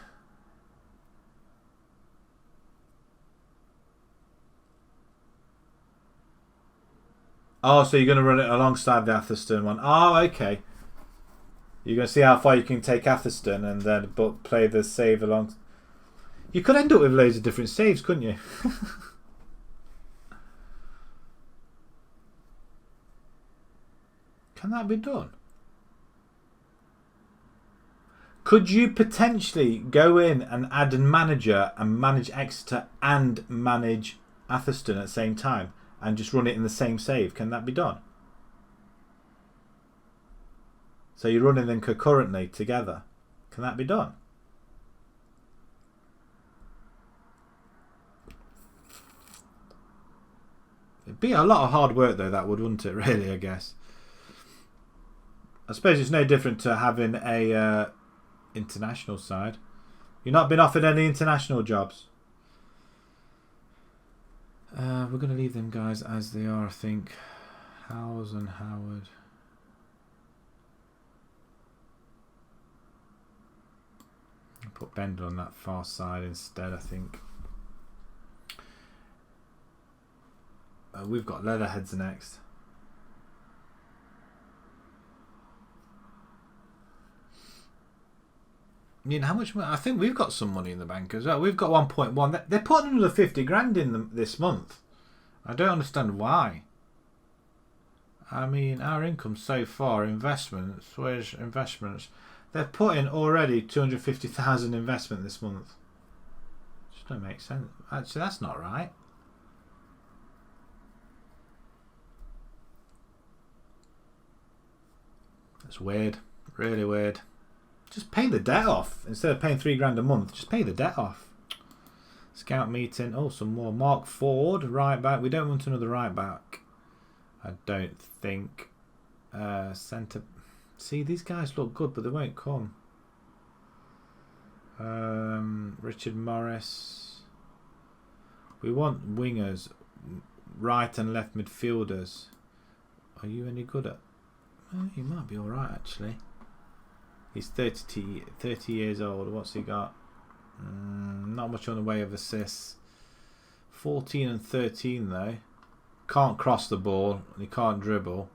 Oh, so you're going to run it alongside the Atherstone one. Oh, okay. You're going to see how far you can take Atherstone and then play the save along. You could end up with loads of different saves, couldn't you? Can that be done? Could you potentially go in and add a manager and manage Exeter and manage Atherstone at the same time and just run it in the same save? Can that be done? So you're running them concurrently together. Can that be done? It'd be a lot of hard work though, that would, wouldn't it, really, I guess. I suppose it's no different to having a international side. You've not been offered any international jobs. We're going to leave them guys as they are, I think. Howes and Howard. I'll put Bender on that far side instead, I think. We've got Leatherheads next. I mean, how much money? I think we've got some money in the bank as well. We've got 1.1. They're putting another 50 grand in them this month. I don't understand why. I mean, our income so far, investments, where's investments? They're putting already 250,000 investment this month. Just don't make sense. Actually, that's not right. That's weird. Really weird. Just pay the debt off. Instead of paying £3 grand a month, just pay the debt off. Scout meeting. Oh, some more. Mark Ford, right back. We don't want another right back. I don't think. Centre. See, these guys look good, but they won't come. Richard Morris. We want wingers. Right and left midfielders. Are you any good at... Well, you might be alright, actually. He's 30 years old. What's he got? Not much on the way of assists. 14 and 13 though. Can't cross the ball. And he can't dribble.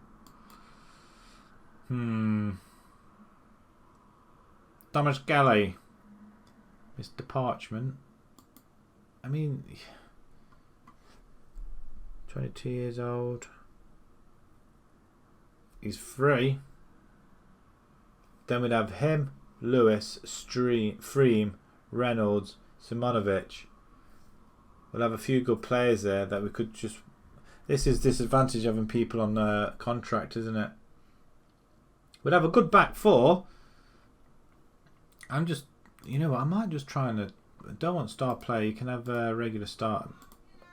Thomas Galley. Mr. Parchment. I mean... 22 years old. He's free. Then we'd have him, Lewis, Freem, Reynolds, Simonovic. We'll have a few good players there that we could just... This is disadvantage of having people on contract, isn't it? We'd have a good back four. I'm just... You know what? I might just try and... I don't want star player. You can have a regular start.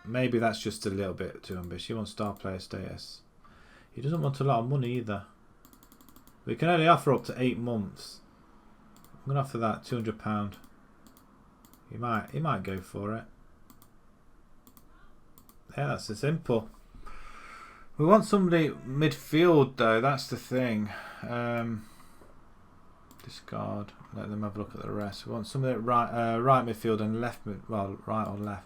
Maybe that's just a little bit too ambitious. You want star player status. He doesn't want a lot of money either. We can only offer up to 8 months. I'm gonna offer that £200. He might go for it. Yeah, that's as simple. We want somebody midfield though. That's the thing. Discard. Let them have a look at the rest. We want somebody at right midfield and left mid. Well, right or left.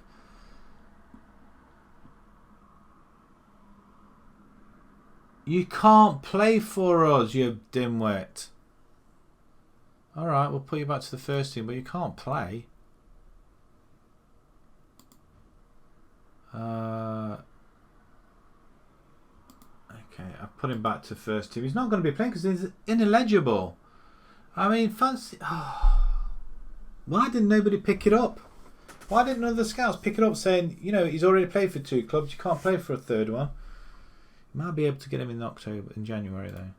You can't play for us, you dimwit. Alright, we'll put you back to the first team, but you can't play. Okay, I've put him back to first team. He's not going to be playing because he's ineligible. I mean, fancy... Oh. Why didn't nobody pick it up? Why didn't none of the scouts pick it up saying, you know, he's already played for 2 clubs, you can't play for a third one. You might be able to get him in January though.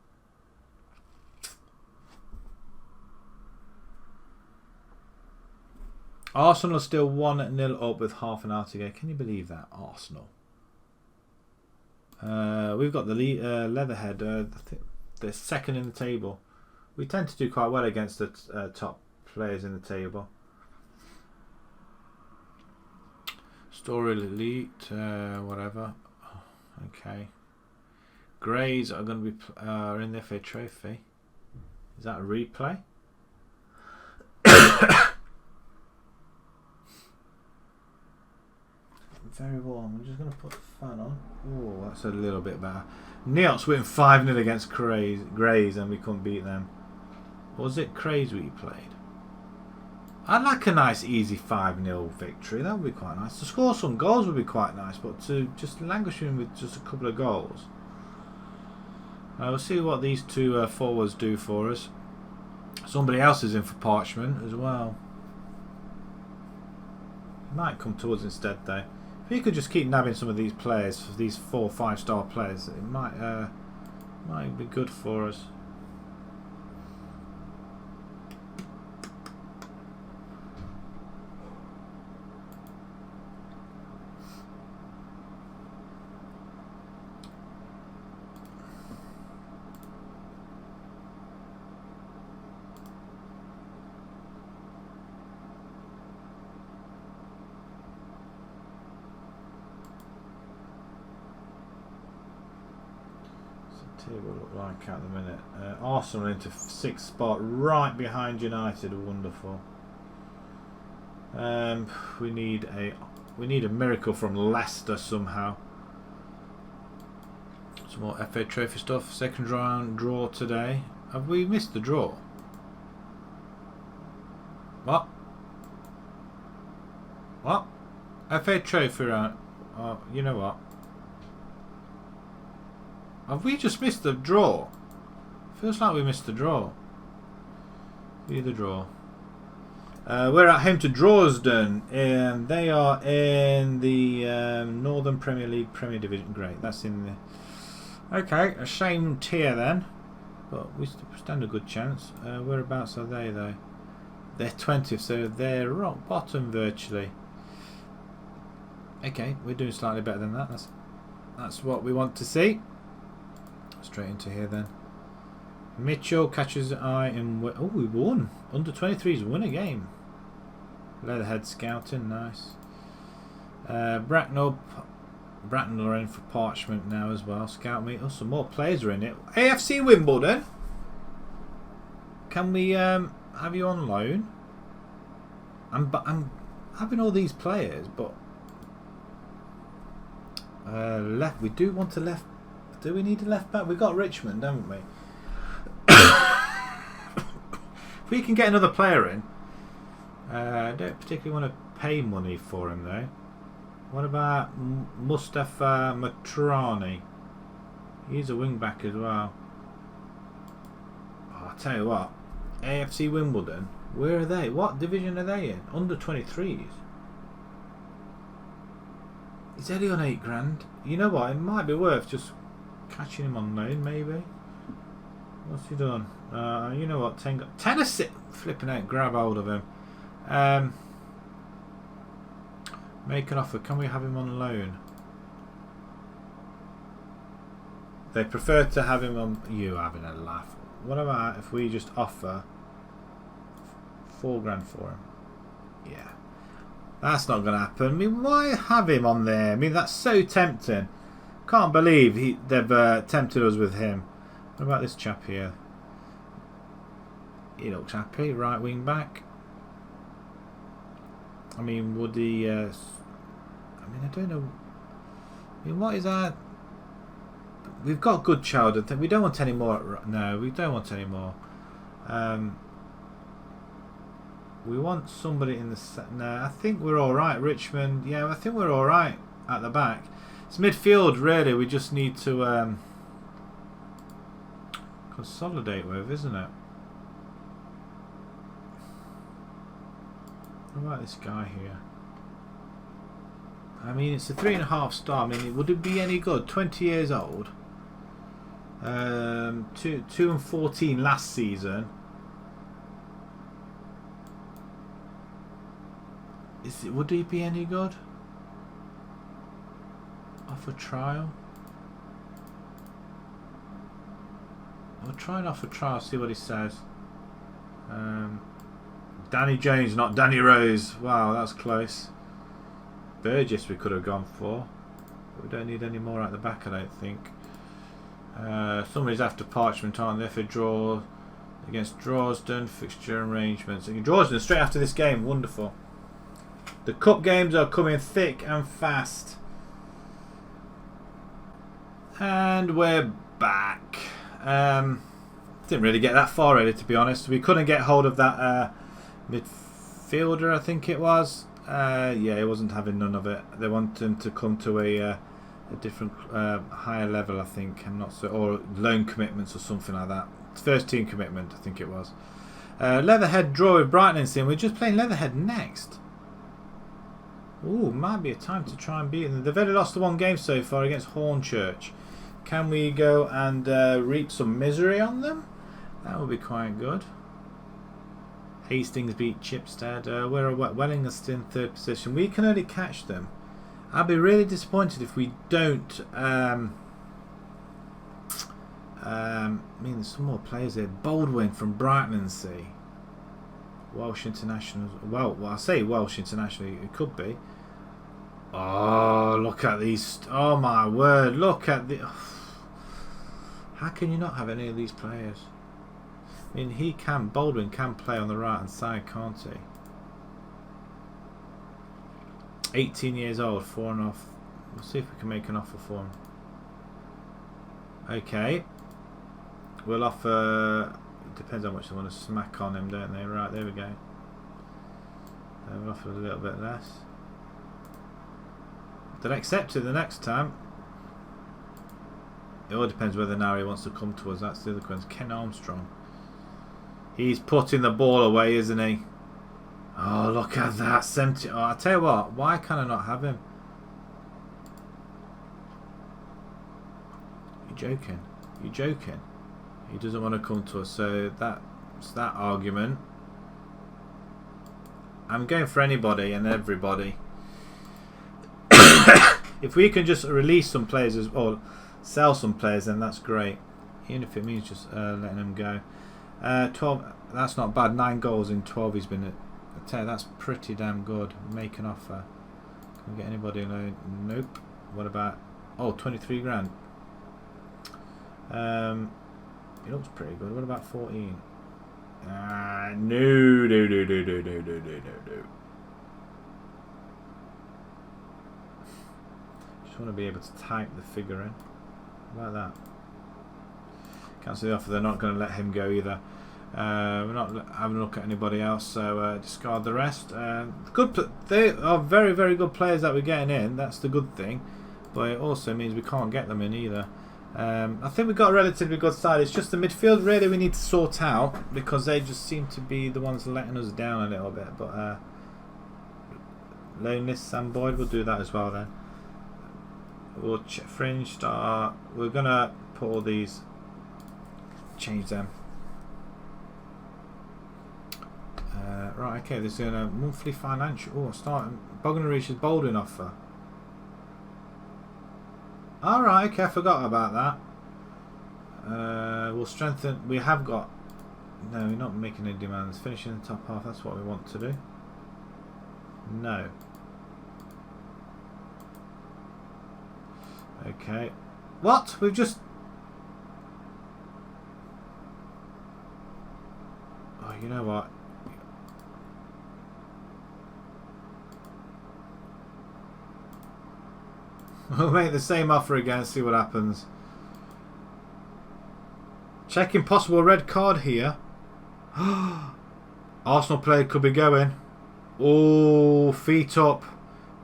Arsenal are still 1-0 up with half an hour to go. Can you believe that? Arsenal. We've got the Leatherhead. I think they're second in the table. We tend to do quite well against the top players in the table. Story Elite, whatever. Okay. Greys are going to be in the FA Trophy. Is that a replay? Very warm. I'm just going to put the fan on. Oh, that's a little bit better. Neots win 5-0 against Greys and we couldn't beat them. Or was it Craze we played? I'd like a nice easy 5-0 victory. That would be quite nice. To score some goals would be quite nice, but to just languish in with just a couple of goals. We'll see what these two forwards do for us. Somebody else is in for Parchment as well. He might come towards instead though. If he could just keep nabbing some of these players, these 4 5-star players, it might be good for us. Table look like at the minute. Arsenal into 6th spot, right behind United. Wonderful. We need a miracle from Leicester somehow. Some more FA Trophy stuff. Second round draw today. Have we missed the draw? What? What? FA Trophy round. Oh, you know what? Have we just missed the draw? Feels like we missed the draw. Be the draw. We're at home to Drawsden, and they are in the Northern Premier League Premier Division. Great, that's in the. Okay, a shame tier then, but we stand a good chance. Whereabouts are they though? They're 20th, so they're rock bottom virtually. Okay, we're doing slightly better than that. That's what we want to see. Straight into here then. Mitchell catches the eye and oh, we won. Under 23s won a game. Leatherhead scouting, nice. Bracknell are in for Parchment now as well. Scout meet. Oh, some more players are in it. AFC Wimbledon. Can we have you on loan? I'm having all these players, but left. We do want a left. Do we need a left back? We've got Richmond, haven't we? If we can get another player in. I don't particularly want to pay money for him though. What about Mustafa Matrani? He's a wing back as well. Oh, I'll tell you what. AFC Wimbledon. Where are they? What division are they in? Under 23s. He's only on 8 grand. You know what? It might be worth just catching him on loan, maybe. What's he done? You know what? 10 assists. Flipping out. Grab hold of him. Make an offer. Can we have him on loan? They prefer to have him on. You having a laugh. What about if we just offer 4 grand for him? Yeah. That's not going to happen. I mean, why have him on there? I mean, that's so tempting. Can't believe they've tempted us with him. What about this chap here? He looks happy. Right wing back. I mean, would he... I mean, I don't know. I mean, what is that? We've got good child. We don't want any more. No, we don't want any more. We want somebody in the... No, I think we're alright. Richmond. Yeah, I think we're alright at the back. It's midfield, really. We just need to consolidate with, isn't it? What about this guy here? I mean, it's a 3.5 star. I mean, would it be any good? 20 years old. 2 and 14 last season. Would he be any good? Offer trial. I'll try and offer trial. See what he says. Danny Jones, not Danny Rose. Wow, that's close. Burgess we could have gone for. But we don't need any more at the back, I don't think. Somebody's after Parchment, aren't they? For draw against Drorsden, fixture arrangements. Drorsden straight after this game. Wonderful. The cup games are coming thick and fast. And we're back. Didn't really get that far really, to be honest. We couldn't get hold of that midfielder, I think it was. Yeah, he wasn't having none of it. They want him to come to a different higher level, I think. I'm not so, or loan commitments or something like that. First team commitment, I think it was. Leatherhead draw with Brighton and Sin. We're just playing Leatherhead next. Ooh, might be a time to try and beat them. They've only lost the one game so far against Hornchurch. Can we go and reap some misery on them? That would be quite good. Hastings beat Chipstead. We're at Wellingham in third position. We can only catch them. I'd be really disappointed if we don't. I mean, there's some more players here. Baldwin from Brighton and Sea. Welsh International. Well, I say Welsh International. It could be. Oh, look at these. Oh, my word. Look at the. How can you not have any of these players? I mean, Baldwin can play on the right hand side, can't he? 18 years old, 4.5. We'll see if we can make an offer for him. Okay. We'll offer. Depends how much they want to smack on him, don't they? Right, there we go. We'll offer a little bit less. They'll accept it the next time. It all depends whether now he wants to come to us. That's the other question. Ken Armstrong. He's putting the ball away, isn't he? Oh, look at that. 70. Oh, I tell you what. Why can I not have him? You're joking. You're joking. He doesn't want to come to us. So that's that argument. I'm going for anybody and everybody. If we can just release some players or sell some players, then that's great. Even if it means just letting them go. 12. That's not bad. 9 goals in 12 he's been at. I tell you, that's pretty damn good. Make an offer. Can we get anybody alone? Nope. What about? Oh, 23 grand. It looks pretty good. What about 14? No. Just want to be able to type the figure in. How about that? Cancel the offer. They're not going to let him go either. We're not having a look at anybody else, so discard the rest. They are very, very good players that we're getting in. That's the good thing, but it also means we can't get them in either. I think we've got a relatively good side. It's just the midfield really we need to sort out, because they just seem to be the ones letting us down a little bit. But Loneless Sam Boyd, we'll do that as well then. We'll fringe star. We're gonna put all these, change them. Right, okay, there's a monthly financial. Oh, starting Bognor Regis Baldwin offer. Alright, okay, I forgot about that. We'll strengthen. We have got. No, we're not making any demands. Finishing the top half, that's what we want to do. No. Okay. What? We've just. Oh, you know what? We'll make the same offer again, see what happens. Checking possible red card here. Arsenal player could be going. Oh, feet up.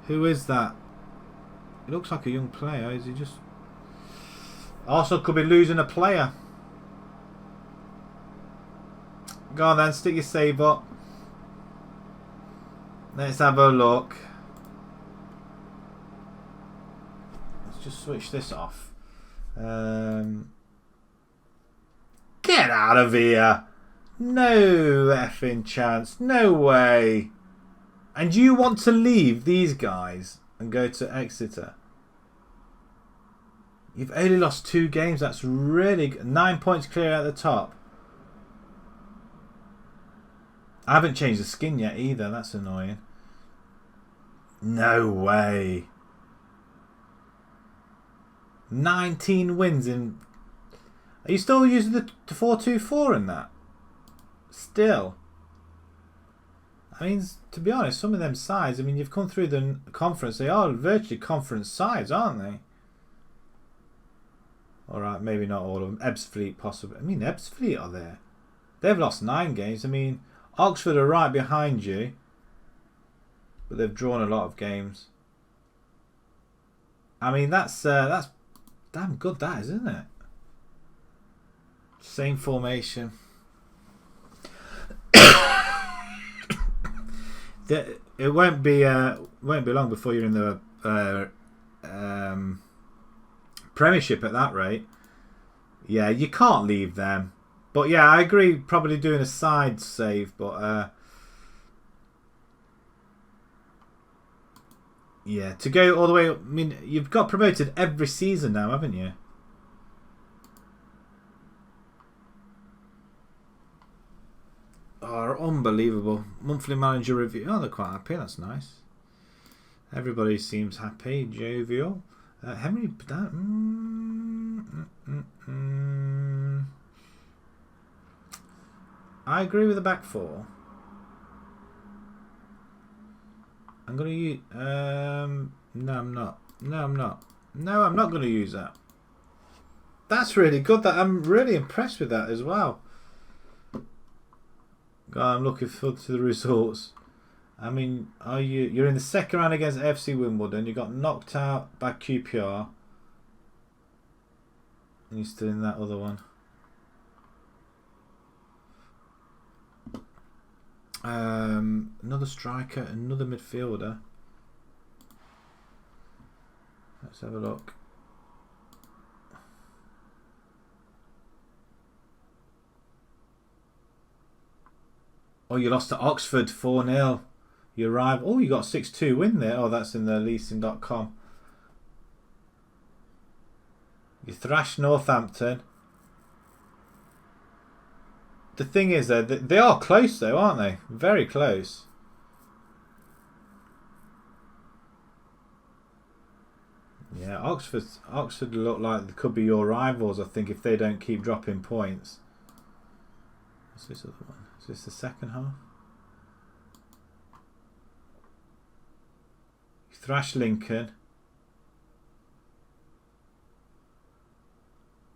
Who is that? He looks like a young player. Is he just... Arsenal could be losing a player. Go on then, stick your save up. Let's have a look. Just switch this off. Get out of here. No effing chance. No way. And you want to leave these guys and go to Exeter? You've only lost 2 games. That's really good. 9 points clear at the top. I haven't changed the skin yet either. That's annoying. No way. 19 wins in... Are you still using the 4-2-4 in that? Still. I mean, to be honest, some of them sides, I mean, you've come through the conference. They are virtually conference sides, aren't they? Alright, maybe not all of them. Ebbsfleet, possibly. I mean, Ebbsfleet are there. They've lost 9 games. I mean, Oxford are right behind you. But they've drawn a lot of games. I mean, that's damn good, that is, isn't it? Same formation. It won't be long before you're in the Premiership at that rate. Yeah, you can't leave them. But yeah, I agree. Probably doing a side save, but yeah, to go all the way. I mean, you've got promoted every season now, haven't you? Oh, unbelievable. Monthly manager review. Oh, they're quite happy. That's nice. Everybody seems happy. Jovial. Henry. I agree with the back 4. I'm going to use... no, I'm not. No, I'm not. No, I'm not going to use that. That's really good. That I'm really impressed with that as well. God, I'm looking forward to the results. I mean, you're in the second round against FC Wimbledon. You got knocked out by QPR. And you're still in that other one. Another striker, another midfielder. Let's have a look. Oh, you lost to Oxford 4-0. You arrive. Oh, you got a 6-2 win there. Oh, that's in the leasing.com. You thrashed Northampton. The thing is, though, they are close, though, aren't they? Very close. Yeah, Oxford look like they could be your rivals, I think, if they don't keep dropping points. What's this other one? Is this the second half? You thrashed Lincoln.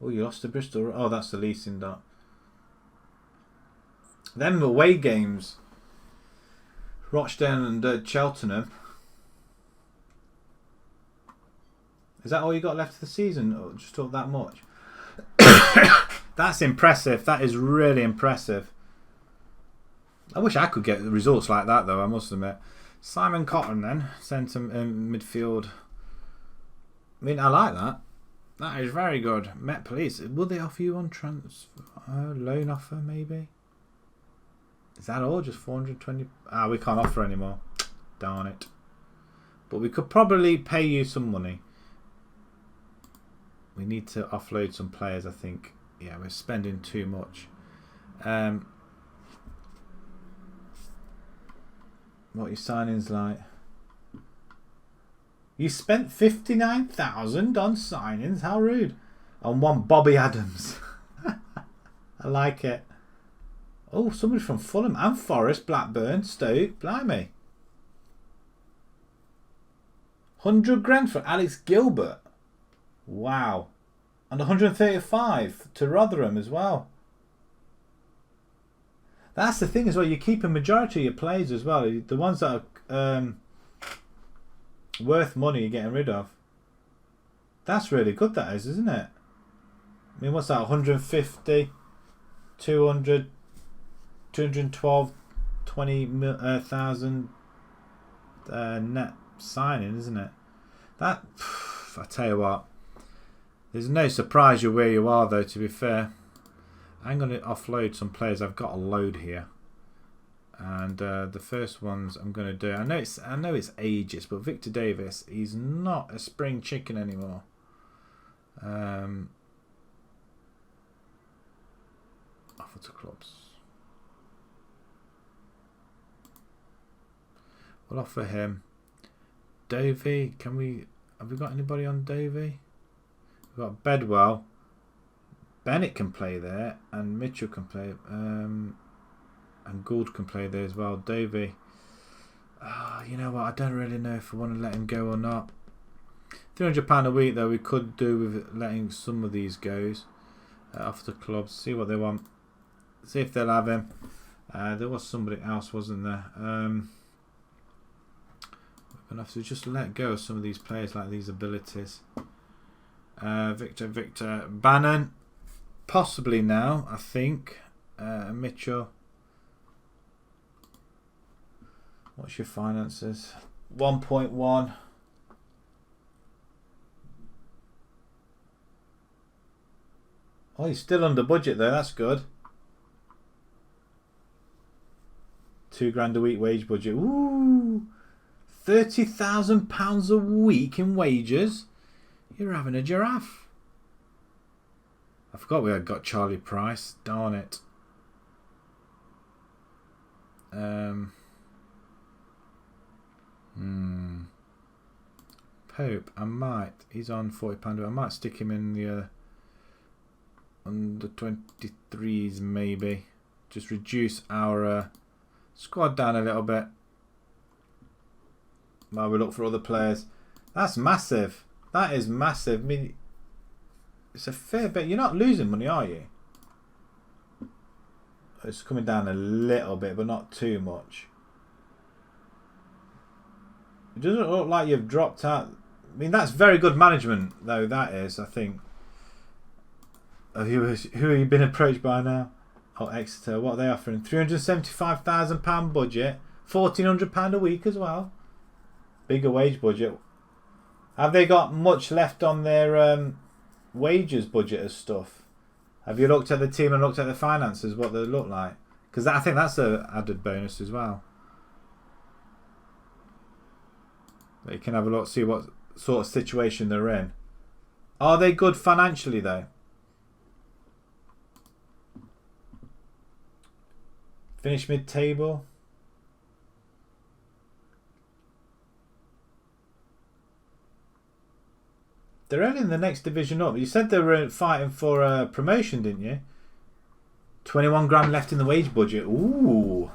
Oh, you lost to Bristol. Oh, that's the leasing dot. Them away games. Rochdale and Cheltenham. Is that all you got left of the season? Or just talk that much? That's impressive. That is really impressive. I wish I could get results like that, though, I must admit. Simon Cotton, then. Centre midfield. I mean, I like that. That is very good. Met Police. Will they offer you on transfer? Loan offer, maybe? Is that all? Just 420? Ah, we can't offer anymore. Darn it. But we could probably pay you some money. We need to offload some players, I think. Yeah, we're spending too much. What are your signings like? You spent 59,000 on signings. How rude. On one Bobby Adams. I like it. Oh, somebody from Fulham and Forest, Blackburn, Stoke. Blimey. 100 grand for Alex Gilbert. Wow. And 135 to Rotherham as well. That's the thing as well. You keep a majority of your players as well. The ones that are worth money you're getting rid of. That's really good, that is, isn't it? I mean, what's that? 150, 200, 212, 20,000 net signing, isn't it? That, I tell you what. There's no surprise you're where you are, though, to be fair. I'm going to offload some players. I've got a load here. And the first ones I'm going to do, I know it's ages, but Victor Davis, he's not a spring chicken anymore. Offer to clubs. We'll offer him. Dovey, have we got anybody on Dovey? We've got Bedwell. Bennett can play there, and Mitchell can play, and Gould can play there as well. Dovey. You know what? I don't really know if I want to let him go or not. £300 a week though we could do with letting some of these goes off the clubs. See what they want. See if they'll have him. There was somebody else, wasn't there? We're gonna have to just let go of some of these players, like these abilities. Victor Bannon, possibly now. I think Mitchell. What's your finances? 1.1. Oh, he's still under budget though. That's good. £2 a week wage budget. Ooh, £30,000 a week in wages. You're having a giraffe. I forgot we had got Charlie Price. Darn it. Pope. I might. He's on £40. I might stick him in the under 23s maybe. Just reduce our squad down a little bit while we look for other players. That's massive. That is massive. I mean, it's a fair bit. You're not losing money, are you? It's coming down a little bit, but not too much. It doesn't look like you've dropped out. I mean, that's very good management, though. That is, I think. Who have you been approached by now? Oh, Exeter. What are they offering? £375,000 budget. £1,400 a week as well. Bigger wage budget. Have they got much left on their wages budget as stuff? Have you looked at the team and looked at the finances, what they look like? Because I think that's an added bonus as well. You can have a look, see what sort of situation they're in. Are they good financially though? Finish mid-table. They're only in the next division up. You said they were fighting for promotion, didn't you? 21 grand left in the wage budget. Ooh.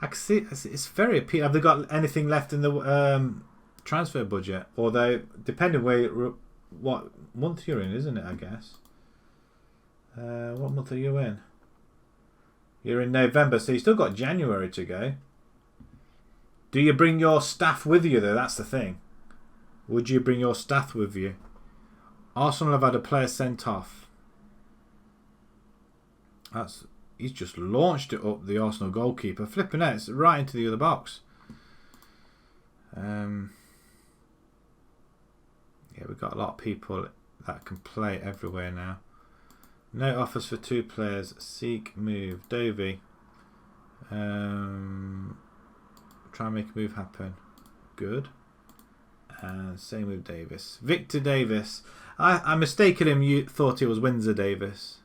I can see it's very appealing. Have they got anything left in the transfer budget? Although, depending what month you're in, isn't it, I guess? What month are you in? You're in November, so you've still got January to go. Do you bring your staff with you, though? That's the thing. Would you bring your staff with you? Arsenal have had a player sent off. He's just launched it up, the Arsenal goalkeeper. Flipping it, it's right into the other box. Yeah, we've got a lot of people that can play everywhere now. No offers for 2 players. Seek move. Dovey. Try and make a move happen. Good. And same with Davis. Victor Davis. I mistaken him. You thought it was Windsor Davis.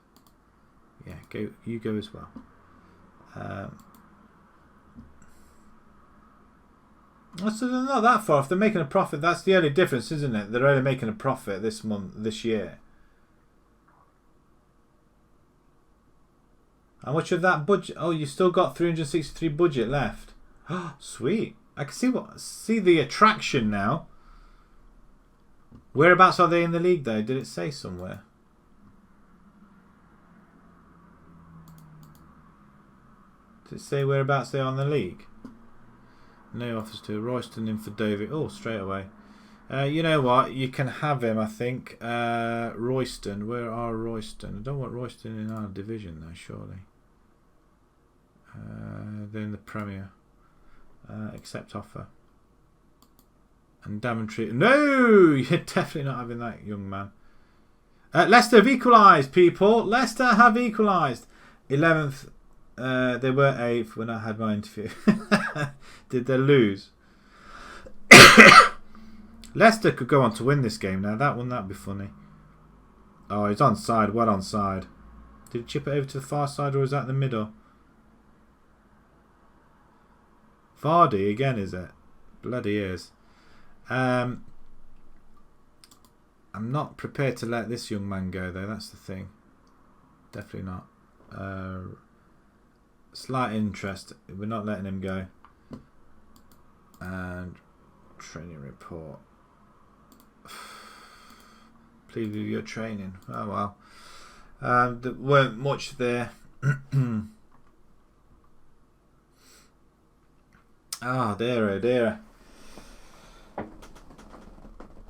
Yeah, go. You go as well. So they're not that far off. They're making a profit. That's the only difference, isn't it? They're only making a profit this month, this year. How much of that budget? Oh, you still got 363 budget left. Oh, sweet. I can see the attraction now. Whereabouts are they in the league though? Did it say somewhere? Did it say whereabouts they are in the league? No offers to Royston in for David. Oh, straight away. You know what? You can have him, I think. Royston. Where are Royston? I don't want Royston in our division though, surely. They're in the Premier. Accept offer. And Daventry. No! You're definitely not having that, young man. Leicester have equalised, people. Leicester have equalised. 11th They were 8th when I had my interview. Did they lose? Leicester could go on to win this game now. That wouldn't that be funny? Oh, he's onside. Well onside. Did he chip it over to the far side or is that the middle? Vardy again, is it? Bloody is. I'm not prepared to let this young man go though. That's the thing. Definitely not. Slight interest. We're not letting him go. And training report. Please do your training. Oh well. There weren't much there. Oh dear, oh dear.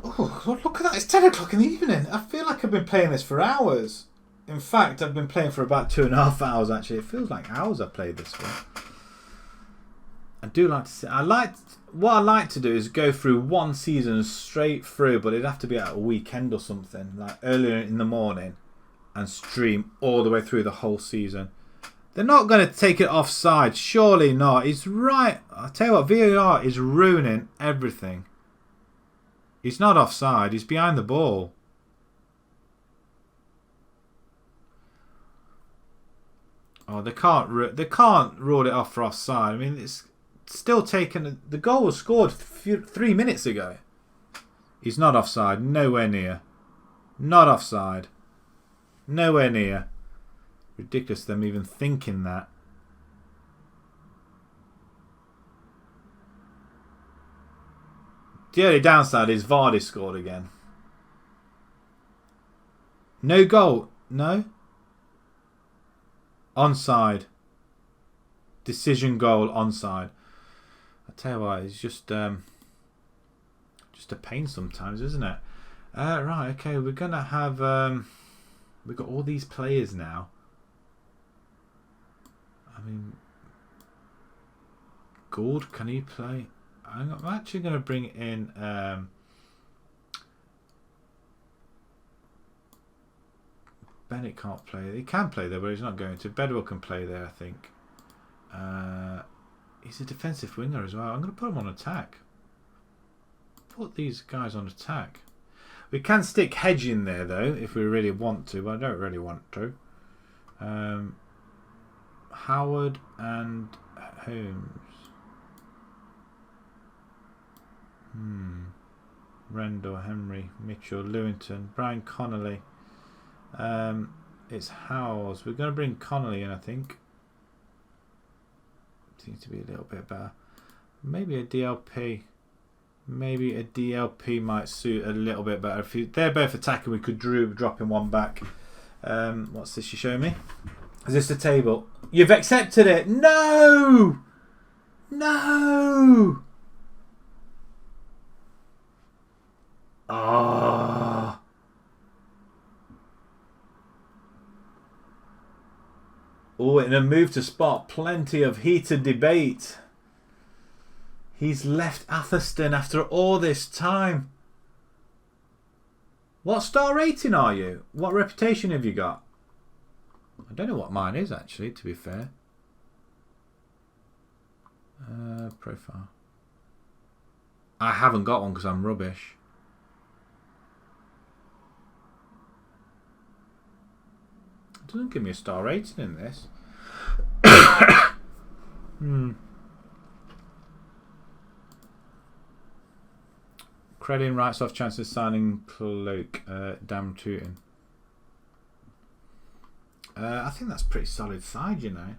Oh, look at that. It's 10 o'clock in the evening. I feel like I've been playing this for hours. In fact, I've been playing for about 2.5 hours actually. It feels like hours I've played this one. I do like to see. What I like to do is go through one season straight through, but it'd have to be at a weekend or something, like earlier in the morning, and stream all the way through the whole season. They're not going to take it offside. Surely not. He's right. I'll tell you what, VAR is ruining everything. He's not offside. He's behind the ball. Oh, they can't rule it off for offside. I mean, it's still taken. The goal was scored 3 minutes ago. He's not offside. Nowhere near. Not offside. Nowhere near. Ridiculous them even thinking that. The only downside is Vardy scored again. No goal. No. Onside. Decision goal onside. I tell you what, it's just a pain sometimes, isn't it? Right, okay, we're gonna have we've got all these players now. I mean, Gould, can he play? I'm actually going to bring in Bennett can't play. He can play there, but he's not going to. Bedwell can play there, I think. He's a defensive winger as well. I'm going to put him on attack. Put these guys on attack. We can stick Hedge in there, though, if we really want to, but I don't really want to. Howard and Holmes. Rendell, Henry, Mitchell, Lewington, Brian Connolly. It's Howells. We're going to bring Connolly in, I think. Seems to be a little bit better. Maybe a DLP. Maybe a DLP might suit a little bit better. If they're both attacking, we could drop in one back. What's this you show me? Is this the table? You've accepted it. No! No! Ah. Oh, in a move to spot plenty of heated debate. He's left Atherstone after all this time. What star rating are you? What reputation have you got? I don't know what mine is, actually, to be fair. Profile. I haven't got one because I'm rubbish. It doesn't give me a star rating in this. Crediting writes off chances signing Cloak. Damn tooting. I think that's a pretty solid side, you know.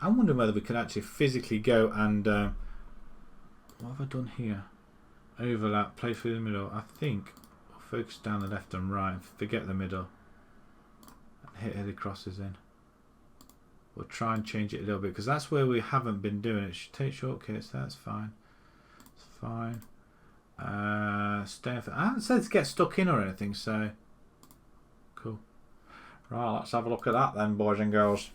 I'm wondering whether we could actually physically go and what have I done here? Overlap, play through the middle. I think we'll focus down the left and right and forget the middle and hit the crosses in. We'll try and change it a little bit because that's where we haven't been doing it. Should take shortcuts, that's fine. It's fine. Stay for, I haven't said to get stuck in or anything, so cool. Right, let's have a look at that then, boys and girls.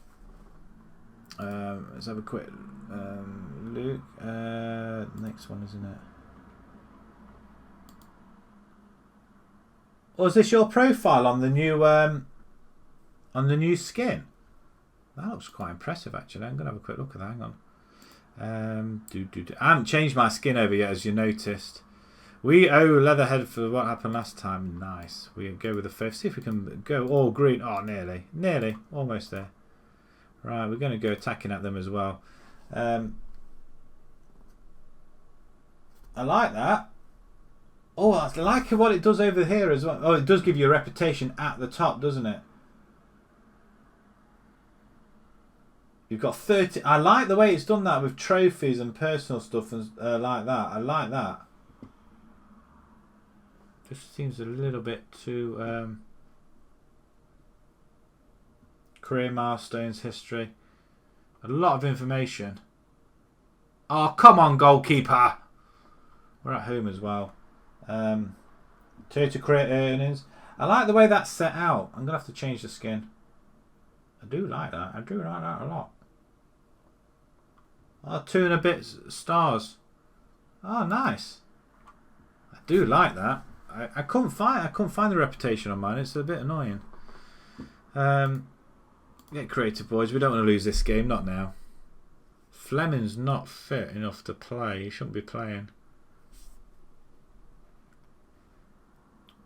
Let's have a quick look. Next one, isn't it? Or is this your profile on the new skin? That looks quite impressive, actually. I'm going to have a quick look at that. Hang on. I haven't changed my skin over yet, as you noticed. We owe Leatherhead for what happened last time. Nice. We go with the fifth. See if we can go all green. Oh, nearly. Nearly. Almost there. Right, we're going to go attacking at them as well. I like that. Oh, I like what it does over here as well. Oh, it does give you a reputation at the top, doesn't it? You've got 30. I like the way it's done that with trophies and personal stuff and like that. I like that. Just seems a little bit too career milestones, history. A lot of information. Oh, come on, goalkeeper. We're at home as well. Total career earnings. I like the way that's set out. I'm going to have to change the skin. I do like that. I do like that a lot. Oh, 2 and a bit stars. Oh, nice. I do like that. I couldn't find the reputation on mine. It's a bit annoying. Get creative, boys. We don't want to lose this game. Not now. Fleming's not fit enough to play. He shouldn't be playing.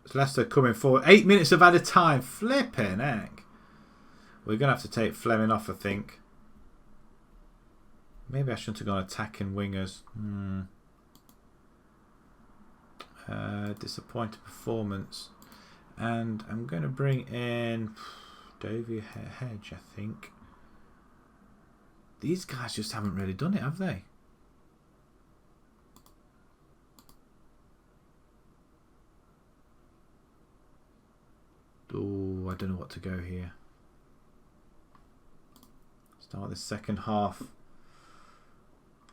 It's Leicester coming forward. 8 minutes of added time. Flipping heck. We're going to have to take Fleming off, I think. Maybe I shouldn't have gone attacking wingers. Disappointed performance. And I'm going to bring in Dovey Hedge, I think. These guys just haven't really done it, have they? Oh, I don't know what to go here. Start the second half.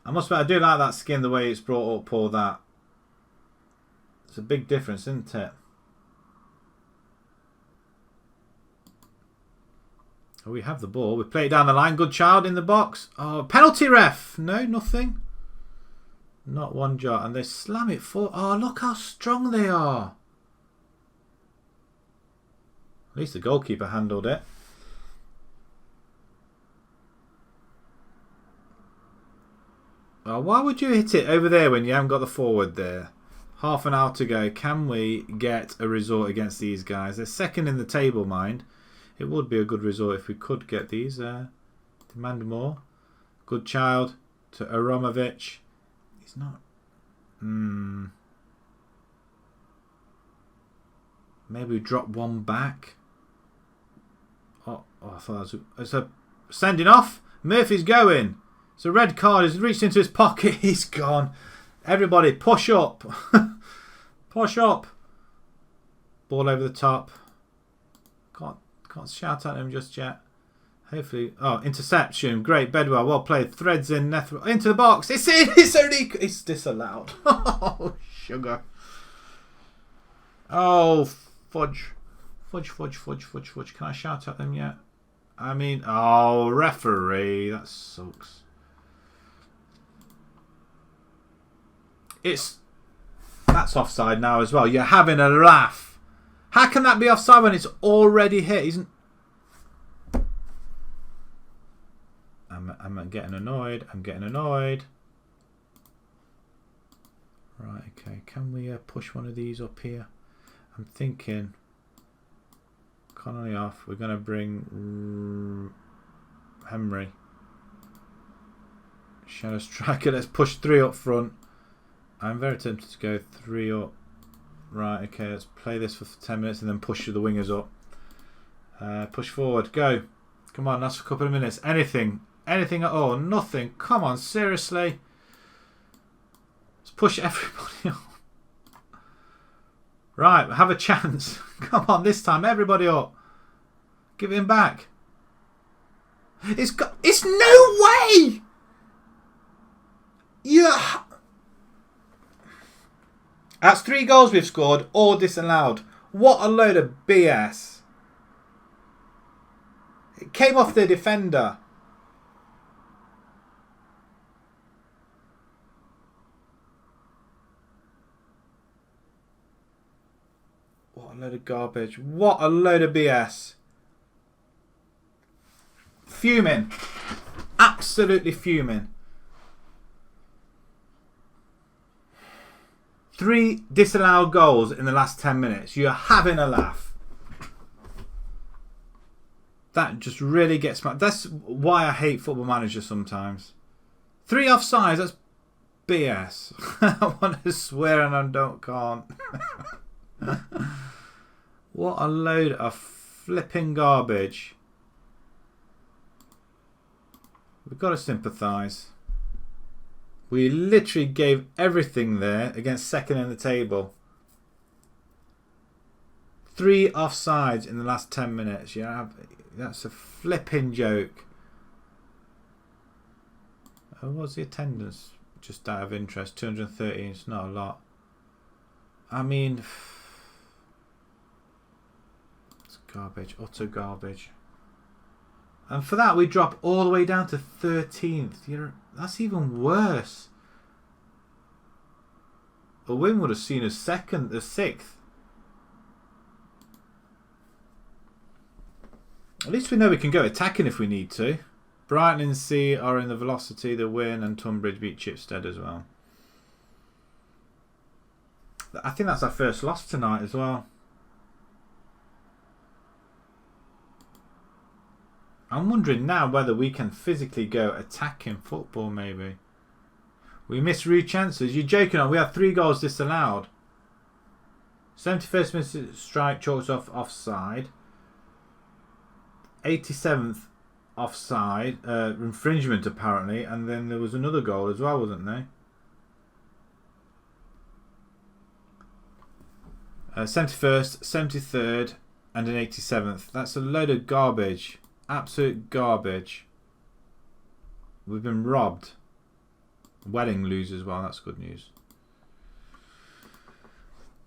I must admit, I do like that skin, the way it's brought up, all that. It's a big difference, isn't it? Oh, we have the ball. We play it down the line. Good child in the box. Oh, penalty ref. No, nothing. Not one jot. And they slam it for... Oh, look how strong they are. At least the goalkeeper handled it. Oh, why would you hit it over there when you haven't got the forward there? Half an hour to go. Can we get a result against these guys? They're second in the table, mind. It would be a good result if we could get these. Demand more. Good child to Aromovich. He's not... Maybe we drop one back. Oh, I thought that was... It's a sending off. Murphy's going. It's a red card. He's reached into his pocket. He's gone. Everybody, push up. Push up. Ball over the top. Can't shout at him just yet. Hopefully. Oh, interception. Great. Bedwell. Well played. Threads in. Into the box. It's in. It's only... It's disallowed. Oh, sugar. Oh, fudge. Fudge. Can I shout at them yet? I mean... Oh, referee. That sucks. That's offside now as well. You're having a laugh. How can that be offside when it's already hit? I'm getting annoyed. Right, okay. Can we push one of these up here? I'm thinking... Connolly off. We're going to bring... Henry. Shadow striker. Let's push 3 up front. I'm very tempted to go 3 up. Right, okay, let's play this for 10 minutes and then push the wingers up. Push forward, go. Come on, that's a couple of minutes. Anything at all, nothing. Come on, seriously. Let's push everybody up. Right, have a chance. Come on, this time, everybody up. Give him back. It's no way! Yeah. That's 3 goals we've scored, all disallowed. What a load of BS. It came off the defender. What a load of garbage. What a load of BS. fuming. Absolutely fuming. 3 disallowed goals in the last 10 minutes. You're having a laugh. That just really gets my... That's why I hate Football Manager sometimes. 3 offsides, that's BS. I want to swear and can't. What a load of flipping garbage. We've got to sympathise. We literally gave everything there against second in the table. 3 offsides in the last 10 minutes. Yeah, that's a flipping joke. Oh, what's the attendance? Just out of interest, 213. It's not a lot. I mean, it's garbage, utter garbage. And for that, we drop all the way down to 13th. That's even worse. A win would have seen us second, the 6th. At least we know we can go attacking if we need to. Brighton and Sea are in the velocity, the win, and Tunbridge beat Chipstead as well. I think that's our first loss tonight as well. I'm wondering now whether we can physically go attacking football maybe. We miss rude chances. You're joking on. We have 3 goals disallowed. 71st minute strike chalks off offside. 87th offside. Infringement apparently. And then there was another goal as well, wasn't there? 71st, 73rd and an 87th. That's a load of garbage. Absolute garbage. We've been robbed. Welling lose as well. That's good news.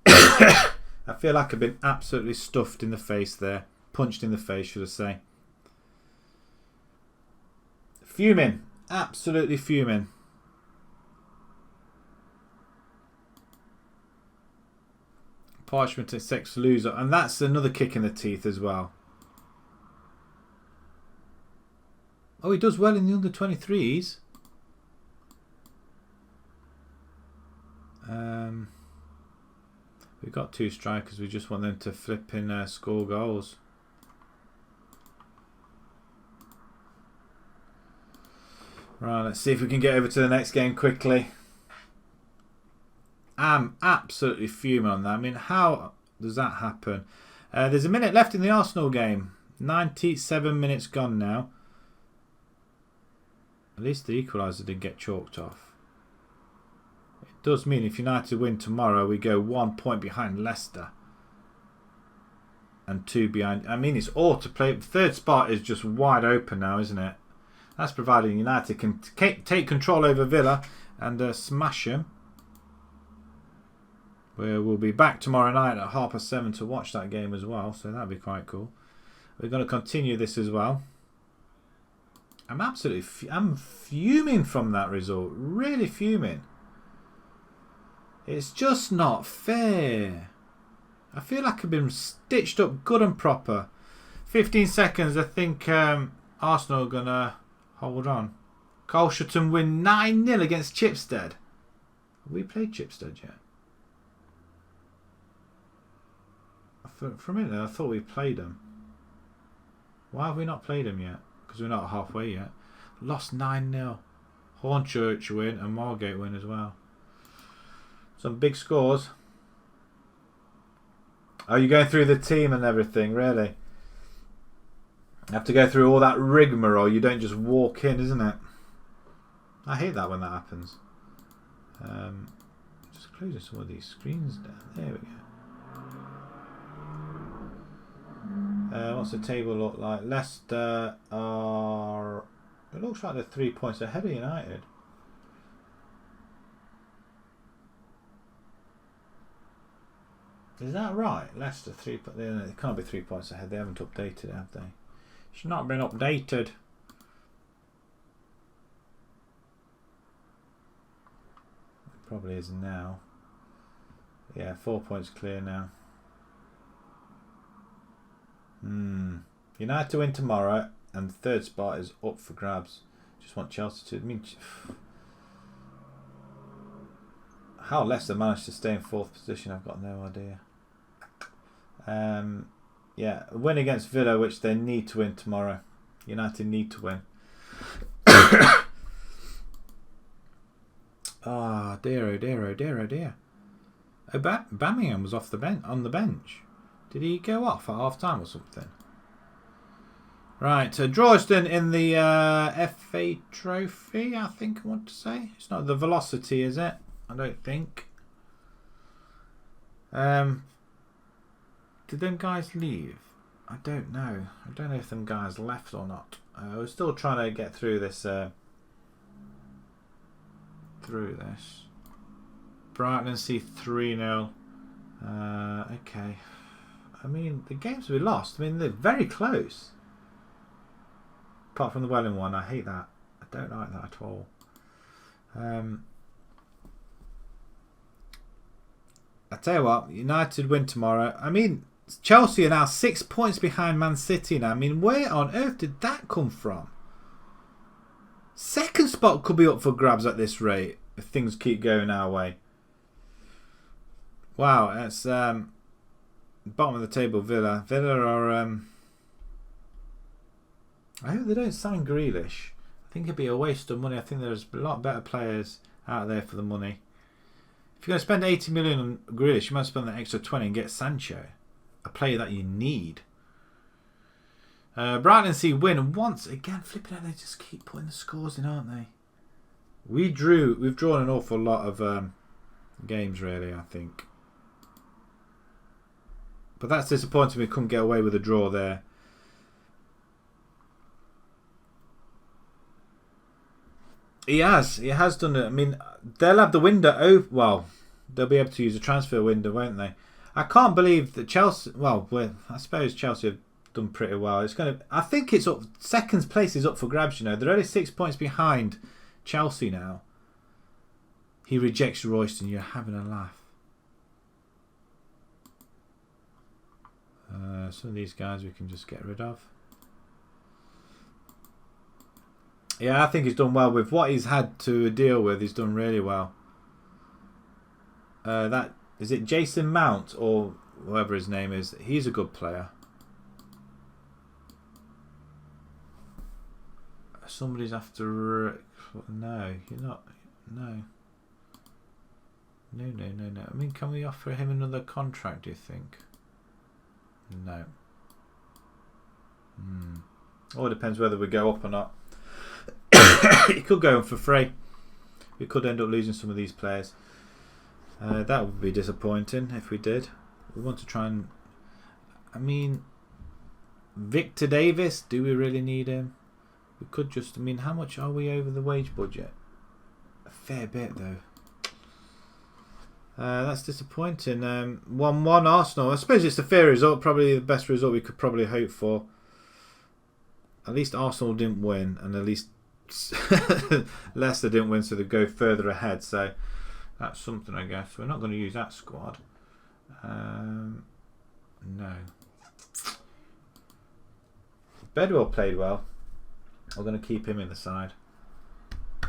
I feel like I've been absolutely stuffed in the face there. Punched in the face, should I say. Fuming. Absolutely fuming. Parchment at 6 loser. And that's another kick in the teeth as well. Oh, he does well in the under-23s. We've got 2 strikers. We just want them to flip in score goals. Right, let's see if we can get over to the next game quickly. I'm absolutely fuming on that. I mean, how does that happen? There's a minute left in the Arsenal game. 97 minutes gone now. At least the equaliser didn't get chalked off. It does mean if United win tomorrow, we go 1 point behind Leicester. And 2 behind... I mean, it's all to play. Third spot is just wide open now, isn't it? That's providing United can take control over Villa and smash them. We'll be back tomorrow night at 7:30 to watch that game as well. So that'll be quite cool. We're going to continue this as well. I'm fuming from that result. Really fuming. It's just not fair. I feel like I've been stitched up good and proper. 15 seconds. I think Arsenal are going to hold on. Colchester win 9-0 against Chipstead. Have we played Chipstead yet? For a minute I thought we played them. Why have we not played them yet? Because we're not halfway yet. Lost 9-0. Hornchurch win and Margate win as well. Some big scores. Are you going through the team and everything? Really? You have to go through all that rigmarole. You don't just walk in, isn't it? I hate that when that happens. Just closing some of these screens down. There we go. What's the table look like? Leicester are... It looks like they're 3 points ahead of United. Is that right? Leicester 3 points. They can't be 3 points ahead. They haven't updated it, have they? Should not have been updated. It probably is now. Yeah, 4 points clear now. United to win tomorrow and the third spot is up for grabs. Just want Chelsea to. I mean, how Leicester managed to stay in 4th position, I've got no idea. Yeah, a win against Villa, which they need to win tomorrow. United need to win. Ah, dear, oh dear, oh dear, oh dear. Oh, Birmingham was off the on the bench. Did he go off at half time or something? Right, Droyston in the FA Trophy, I think I want to say. It's not the Velocity, is it? I don't think. Did them guys leave? I don't know. I don't know if them guys left or not. We're still trying to get through this. Brighton see 3-0. Okay. I mean, the games we lost, I mean, they're very close. Apart from the Welling one, I hate that. I don't like that at all. I tell you what, United win tomorrow. I mean, Chelsea are now 6 points behind Man City now. I mean, where on earth did that come from? Second spot could be up for grabs at this rate if things keep going our way. Wow, it's bottom of the table. Villa are. I hope they don't sign Grealish. I think it'd be a waste of money. I think there's a lot better players out there for the money. If you're going to spend 80 million on Grealish, you might spend that extra 20 and get Sancho, a player that you need. Brighton see win once again. Flipping out, they just keep putting the scores in, aren't they? We've drawn an awful lot of games, really, I think. But that's disappointing. We couldn't get away with a draw there. He has done it. I mean, they'll have the window open. Well, they'll be able to use a transfer window, won't they? I can't believe that Chelsea. Well, I suppose Chelsea have done pretty well. It's going to. I think it's up. Second place is up for grabs. You know, they're only 6 points behind Chelsea now. He rejects Royston. You're having a laugh. Some of these guys we can just get rid of. Yeah, I think he's done well with what he's had to deal with. He's done really well. That is it. Jason Mount or whoever his name is. He's a good player. Somebody's after. No, you're not. No. No. I mean, can we offer him another contract? Do you think? No. All depends whether we go up or not. It could go on for free. We could end up losing some of these players. That would be disappointing if we did. We want to try and. I mean, Victor Davis. Do we really need him? We could just. I mean, how much are we over the wage budget? A fair bit, though. That's disappointing. 1-1 Arsenal. I suppose it's a fair result. Probably the best result we could probably hope for. At least Arsenal didn't win, and at least Leicester didn't win, so they go further ahead. So that's something, I guess. We're not going to use that squad. No. Bedwell played well. We're going to keep him in the side.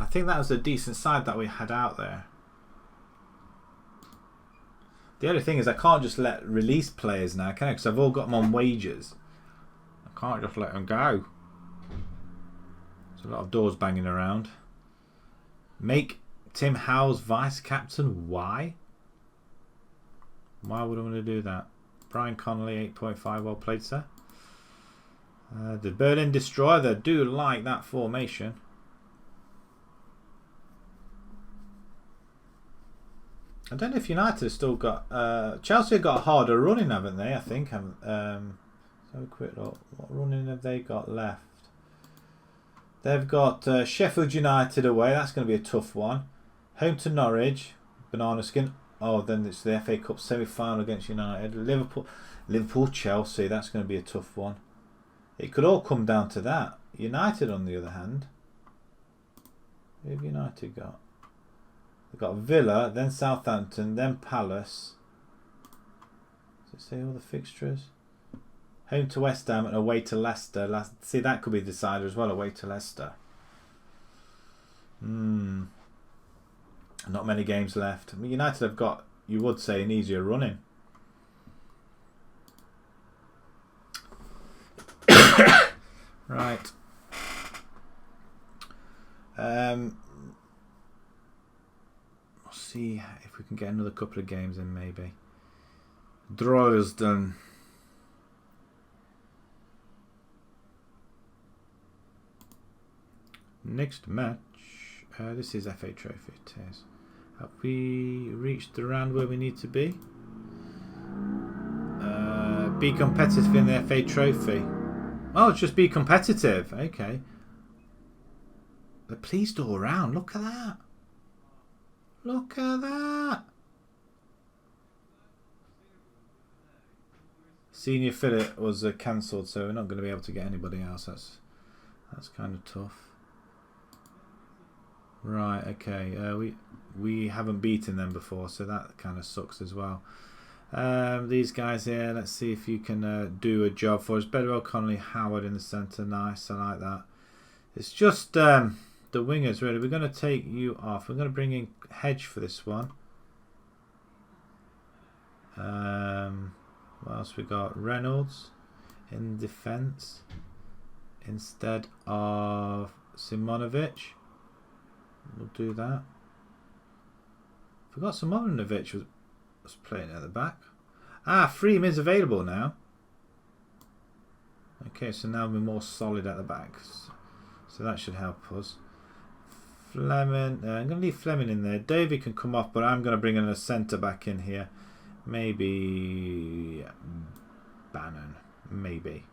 I think that was a decent side that we had out there. The only thing is I can't just release players now, can I? Because I've all got them on wages. I can't just let them go. There's a lot of doors banging around. Make Tim Howells vice captain. Why? Why would I want to do that? Brian Connolly, 8.5. Well played, sir. The Berlin Destroyer. They do like that formation. I don't know if United have still got. Chelsea have got harder running, haven't they? I think. So quick look. What running have they got left? They've got Sheffield United away. That's going to be a tough one. Home to Norwich. Banana skin. Oh, then it's the FA Cup semi-final against United. Liverpool, Chelsea. That's going to be a tough one. It could all come down to that. United, on the other hand. Who have United got? They've got Villa, then Southampton, then Palace. Does it say all the fixtures? Home to West Ham and away to Leicester. See, that could be decided as well, away to Leicester. Not many games left. I mean, United have got, you would say, an easier running. Right. We'll see if we can get another couple of games in, maybe. Droylsden. Next match. This is FA Trophy. It is. Have we reached the round where we need to be? Be competitive in the FA Trophy. Oh, it's just be competitive. Okay. The pleased all round. Look at that. Look at that. Senior Philip was cancelled, so we're not going to be able to get anybody else. That's kind of tough. Right. Okay. We haven't beaten them before, so that kind of sucks as well. These guys here, let's see if you can do a job for us. Bedwell, Connolly, Howard in the centre. Nice, I like that. It's just the wingers, really. We're going to take you off. We're going to bring in Hedge for this one. What else we got? Reynolds in defence instead of Simonovic. We'll do that. Forgot Simonovic was playing at the back. Freem is available now. Okay, so now we're more solid at the back. So that should help us. Fleming, I'm going to leave Fleming in there. Davey can come off, but I'm going to bring in a centre back in here. Maybe Bannon. Maybe.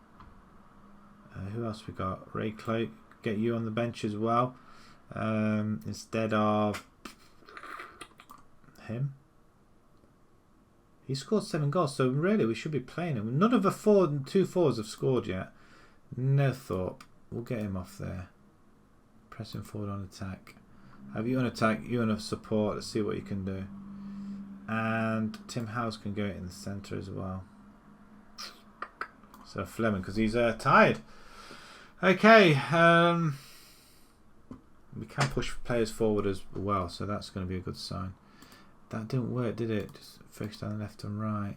Who else we got? Ray Cloak. Get you on the bench as well. Instead of him. He scored 7 goals, so really we should be playing him. None of the two fours have scored yet. Northrop. We'll get him off there. Pressing forward on attack. Have you on attack, you on support. Let's see what you can do. And Tim House can go in the centre as well. So Fleming, because he's tired. Okay. We can push players forward as well, so that's going to be a good sign. That didn't work, did it? Just focus down the left and right.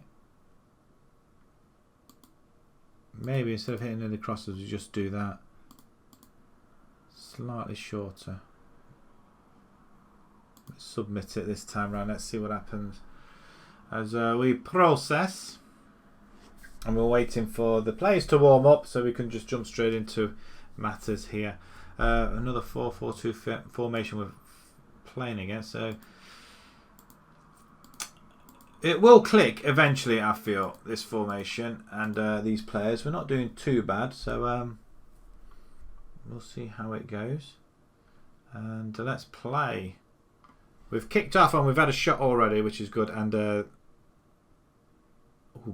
Maybe instead of hitting the crosses, we just do that. Slightly shorter. Let's submit it this time round. Let's see what happens as we process. And we're waiting for the players to warm up so we can just jump straight into matters here. Another 4-4-2 formation we're playing against. So it will click eventually, I feel, this formation and these players. We're not doing too bad, so we'll see how it goes. And let's play. We've kicked off and we've had a shot already, which is good. And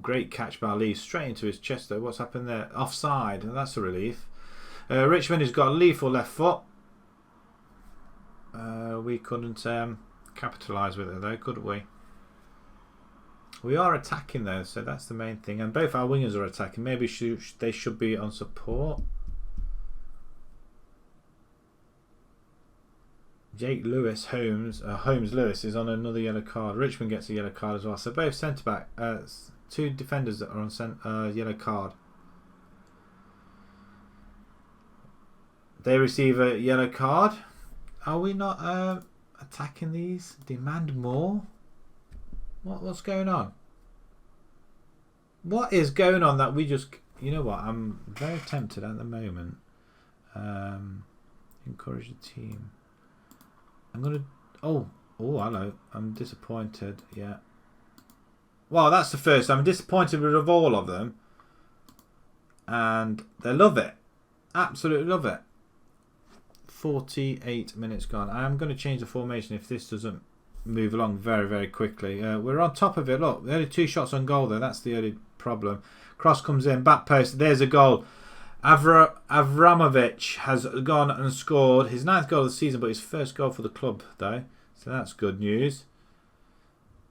great catch by Lee, straight into his chest though. What's happened there? Offside. That's a relief. Richmond has got a lethal left foot. We couldn't capitalise with it though, could we? We are attacking though, so that's the main thing. And both our wingers are attacking. Maybe they should be on support. Jake Lewis, Holmes Lewis is on another yellow card. Richmond gets a yellow card as well. So both centre back, two defenders that are on yellow card. They receive a yellow card. Are we not attacking these? Demand more? What's going on? What is going on that we just... You know what? I'm very tempted at the moment. Encourage the team. I'm going to... Oh, hello. I'm disappointed. Yeah. Well, that's the first. I'm disappointed with all of them. And they love it. Absolutely love it. 48 minutes gone. I am going to change the formation if this doesn't move along very, very quickly. We're on top of it. Look, only 2 shots on goal there. That's the only problem. Cross comes in. Back post. There's a goal. Avramovic has gone and scored his 9th goal of the season, but his first goal for the club, though. So that's good news.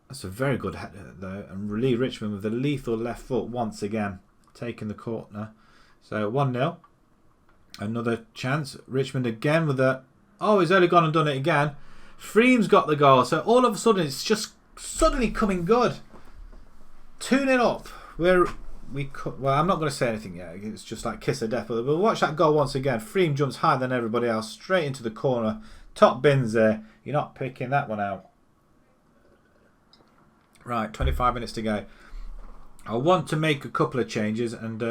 That's a very good header, though. And Lee Richmond with the lethal left foot once again. taking the corner. So 1-0. Another chance. Richmond again with a... Oh, he's only gone and done it again. Freem's got the goal. So all of a sudden, it's just suddenly coming good. 2-0 up. Well, I'm not going to say anything yet. It's just like kiss of death. But we'll watch that goal once again. Freem jumps higher than everybody else. Straight into the corner. Top bins there. You're not picking that one out. Right, 25 minutes to go. I want to make a couple of changes. And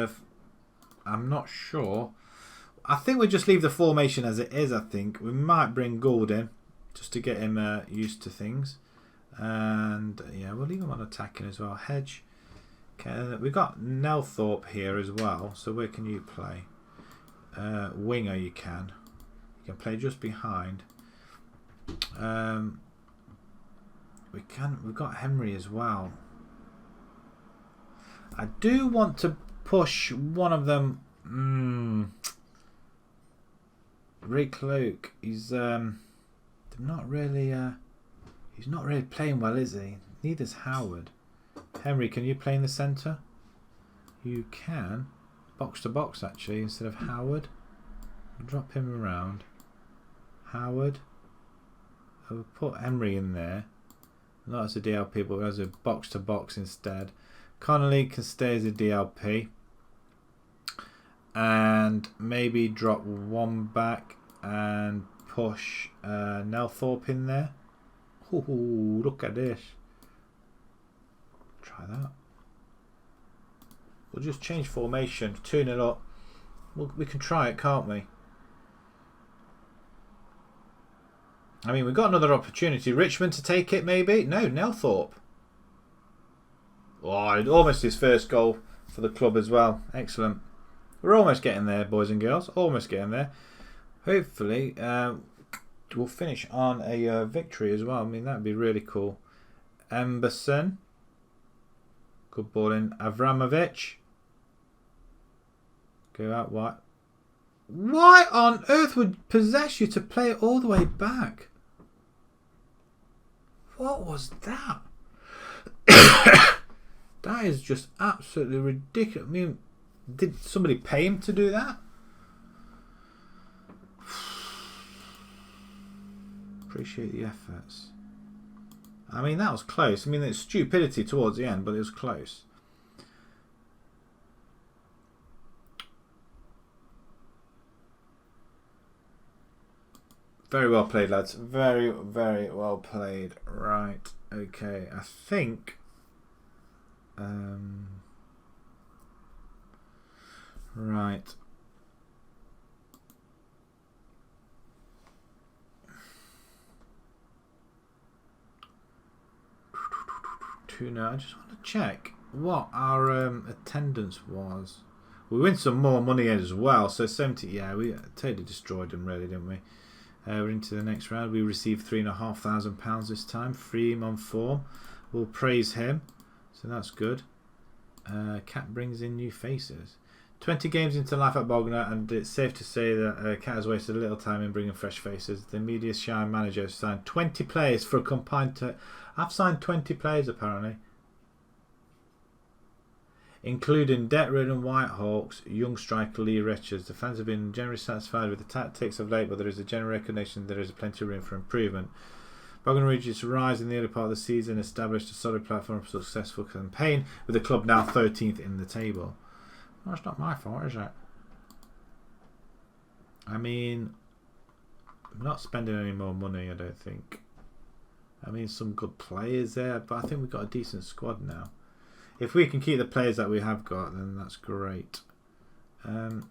I'm not sure. I think we'll just leave the formation as it is, I think. We might bring Gould in just to get him used to things. And yeah, we'll leave him on attacking as well. Hedge. Okay, we've got Nelthorpe here as well. So where can you play? Winger you can. You can play just behind. We've got Henry as well. I do want to push one of them. Rick Luke, he's not really playing well, is he? Neither's Howard. Henry, can you play in the centre? You can. Box to box actually instead of Howard. I'll drop him around. Howard. I will put Henry in there. Not as a DLP, but as a box to box instead. Connolly can stay as a DLP. And maybe drop one back and push Nelthorpe in there. Ooh, look at this. Try that. We'll just change formation. 2-0 up. We can try it, can't we? I mean, we've got another opportunity. Richmond to take it, maybe? No, Nelthorpe. Oh, almost his first goal for the club as well. Excellent. We're almost getting there, boys and girls. Almost getting there. Hopefully, we'll finish on a victory as well. I mean, that would be really cool. Emberson. Good ball in. Avramovic. Go out wide. Why on earth would possess you to play it all the way back? What was that? That is just absolutely ridiculous. I mean, did somebody pay him to do that? Appreciate the efforts. I mean, that was close. I mean, it's stupidity towards the end, but it was close. Very well played, lads. Very, very well played. Right. Okay. I think... right. 2-0. I just want to check what our attendance was. We win some more money as well. So 70. Yeah, we totally destroyed them, really, didn't we? We're into the next round. We received £3,500 this time. Freem on form. We'll praise him. So that's good. Cat brings in new faces. 20 games into life at Bognor, and it's safe to say that Cat has wasted a little time in bringing fresh faces. The media shy manager has signed 20 players for a combined... I've signed 20 players apparently. Including debt-ridden Whitehawks, young striker Lee Richards. The fans have been generally satisfied with the tactics of late, but there is a general recognition there is plenty of room for improvement. Bognor Regis' rise in the early part of the season established a solid platform for a successful campaign, with the club now 13th in the table. Well, that's not my fault, is it? I mean, I'm not spending any more money, I don't think. I mean, some good players there, but I think we've got a decent squad now. If we can keep the players that we have got, then that's great. What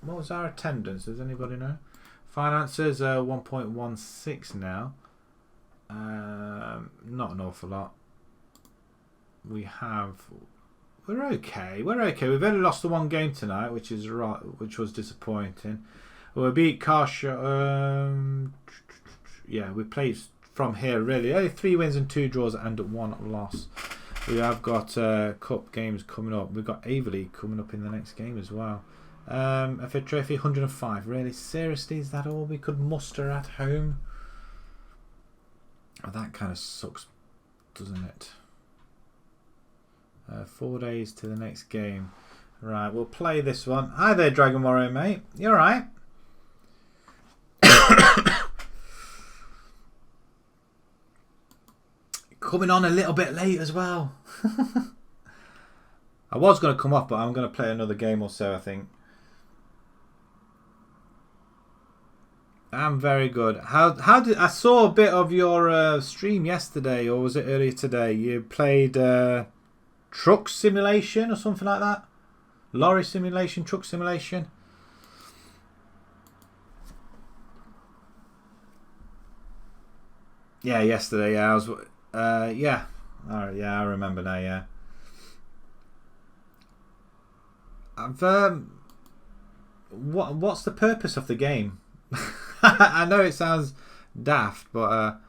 was our attendance? Does anybody know? Finances are 1.16 now. Not an awful lot. We're okay. We're okay. We've only lost the one game tonight, which was disappointing. We beat Carshot. Yeah, we played from here really. Only 3 wins and 2 draws and 1 loss. We have got cup games coming up. We've got Averley coming up in the next game as well. FA Trophy 105. Really? Seriously? Is that all we could muster at home? Oh, that kind of sucks, doesn't it? 4 days to the next game. Right, we'll play this one. Hi there, Dragon Warrior, mate. You alright? Coming on a little bit late as well. I was going to come off, but I'm going to play another game or so, I think. I'm very good. How did I saw a bit of your stream yesterday, or was it earlier today? You played truck simulation or something like that. Lorry simulation, truck simulation. Yeah, yesterday. Yeah, I was. Yeah. All right. Yeah, I remember now. Yeah. I've. What's the purpose of the game? I know it sounds daft, but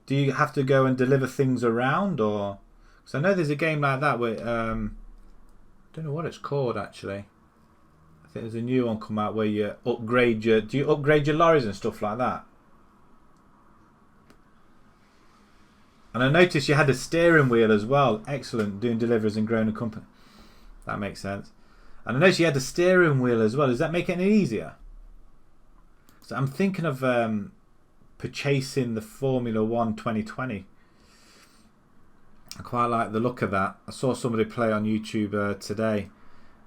do you have to go and deliver things around, or? Because I know there's a game like that where I don't know what it's called actually. I think there's a new one come out where you upgrade your. Do you upgrade your lorries and stuff like that? And I noticed you had a steering wheel as well. Excellent, doing deliveries and growing a company. That makes sense. And I noticed you had a steering wheel as well. Does that make it any easier? So I'm thinking of purchasing the Formula 1 2020. I quite like the look of that. I saw somebody play on YouTube today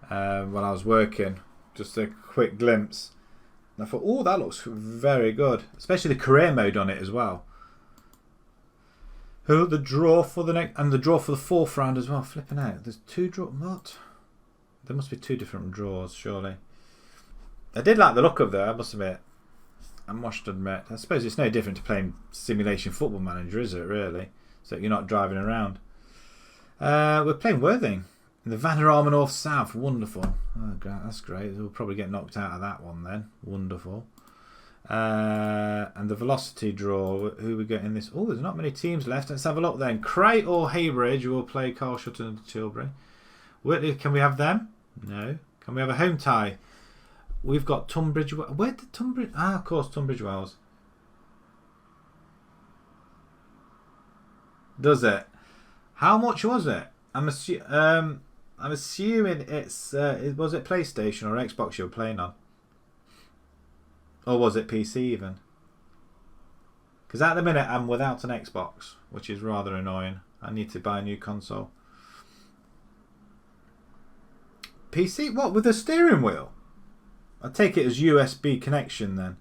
while I was working. Just a quick glimpse. And I thought, oh, that looks very good. Especially the career mode on it as well. Oh, the draw for the next, and the draw for the fourth round as well. Flipping out. There's two draw. What? There must be two different draws, surely. I did like the look of that, I must admit. I must admit. I suppose it's no different to playing simulation football manager, is it, really? So you're not driving around. We're playing Worthing. In the Vanarama North South. Wonderful. Oh, that's great. We'll probably get knocked out of that one then. Wonderful. And the velocity draw. Who we get in this? Oh, there's not many teams left. Let's have a look then. Crate or Haybridge will play Carl Shutton and Tilbury. Can we have them? No. Can we have a home tie? We've got Tunbridge. Where did Tunbridge? Ah, of course, Tunbridge Wells. Does it? How much was it? I'm assuming it's. Was it PlayStation or Xbox you were playing on? Or was it PC even? Because at the minute I'm without an Xbox, which is rather annoying. I need to buy a new console. PC? What, with a steering wheel? I take it as USB connection then.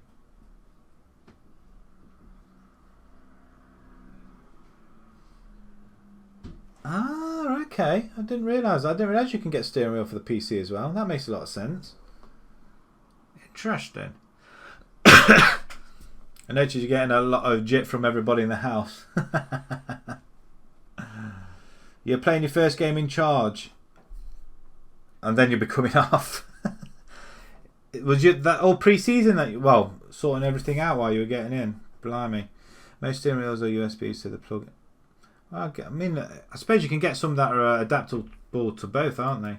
Ah, okay. I didn't realise you can get steering wheel for the PC as well. That makes a lot of sense. Interesting. I noticed you're getting a lot of jit from everybody in the house. You're playing your first game in charge. And then you'll be coming off. Was you that all pre-season that you, well, sorting everything out while you were getting in? Blimey. Most steering wheels are USBs to the plug. Well, I mean, I suppose you can get some that are adaptable to both, aren't they?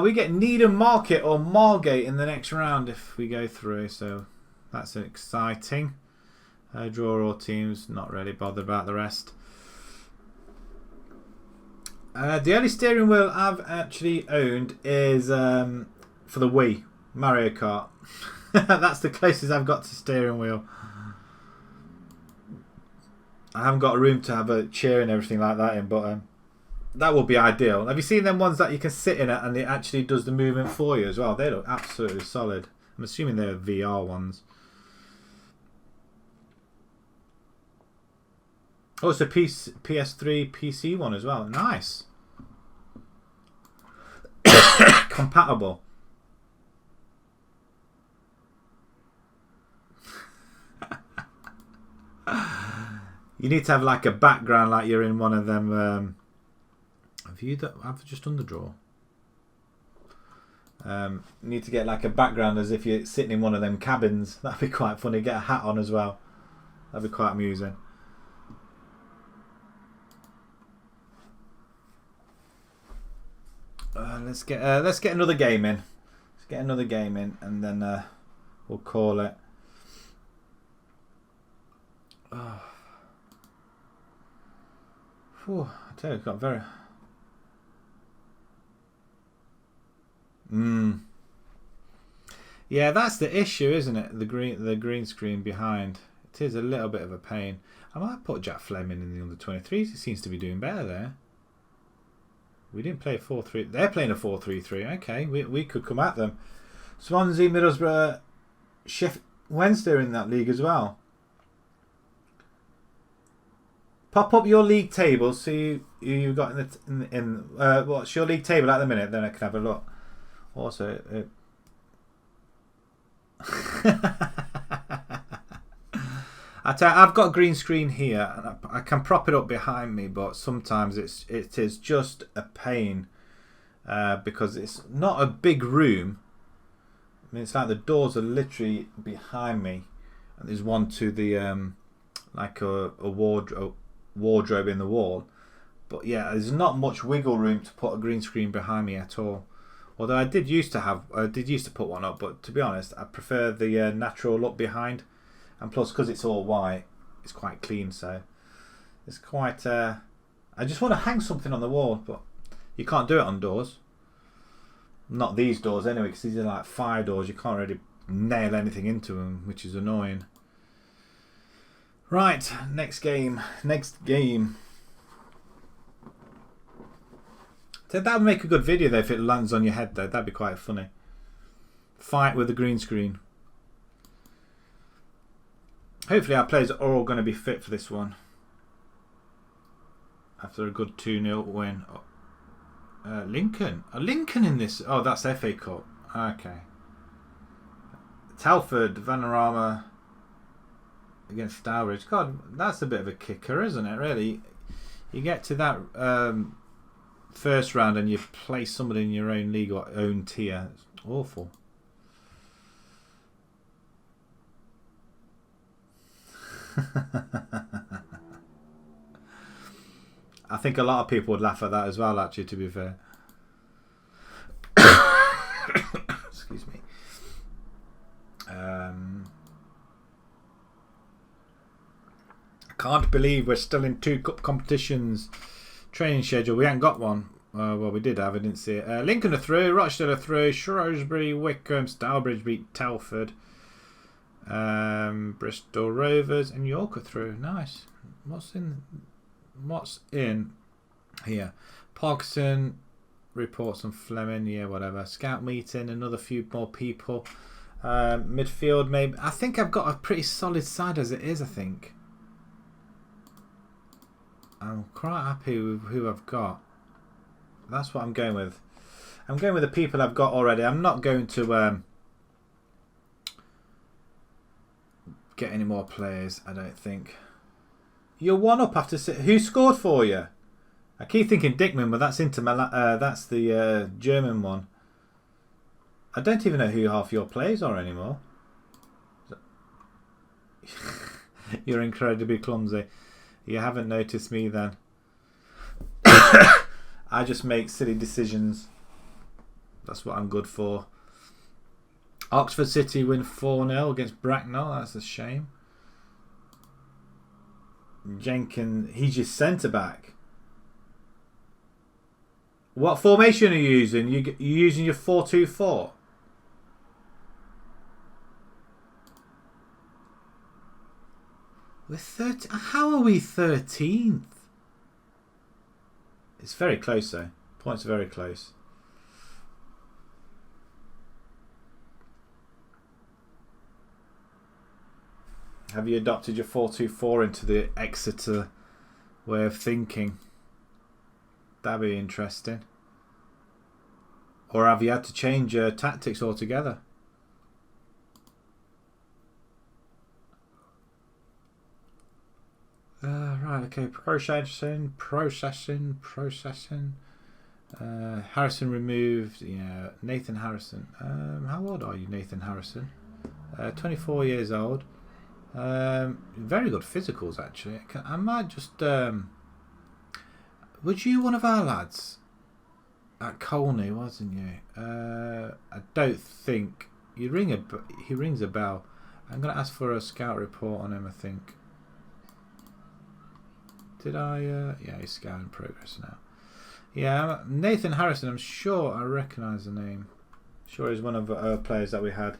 We get Needham Market or Margate in the next round if we go through, so that's exciting. Draw all teams, not really bothered about the rest. The only steering wheel I've actually owned is for the Wii, Mario Kart. That's the closest I've got to steering wheel. I haven't got a room to have a chair and everything like that in, but that would be ideal. Have you seen them ones that you can sit in it and it actually does the movement for you as well? They look absolutely solid. I'm assuming they're VR ones. Oh, it's a PS3 PC one as well. Nice. Compatible. You need to have like a background like you're in one of them. I've just done the draw. You need to get like a background as if you're sitting in one of them cabins. That'd be quite funny. Get a hat on as well. That'd be quite amusing. Let's get another game in. Let's get another game in, and then we'll call it. Oh. Whew, I tell you, it's got very. Yeah, that's the issue, isn't it? The green screen behind. It is a little bit of a pain. I might put Jack Fleming in the under 23s. He seems to be doing better there. We didn't play a 4-3. They're playing a 4-3-3. Okay, we could come at them. Swansea, Middlesbrough, Sheffield Wednesday are in that league as well. Pop up your league table. See you've got in what's your league table at the minute? Then I can have a look. Also, I tell you, I've got a green screen here, and I can prop it up behind me, but sometimes it is just a pain because it's not a big room. I mean, it's like the doors are literally behind me, and there's one to the like a wardrobe in the wall. But yeah, there's not much wiggle room to put a green screen behind me at all. Although I did used to put one up, but to be honest, I prefer the natural look behind, and plus because it's all white, it's quite clean. So it's quite. I just want to hang something on the wall, but you can't do it on doors. Not these doors anyway, because these are like fire doors. You can't really nail anything into them, which is annoying. Right, next game. So that would make a good video though if it lands on your head though. That'd be quite funny. Fight with the green screen. Hopefully our players are all going to be fit for this one. After a good 2-0 win. Lincoln. A Lincoln in this. Oh, that's FA Cup. Okay. Telford, Vanarama against Stourbridge. God, that's a bit of a kicker, isn't it, really? You get to that first round and you play somebody in your own league or own tier. It's awful. I think a lot of people would laugh at that as well, actually, to be fair. Excuse me. I can't believe we're still in 2 cup competitions. Training schedule, we ain't got one. Well, we did have, I didn't see it. Lincoln are through, Rochdale are through, Shrewsbury, Wickham, Stourbridge beat Telford. Bristol Rovers and York are through. Nice. What's in here? Parkinson reports on Fleming. Yeah, whatever. Scout meeting. Another few more people. Midfield, maybe. I think I've got a pretty solid side as it is. I think I'm quite happy with who I've got. That's what I'm going with. I'm going with the people I've got already. I'm not going to get any more players, I don't think. You're 1 up after who scored for you? I keep thinking Dickman, but that's Inter Milan. That's the German one. I don't even know who half your players are anymore. You're incredibly clumsy. You haven't noticed me then. I just make silly decisions. That's what I'm good for. Oxford City win 4-0 against Bracknell. That's a shame. Jenkins, he's your centre back. What formation are you using? You using your 4-2-4? We're 13. How are we 13th? It's very close though. Points are very close. Have you adopted your 4-2-4 into the Exeter way of thinking? That'd be interesting. Or have you had to change your tactics altogether? Right, okay. Processing. Harrison removed. Yeah, Nathan Harrison. How old are you, Nathan Harrison? 24 years old. Very good physicals, actually. I might just. Was you one of our lads at Colney, wasn't you? I don't think he rings a bell. I'm gonna ask for a scout report on him. I think. Did I? Yeah, he's scout in progress now. Yeah, Nathan Harrison. I'm sure I recognise the name. Sure he's one of our players that we had.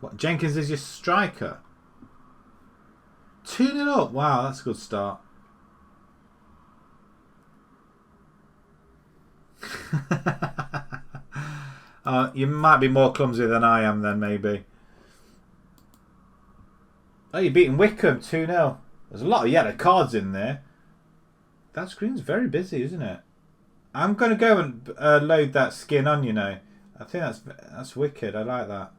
What, Jenkins is your striker? 2-0 up. Wow, that's a good start. You might be more clumsy than I am then, maybe. Oh, you're beating Wickham 2-0. There's a lot of yellow cards in there. That screen's very busy, isn't it? I'm going to go and load that skin on, you know. I think that's wicked. I like that.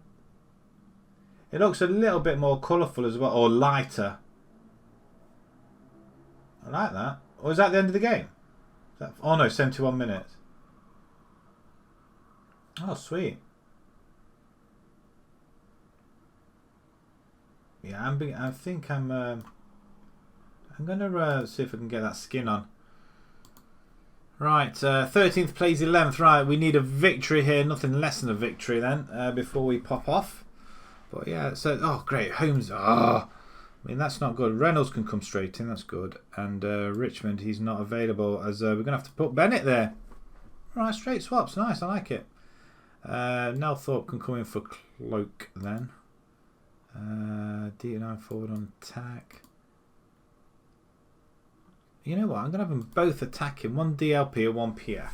It looks a little bit more colourful as well, or lighter. I like that. Or is that the end of the game? Oh no, 71 minutes. Oh, sweet. Yeah, I think I'm gonna see if I can get that skin on. Right, 13th plays 11th. Right, we need a victory here. Nothing less than a victory then before we pop off. But yeah, so oh great, Holmes. I mean that's not good. Reynolds can come straight in. That's good. And Richmond, he's not available as we're gonna have to put Bennett there. Right, straight swaps. Nice, I like it. Nelthorpe can come in for Cloak then. D9 forward on attack. You know what? I'm going to have them both attacking. One DLP and one PF.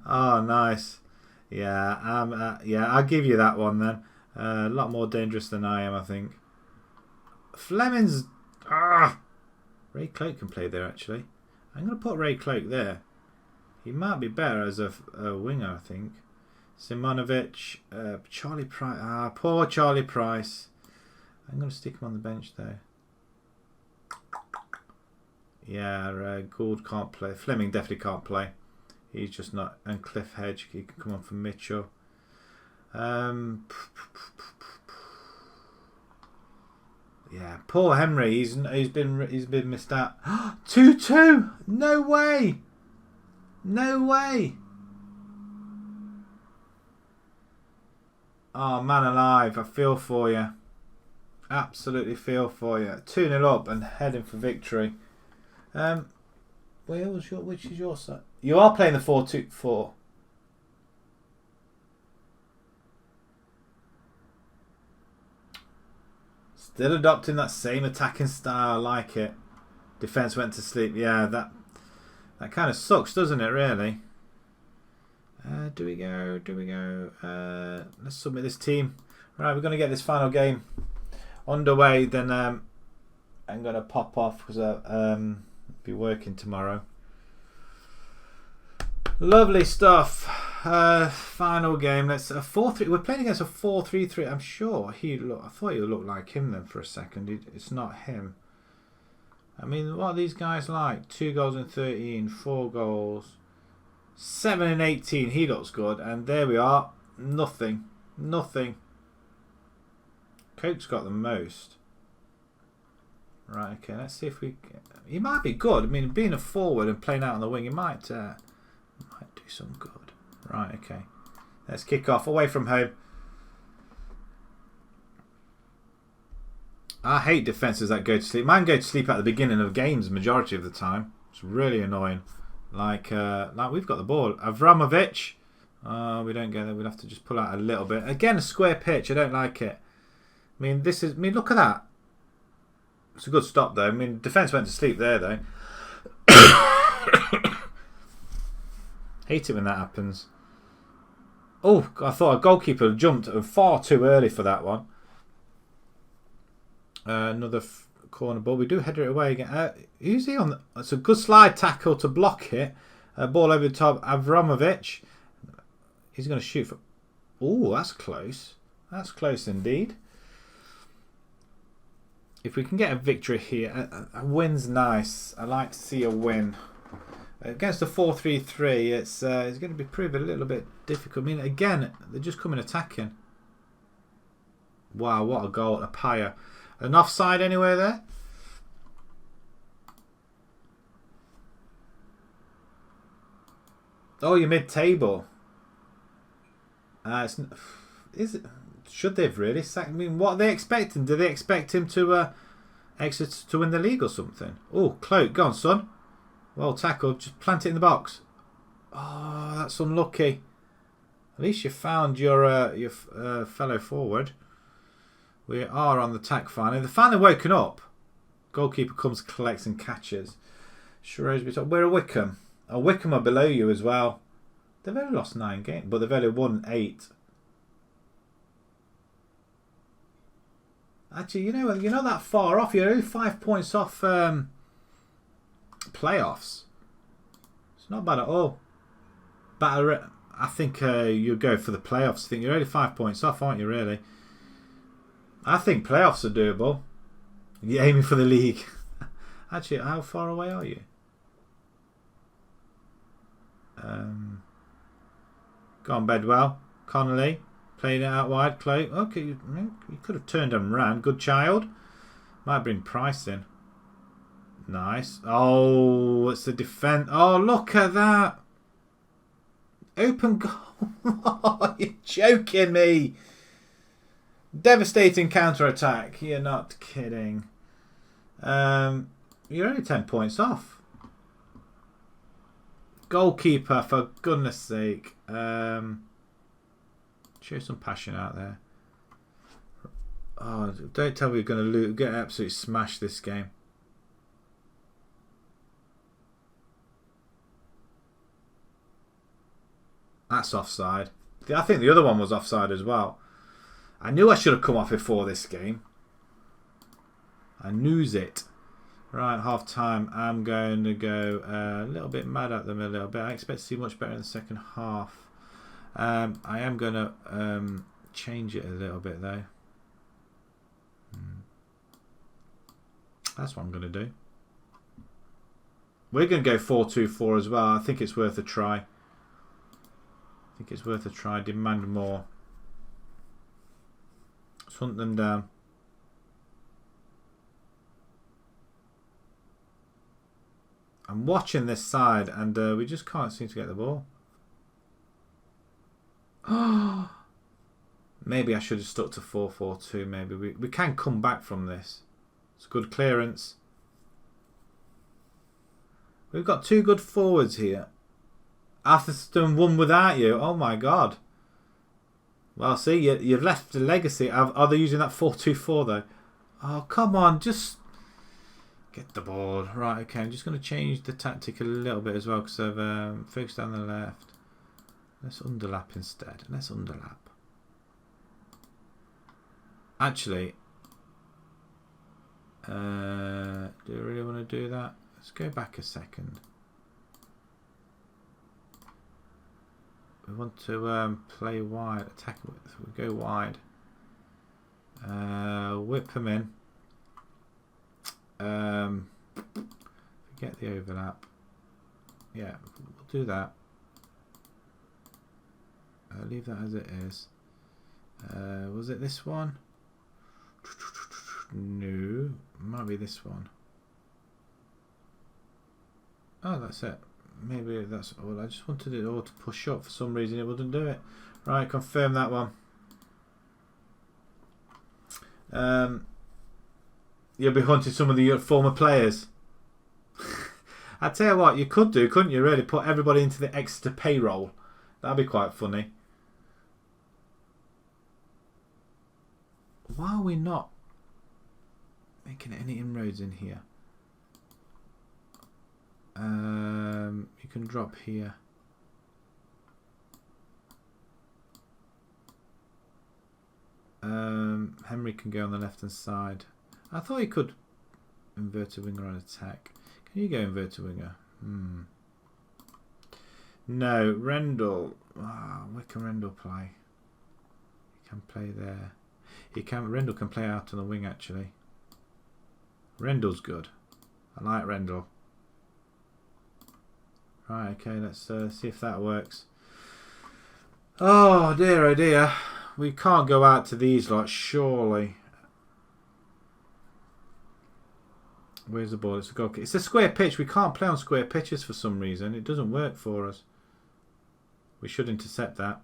Oh, nice. Yeah, yeah, I'll give you that one then. A lot more dangerous than I am, I think. Fleming's... Ray Cloak can play there, actually. I'm going to put Ray Cloak there. He might be better as a winger, I think. Simonovic, Charlie Price. Poor Charlie Price. I'm going to stick him on the bench, though. Yeah, Gould can't play. Fleming definitely can't play. He's just not. And Cliff Hedge, he can come on for Mitchell. Yeah, poor Henry. He's been missed out. 2-2. No way. No way. Oh man alive! I feel for you. Absolutely feel for you. 2-0 up and heading for victory. Which is your side? You are playing the 4-2-4. Still adopting that same attacking style. I like it. Defence went to sleep. Yeah, that kind of sucks, doesn't it, really? Do we go? Do we go? Let's submit this team. Right, we're going to get this final game underway. Then I'm going to pop off because I'll be working tomorrow. Lovely stuff. Final game. Let's 4-3. We're playing against a 4-3-3. I'm sure I thought he would look like him then for a second. It's not him. I mean, what are these guys like? 2 goals in 13, 4 goals, 7 in 18. He looks good. And there we are. Nothing. Nothing. Coke's got the most. Right. Okay. Let's see if we. He might be good. I mean, being a forward and playing out on the wing, he might do some good. Right, okay. Let's kick off away from home. I hate defences that go to sleep. Mine go to sleep at the beginning of games majority of the time. It's really annoying. Like we've got the ball. Avramovic. We don't get there. We'll have to just pull out a little bit. Again, a square pitch. I don't like it. I mean, look at that. It's a good stop, though. I mean, defence went to sleep there, though. Hate it when that happens. Oh, I thought a goalkeeper jumped far too early for that one. Another corner ball. We do header it away again. Who's he on? It's a good slide tackle to block it. Ball over the top. Avramovic. He's going to shoot for... Oh, that's close. That's close indeed. If we can get a victory here, a win's nice. I like to see a win. Against a 4-3-3, it's going to be proved a little bit difficult. I mean, again, they're just coming attacking. Wow, what a goal. A Apaya. An offside anywhere there? Oh, you're mid-table. Is it? Should they've really sacked? I mean, what are they expecting? Do they expect him to exit to win the league or something? Oh, Cloak, go on, son. Well tackled. Just plant it in the box. Oh, that's unlucky. At least you found your fellow forward. We are on the attack finally. They're finally woken up. Goalkeeper comes, collects and catches. Shrewsbury. We're at Wickham. Oh, Wickham are below you as well. They've only lost 9 games, but they've only won 8. Actually, you're not that far off. You're only 5 points off playoffs. It's not bad at all. But I think you go for the playoffs. I think you're only 5 points off, aren't you, really? I think playoffs are doable. You're aiming for the league. Actually, how far away are you? Go on, Bedwell. Connolly. Playing it out wide. Cloak. Okay, you could have turned and ran. Good child. Might bring Price in. Nice. Oh, it's the defence. Oh, look at that. Open goal. Oh, you're joking me. Devastating counter-attack. You're not kidding. You're only 10 points off. Goalkeeper, for goodness sake. Show some passion out there. Oh, don't tell me we're going to get absolutely smashed this game. That's offside. I think the other one was offside as well. I knew I should have come off before this game. I knews it. Right, half time. I'm going to go a little bit mad at them a little bit. I expect to see much better in the second half. I am going to change it a little bit though. That's what I'm going to do. We're going to go 4-2-4 as well. I think it's worth a try. Demand more. Let's hunt them down. I'm watching this side and we just can't seem to get the ball. Maybe I should have stuck to 4-4-2. Maybe we can come back from this. It's a good clearance. We've got 2 good forwards here. Atherstone won without you. Oh my god. Well, see, you've left a legacy. Are they using that 4-2-4 though? Oh, come on, just get the ball. Right, okay, I'm just going to change the tactic a little bit as well because I've focused down the left. Let's underlap instead. Let's underlap. Actually, do I really want to do that? Let's go back a second. We want to play wide, attack. We go wide. Whip them in. Forget the overlap. Yeah, we'll do that. Leave that as it is. Was it this one? No, might be this one. Oh, that's it. Maybe that's all. I just wanted it all to push up. For some reason it wouldn't do it. Right, confirm that one. You'll be hunting some of the former players. I tell you what, you could do, couldn't you? Really, put everybody into the Exeter payroll. That'd be quite funny. Why are we not making any inroads in here? You can drop here. Henry can go on the left hand side. I thought he could inverted winger on attack. Can you go inverted winger? No, Rendell. Where can Rendell play? He can play there. Rendell can play out on the wing actually. Rendell's good. I like Rendell. Right, okay, let's see if that works. Oh dear, we can't go out to these lot, surely. Where's the ball? It's a goal kick. It's a square pitch. We can't play on square pitches for some reason. It doesn't work for us. We should intercept that.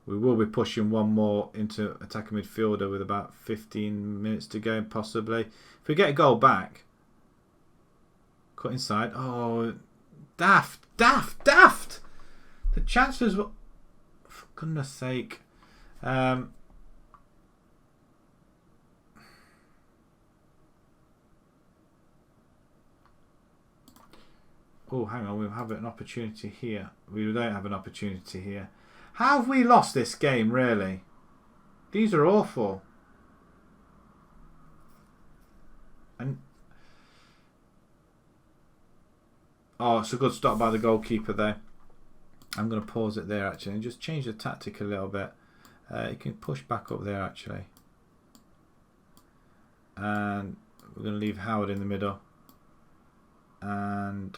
We will be pushing one more into attacking midfielder with about 15 minutes to go, possibly. If we get a goal back. Cut inside. Oh, daft. The chances were... For goodness sake. Oh, hang on. We have an opportunity here. We don't have an opportunity here. How have we lost this game, really? These are awful. And oh, it's a good stop by the goalkeeper there. I'm going to pause it there, actually, and just change the tactic a little bit. You can push back up there, actually. And we're going to leave Howard in the middle. And...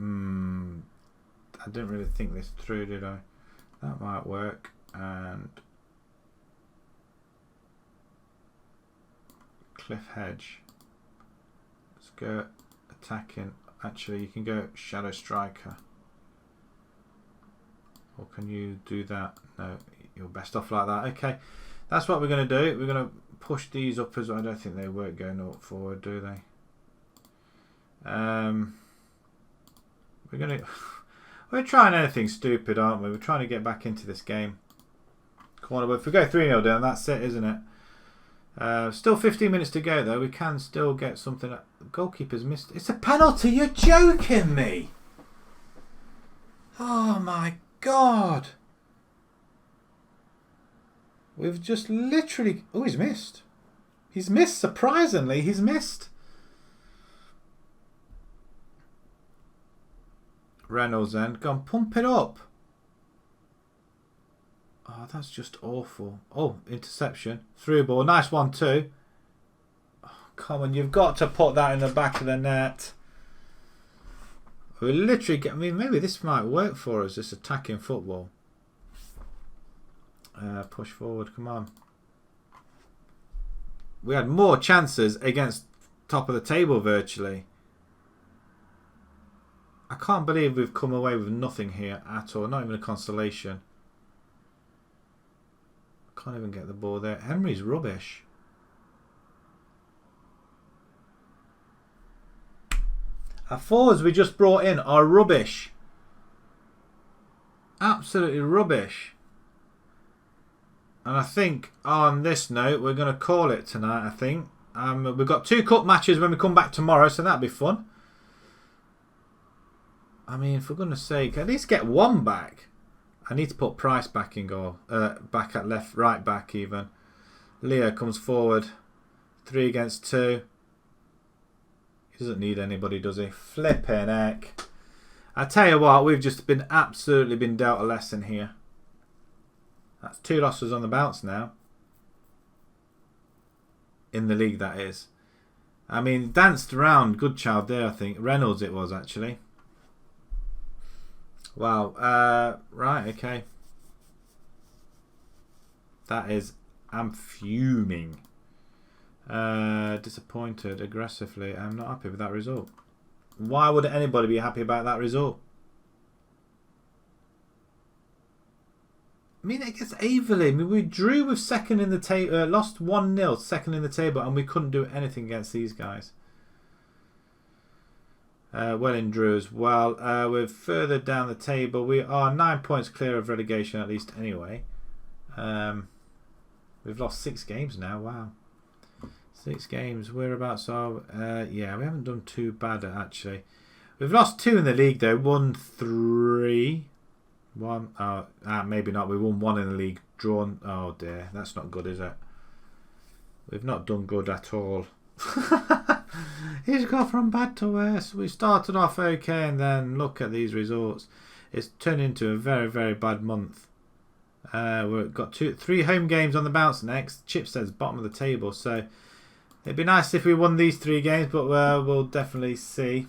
I didn't really think this through, did I? That might work. And Cliff Hedge. Let's go attacking. Actually, you can go Shadow Striker. Or can you do that? No, you're best off like that. Okay, that's what we're going to do. We're going to push these up as well. I don't think they work going up forward, do they? We're trying anything stupid, aren't we? We're trying to get back into this game. Corner, but if we go 3-0 down, that's it, isn't it? Still 15 minutes to go, though. We can still get something. The goalkeeper's missed. It's a penalty. You're joking me. Oh, my God. We've just literally... Oh, he's missed. He's missed, surprisingly. He's missed. Reynolds then. Go on, pump it up. Oh, that's just awful. Oh, interception. Through ball. Nice one too. Oh, come on, you've got to put that in the back of the net. We literally get... I mean, maybe this might work for us, this attacking football. Push forward, come on. We had more chances against top of the table virtually. I can't believe we've come away with nothing here at all. Not even a consolation. Can't even get the ball there. Henry's rubbish. Our forwards we just brought in are rubbish. Absolutely rubbish. And I think on this note we're going to call it tonight, I think. We've got 2 cup matches when we come back tomorrow, so that'll be fun. I mean, for goodness sake, at least get one back. I need to put Price back in goal. Back at left, right back even. Leo comes forward. 3 against 2. He doesn't need anybody, does he? Flipping heck. I tell you what, we've just been absolutely been dealt a lesson here. That's 2 losses on the bounce now. In the league, that is. I mean, danced around. Good child there, I think. Reynolds it was, actually. Wow. Right, okay. That is... I'm fuming. Disappointed aggressively. I'm not happy with that result. Why would anybody be happy about that result? I mean, against Averley, I mean, we drew with second in the table, lost 1-0, second in the table, and we couldn't do anything against these guys. Welling drew as well. We're further down the table. We are 9 points clear of relegation, at least anyway. We've lost 6 games now. Wow. 6 games. Whereabouts are... yeah, we haven't done too bad, actually. We've lost 2 in the league, though. Won 3. 1. Maybe not. We won 1 in the league. Drawn. Oh, dear. That's not good, is it? We've not done good at all. He's gone from bad to worse. We started off okay, and then look at these results. It's turned into a very, very bad month. We've got 3 home games on the bounce next. Chipstead's bottom of the table, so it'd be nice if we won these 3 games, but we'll definitely see.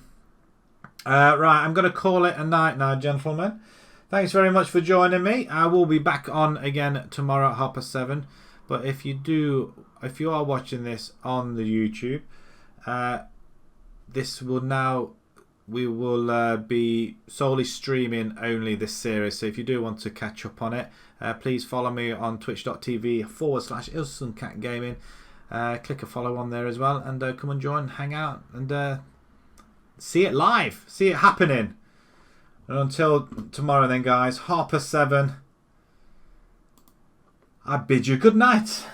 Right, I'm going to call it a night now, gentlemen. Thanks very much for joining me. I will be back on again tomorrow at 7:30. But if you are watching this on the YouTube, this will now we will be solely streaming only this series. So if you do want to catch up on it, please follow me on twitch.tv/IlsonCatGaming. Click a follow on there as well, and come and join, hang out, and see it live, see it happening. And until tomorrow then, guys, 7:30, I bid you good night.